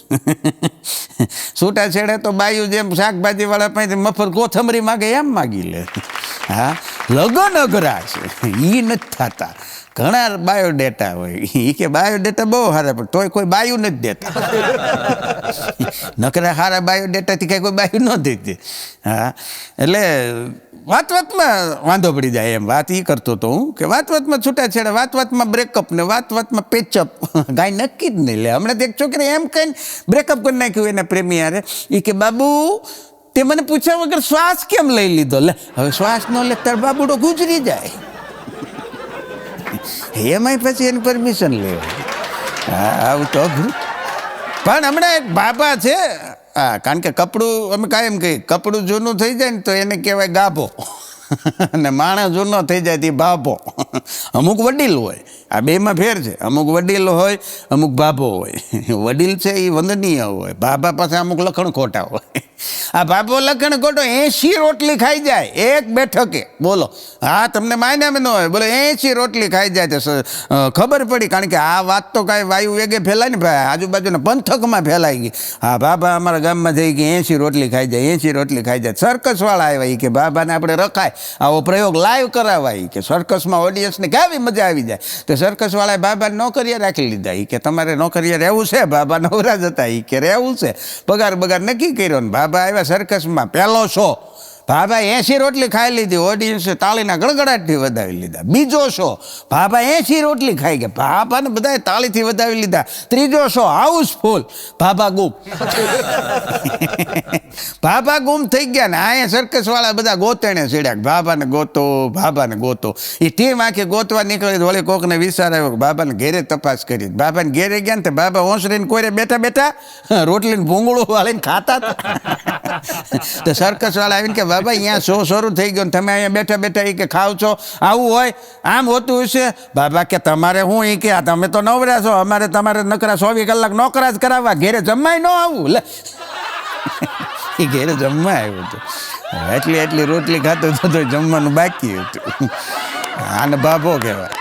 છૂટાછેડે તો બાયું જેમ શાકભાજીવાળા પાસે મફત કોથમરી માગે એમ માગી લે. હા, લગ્ન અઘરા છે, એ નથી થતા. ઘણા બાયોડેટા હોય, એ કે બાયોડેટા બહુ સારા, પણ તોય કોઈ બાયું નથી દેતા. નકરા સારા બાયોડેટાથી કાંઈ કોઈ બાયું ન દેતી. હા, એટલે વાતમાં વાંધો પડી જાય. એમ વાત એ કરતો હતો હું કે વાતમાં છૂટાછેડા, વાતમાં બ્રેકઅપ ને વાતમાં પેચઅપ. કાંઈ નક્કી જ નહીં લે. હમણાં એક છોકરી એમ કહીને બ્રેકઅપ કરી નાખ્યું એના પ્રેમી યારે. એ કે બાબુ તે મને પૂછ્યા વગર શ્વાસ કેમ લઈ લીધો? લે, હવે શ્વાસ ન લે તાર બાબુડો ગુજરી જાય. એમાંય પછી એની પરમિશન લેવાય. હા, આવું તો અઘરું. પણ હમણાં એક બાબા છે. હા, કારણ કે કપડું અમે કાયમ કહીએ, કપડું જૂનું થઈ જાય ને તો એને કહેવાય ગાભો, અને માણસ જૂનો થઈ જાય તે ભાભો. અમુક વડીલ હોય, આ બેમાં ફેર છે. અમુક વડીલ હોય, અમુક ભાભો હોય. વડીલ છે એ વંદનીય હોય, ભાભા પાસે અમુક લખણ ખોટા હોય. આ ભાભો લખણ ખોટો 80 રોટલી ખાઈ જાય એક બેઠકે. બોલો, હા, તમને માયના ન હોય, બોલો 80 રોટલી ખાઈ જાય તો ખબર પડી. કારણ કે આ વાત તો કાંઈ વાયુ વેગે ફેલાય ને ભાઈ, આજુબાજુના પંથકમાં ફેલાઈ ગઈ. હા, બાબા અમારા ગામમાં જઈ કે 80 રોટલી ખાઈ જાય, 80 રોટલી ખાઈ જાય. સર્કસવાળા આવ્યા કે બાબાને આપણે રખાય, આવો પ્રયોગ લાઈવ કરાવાય કે સર્કસમાં ઓડિયન્સને કેવી મજા આવી જાય. તો સર્કસવાળાએ બાબાને નોકરિયા રાખી લીધા. કે તમારે નોકરિયા રહેવું છે? બાબા નવરા જ હતા. કે રહેવું છે, પગાર બગાર નક્કી કર્યો ને બાબા આવ્યા સર્કસમાં. પહેલો શો બાબા 80 રોટલી ખાઈ લીધી, ઓડિયન્સે તાળીના ગડગડાટથી વધાવી લીધા. બીજો શો બાબા 80 રોટલી ખાઈ ગયા, બાબાને બધાએ તાળીથી વધાવી લીધા. ત્રીજો શો હાઉસફુલ, બાબા ગુમ. બાબા ગુમ થઈ ગયા ને અહીંયા સર્કસવાળા બધા ગોતેણે ચડ્યા, બાબાને ગોતો, બાબાને ગોતો. એ ટીમ આખી ગોતવા નીકળી. વળી કોકને વિચાર આવ્યો કે બાબાને ઘેરે તપાસ કરી. બાબાને ઘેરે ગયા ને તો બાબા ઓસરીને કોઈને બેઠા બેઠા રોટલીને ભૂંગળું વાળીને ખાતા હતા. તો સર્કસવાળા આવીને કે બાબા અહીંયા શો શરૂ થઈ ગયો ને તમે અહીંયા બેઠા બેઠા એ કે ખાવ છો, આવું હોય, આમ હોતું હશે. બાબા કે તમારે હું એ કે તમે તો નવરા છો, અમારે તમારે નકરા 24 કલાક નોકરા જ કરાવવા, ઘેરે જમાય ન આવું. લે એ ઘેરે જમવા આવ્યું હતું, એટલી રોટલી ખાતો હતો તો જમવાનું બાકી હતું. આને બાબો કહેવાય.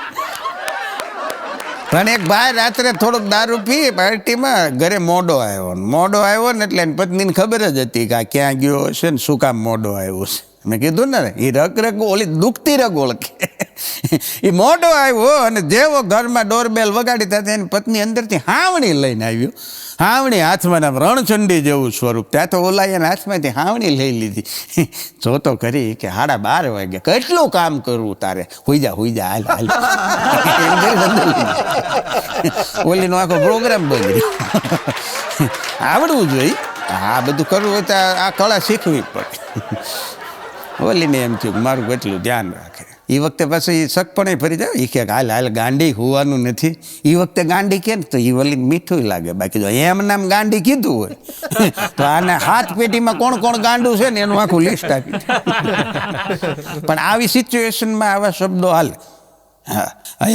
પણ એક ભાઈ રાત્રે થોડોક દારૂ પી પાર્ટીમાં ઘરે મોડો આવ્યો ને એટલે પત્નીને ખબર જ હતી કે આ ક્યાં ગયો હશે ને શું કામ મોડો આવ્યો છે. મેં કીધું ને એ રગ ઓલી દુખતી રગ ઓળખે. એ મોડો આવ્યો અને જેવો ઘરમાં ડોરબેલ વગાડી થતા એની પત્ની અંદરથી હાવણી લઈને આવ્યો. હાવણી હાથમાં રણચંડી જેવું સ્વરૂપ. ત્યાં તો ઓલાયાના હાથમાંથી હાવણી લઈ લીધી. જોતો કરી કે 12:30 વાગે કેટલું કામ કરવું તારે, હુઈ જા હાલ. ઓલીનો આખો પ્રોગ્રામ બગડ્યો. આવડવું જોઈએ, આ બધું કરવું હોય તો આ કળા શીખવી પડે. ઓલીને એમ થયું કે મારું કેટલું ધ્યાન રાખે. એ વખતે પાછું એ શક પણ ફરી જાય. એ કે હાલ ગાંડી હોવાનું નથી. એ વખતે ગાંડી કે ને તો એ વલીને મીઠું લાગે. બાકી જો એમ નામ ગાંડી કીધું હોય તો આને હાથ પેટીમાં કોણ ગાંડું છે ને એનું આખું લિસ્ટ આપી. પણ આવી સિચ્યુએશનમાં આવા શબ્દો હાલે. હા,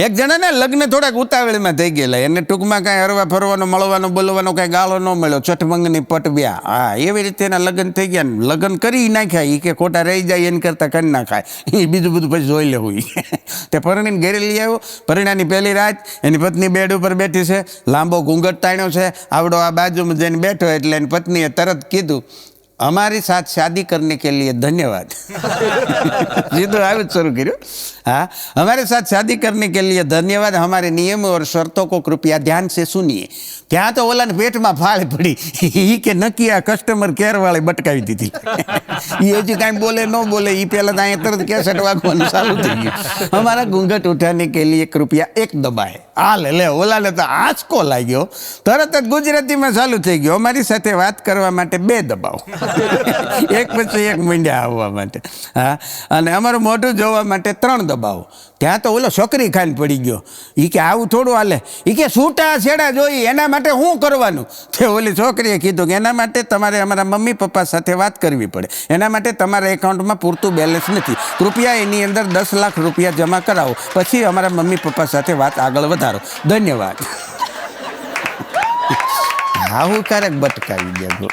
એક જણાને લગ્ન થોડાક ઉતાવળમાં થઈ ગયેલા. એને ટૂંકમાં કાંઈ હરવા ફરવાનો મળવાનો બોલવાનો કાંઈ ગાળો ન મળ્યો. ચટમંગની પટબ્યા. હા, એવી રીતે એના લગ્ન થઈ ગયા ને લગ્ન કરી નાખ્યા. એ કે ખોટા રહી જાય એને કરતાં કરી નાખાય. એ બીજું બધું પછી જોઈ લેવું. તે પરણીને ઘેરે લઈ આવ્યો. પરિણાની પહેલી રાત એની પત્ની બેડ ઉપર બેઠી છે, લાંબો ઘૂંઘટ તાણ્યો છે, આવડો આ બાજુમાં જઈને બેઠો. એટલે એની પત્નીએ તરત કીધું, हमारे साथ शादी करने के लिए धन्यवाद. सीधो आगे शुरू करो. हाँ, हमारे साथ शादी करने के लिए धन्यवाद. हमारे नियमों और शर्तों को कृपया ध्यान से सुनिए. ત્યાં તો ઓલાને પેટમાં ફાળ પડી. એ કે નક્કી આ કસ્ટમર કેર વાળે બટકાવી દીધી. એ હજી કાંઈ બોલે ન બોલે એ પહેલાં તો અહીંયા તરત કેસેટ વાગવાનું ચાલુ થઈ ગયું. અમારા ઘૂંઘટ ઉઠાને કે લીએ કૃપયા એક દબાય. હાલ લે ઓલાને તો આંચકો લાગ્યો. તરત જ ગુજરાતીમાં ચાલુ થઈ ગયો. અમારી સાથે વાત કરવા માટે 2 દબાવો. એક પછી એક મીંડ્યા આવવા માટે. હા, અને અમારું મોઢું જોવા માટે 3 દબાવો. ત્યાં તો ઓલો છોકરી ખાઈને પડી ગયો. એ કે આવું થોડું હાલે. એ કે છૂટા છેડા જોઈ એના માટે શું કરવાનું? તે ઓલી છોકરીએ કીધું કે એના માટે તમારે અમારા મમ્મી પપ્પા સાથે વાત કરવી પડે. એના માટે તમારા એકાઉન્ટમાં પૂરતું બેલેન્સ નથી. કૃપયા એની અંદર 10 લાખ રૂપિયા જમા કરાવો, પછી અમારા મમ્મી પપ્પા સાથે વાત આગળ વધારો. ધન્યવાદ. આવું ક્યારેક બટકાવી ગયા.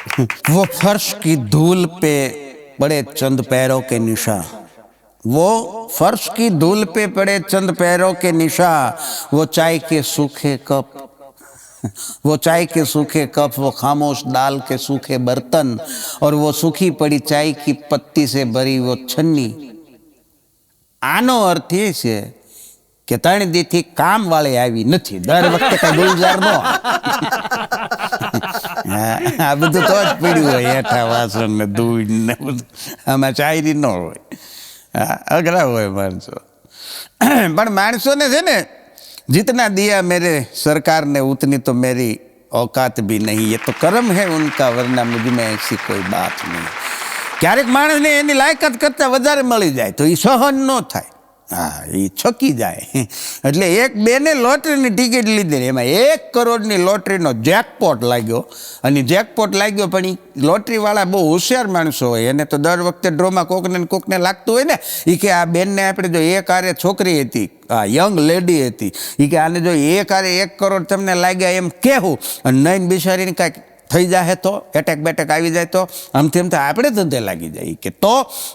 वो फर्श की धूल पे पड़े चंद पैरों के निशान, वो फर्श की धूल पे पड़े चंद पैरों के निशान, वो चाय के सूखे कप, वो चाय के सूखे कप, वो खामोश दाल के सूखे बर्तन, और वो सूखी पड़ी चाय की पत्ती से भरी वो छन्नी. આનો અર્થ એ છે કે 3 દીથી કામ વાળી આવી નથી. દર વખતે કઈ ગુલજાર નો. આ બધું તો જ પીડ્યું હોય, હેઠા વાસણ ને દૂધ ને બધું. આમાં ચાયરી ન હોય. અઘરા હોય માણસો. પણ માણસોને છે ને, जितना दिया मेरे सरकार ने उतनी तो मेरी औकात भी नहीं. ये तो कर्म है उनका, वरना मुझ में ऐसी कोई बात नहीं. ક્યારેક માણસને એની લાયકાત કરતાં વધારે મળી જાય તો એ સહન ન થાય. હા, એ છકી જાય. એટલે એક બેને લોટરીની ટિકિટ લીધી, એમાં 1 કરોડની લોટરીનો જેકપોટ લાગ્યો. અને જેકપોટ લાગ્યો, પણ એ લોટરીવાળા બહુ હોશિયાર માણસો હોય, એને તો દર વખતે ડ્રોમાં કોકને કોકને લાગતું હોય ને. એ કે આ બેનને આપણે જો એક આરે છોકરી હતી, યંગ લેડી હતી, એ કે આને જો એક આરે 1 કરોડ તમને લાગ્યા એમ કહેવું, અને નહીં બિચારીને કાંઈક થઈ જાય તો, એટેક બેટેક આવી જાય તો, આમથી તો આપણે ધંધે લાગી જાય. કે તો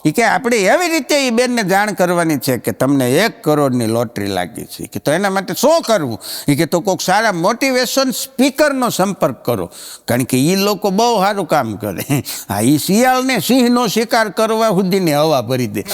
એ કે આપણે એવી રીતે એ બેનને જાણ કરવાની છે કે તમને 1 કરોડની લોટરી લાગી છે. કે તો એના માટે શું કરવું? એ કે તો કોઈક સારા મોટિવેશન સ્પીકરનો સંપર્ક કરો, કારણ કે એ લોકો બહુ સારું કામ કરે. હા, એ શિયાળને સિંહનો શિકાર કરવા સુધીની હવા ભરી દે.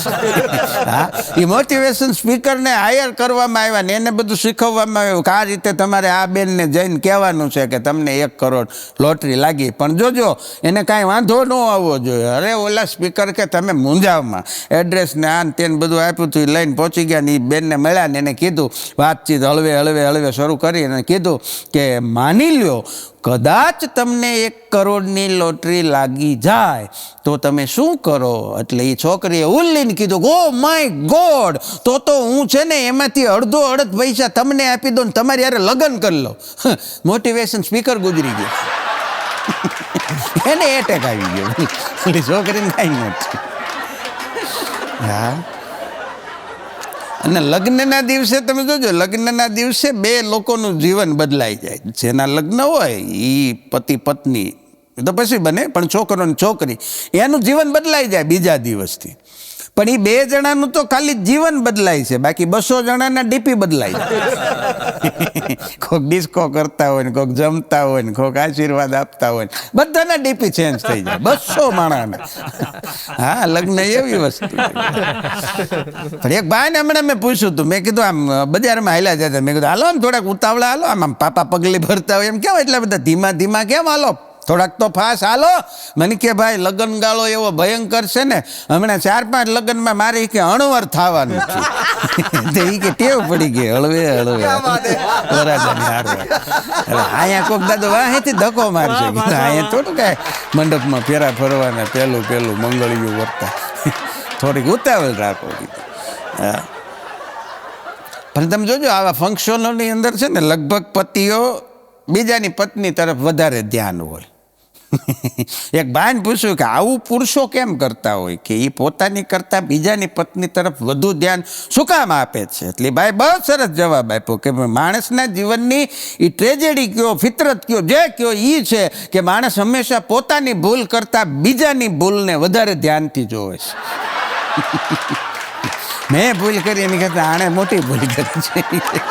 હા, એ મોટિવેશન સ્પીકરને હાયર કરવામાં આવ્યા ને એને બધું શીખવવામાં આવ્યું કે આ રીતે તમારે આ બેનને જઈને કહેવાનું છે કે તમને 1 કરોડ લોટરી લાગી. પણ જોજો, એને કાંઈ વાંધો ન આવવો જોઈએ. અરે ઓલા સ્પીકર કે તમે મૂંઝાવમાં એડ્રેસ ને આન તેને બધું આપ્યું હતું, લઈને પહોંચી ગયા ને એ બેનને મળ્યા ને એને કીધું, વાતચીત હળવે શરૂ કરી અને કીધું કે માની લ્યો કદાચ તમને 1 કરોડની લોટરી લાગી જાય તો તમે શું કરો? એટલે એ છોકરીએ ઉલ્લીને કીધું, ઓ માય ગોડ, તો હું છે ને એમાંથી અડધ પૈસા તમને આપી દો ને તમારી યારે લગ્ન કરી લો. મોટિવેશન સ્પીકર ગુજરી ગયો. એને એટેક આવી ગયો. છોકરીને કાંઈ નથી. હા, અને લગ્નના દિવસે તમે જોજો, લગ્નના દિવસે 2 લોકોનું જીવન બદલાઈ જાય. જેના લગ્ન હોય એ પતિ પત્ની તો પછી બને, પણ છોકરો ને છોકરી એનું જીવન બદલાઈ જાય બીજા દિવસથી. પણ એ 2 જણાનું તો ખાલી જીવન બદલાય છે, બાકી 200 જણાના ડીપી બદલાય છે. કોઈક ડિસ્કો કરતા હોય ને, કોઈક જમતા હોય ને, કોઈક આશીર્વાદ આપતા હોય ને, બધાના ડીપી ચેન્જ થઈ જાય 200 માણાને. હા, લગ્ન એવી વસ્તુ. પણ એક ભાઈને હમણાં મેં પૂછ્યું હતું, મેં કીધું આમ બજારમાં હાલ્યા જતા, મેં કીધું હાલો ને થોડાક ઉતાવળા હાલો, આમ પાપા પગલી ભરતા હોય એમ કેમ એટલા બધા ધીમા ધીમા કેમ હાલો, થોડાક તો ફાસ હાલો. મને કે ભાઈ લગ્ન ગાળો એવો ભયંકર છે ને, હમણાં 4-5 લગ્નમાં મારે કે અણવર થવાનું છે. એ કે ટેવ પડી ગઈ હળવે વરાજાની હારવા. અહીંયા કોક દાદો વાહેથી ધક્કો મારશે, અહીંયા થોડું કાંઈ મંડપમાં ફેરા ફરવાના પેલું મંગળિયું વર્તા, થોડીક ઉતાવળ રાખો. હા, પણ તમે જોજો આવા ફંક્શનોની અંદર છે ને લગભગ પતિઓ બીજાની પત્ની તરફ વધારે ધ્યાન હોય. એક ભાઈને પૂછ્યું કે આવું પુરુષો કેમ કરતા હોય? કે એ પોતાની કરતાં બીજાની પત્ની તરફ વધુ ધ્યાન શું કામ આપે છે? એટલે ભાઈ બહુ સરસ જવાબ આપ્યો કે માણસના જીવનની એ ટ્રેજેડી કયો, ફિતરત કયો, જે કયો એ છે કે માણસ હંમેશા પોતાની ભૂલ કરતાં બીજાની ભૂલને વધારે ધ્યાનથી જોવે છે. મેં ભૂલ કરી એની કરતાં આણે મોટી ભૂલ કરી છે.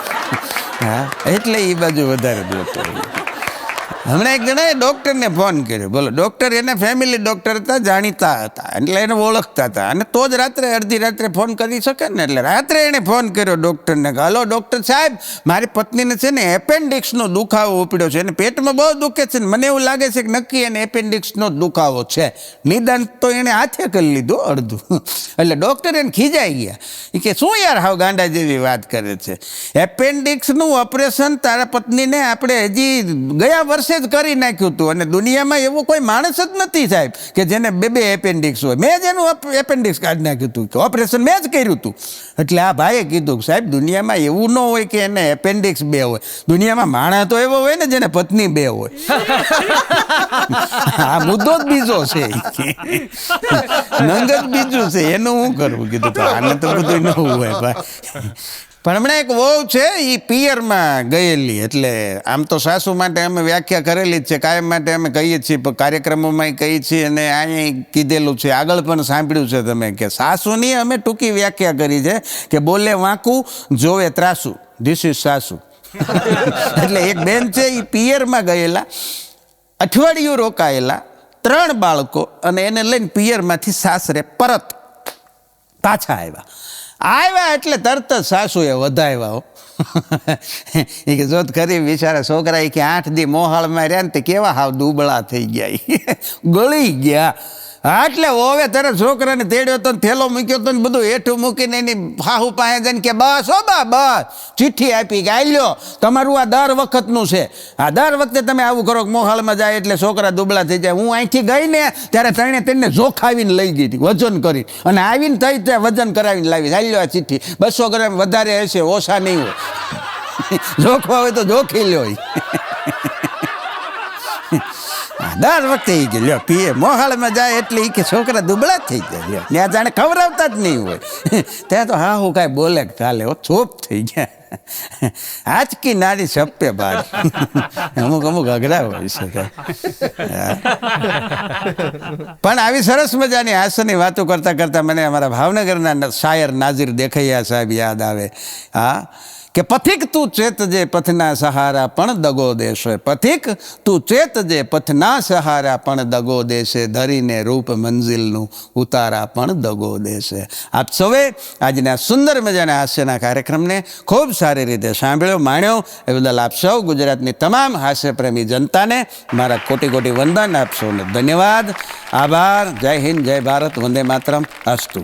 હા, એટલે એ બાજુ વધારે જોતો. હમણાં એક જણાએ ડૉક્ટરને ફોન કર્યો. બોલો, ડૉક્ટર એના ફેમિલી ડૉક્ટર હતા, જાણીતા હતા, એટલે એને ઓળખતા હતા, અને તો જ રાત્રે અડધી રાત્રે ફોન કરી શકે ને. એટલે રાત્રે એણે ફોન કર્યો ડૉક્ટરને કે હલો ડૉક્ટર સાહેબ, મારી પત્નીને છે ને એપેન્ડિક્સનો દુખાવો ઉપડ્યો છે, એને પેટમાં બહુ દુખે છે ને મને એવું લાગે છે કે નક્કી એને એપેન્ડિક્સનો દુખાવો છે. નિદાન તો એણે હાથે કરી લીધું અડધું. એટલે ડૉક્ટર એને ખીજાઈ ગયા. એ કે શું યાર હાવ ગાંડા જેવી વાત કરે છે? એપેન્ડિક્સનું ઓપરેશન તારા પત્નીને આપણે હજી ગયા વર્ષે જ કરી નાખ્યું હતું, અને દુનિયામાં એવો કોઈ માણસ જ નથી સાહેબ કે જેને 2 એપેન્ડિક્સ હોય. મેં જ એનું એપેન્ડિક્સ કાઢી નાખ્યું હતું, કે ઓપરેશન મેં જ કર્યું હતું. એટલે આ ભાઈએ કીધું કે સાહેબ દુનિયામાં એવું ન હોય કે એને એપેન્ડિક્સ 2 હોય, દુનિયામાં માણસ તો એવો હોય ને જેને પત્ની 2 હોય. આ મુદ્દો જ બીજો છે, નંગ જ બીજું છે, એનું શું કરવું? કીધું તો આને તો બધું ન હોય ભાઈ. પણ હમણાં એક વહુ છે એ પિયરમાં ગયેલી. એટલે આમ તો સાસુ માટે અમે વ્યાખ્યા કરેલી જ છે, કાયમ માટે અમે કહીએ છીએ, પણ કાર્યક્રમોમાં કહીએ છીએ, અને અહીંયા કીધેલું છે, આગળ પણ સાંભળ્યું છે તમે કે સાસુની અમે ટૂંકી વ્યાખ્યા કરી છે કે બોલે વાંકું, જોવે ત્રાસું, ધીસ ઇઝ સાસુ. એટલે એક બેન છે એ પિયરમાં ગયેલા, અઠવાડિયું રોકાયેલા, 3 બાળકો, અને એને લઈને પિયરમાંથી સાસરે પરત પાછા આવ્યા એટલે તરત જ સાસુએ વધાવ્યા. એ કે જોત ખરી બિચારા છોકરા, એ કે 8 દી મોહાળમાં રહ્યા ને તે કેવા હાવ દુબળા થઈ ગયા, ગળી ગયા. હા એટલે હવે તારે છોકરાને તેડ્યો તો ને થેલો મૂક્યો તો ને બધું હેઠું મૂકીને એની હાહુ પાસે જઈને કે બસ હો બસ ચિઠ્ઠી આપી કે આલ્યો તમારું આ દર વખતનું છે. આ દર વખતે તમે આવું કરો કે મોહાલમાં જાય એટલે છોકરા દુબળા થઈ જાય. હું અહીંથી ગઈ ને ત્યારે તેને જોખાવીને લઈ ગઈ હતી વજન કરી, અને આવીને થઈ ત્યાં વજન કરાવીને લાવી. આલ્યો આ ચિઠ્ઠી 200 ગ્રામ વધારે હશે, ઓછા નહીં હોય. જોખવા હોય તો જોખી લ્યો. દર વખતે એ કે લ્યો પીએ મોહાળમાં જાય એટલે એ કે છોકરા દુબળા થઈ જાય. લ્યો ત્યાં જાણે ખવડાવતા જ નહીં હોય. ત્યાં તો હા હું કાંઈ બોલે ચાલે હો, ચોપ થઈ ગયા. આજકી નારી છપ્પે બાર. અમુક અઘરા હોય છે. પણ આવી સરસ મજાની હાસ્યની વાતો કરતાં કરતાં મને અમારા ભાવનગરના શાયર નાઝીર દેખૈયા સાહેબ યાદ આવે. હા કે પથિક તું ચેતજે પથના સહારા પણ દગો દેશે. પથિક તું ચેતજે પથના સહારા પણ દગો દેશે. ધરીને રૂપ મંઝિલનું ઉતારા પણ દગો દેશે. આપ સૌએ આજના સુંદર મજાના હાસ્યના કાર્યક્રમને ખૂબ સારી રીતે સાંભળ્યો, માણ્યો. એ બદલ આપ સૌ ગુજરાતની તમામ હાસ્યપ્રેમી જનતાને મારા કોટી કોટી વંદન. આપ સૌને ધન્યવાદ, આભાર. જય હિન્દ, જય ભારત, વંદે માતરમ. અસ્તુ.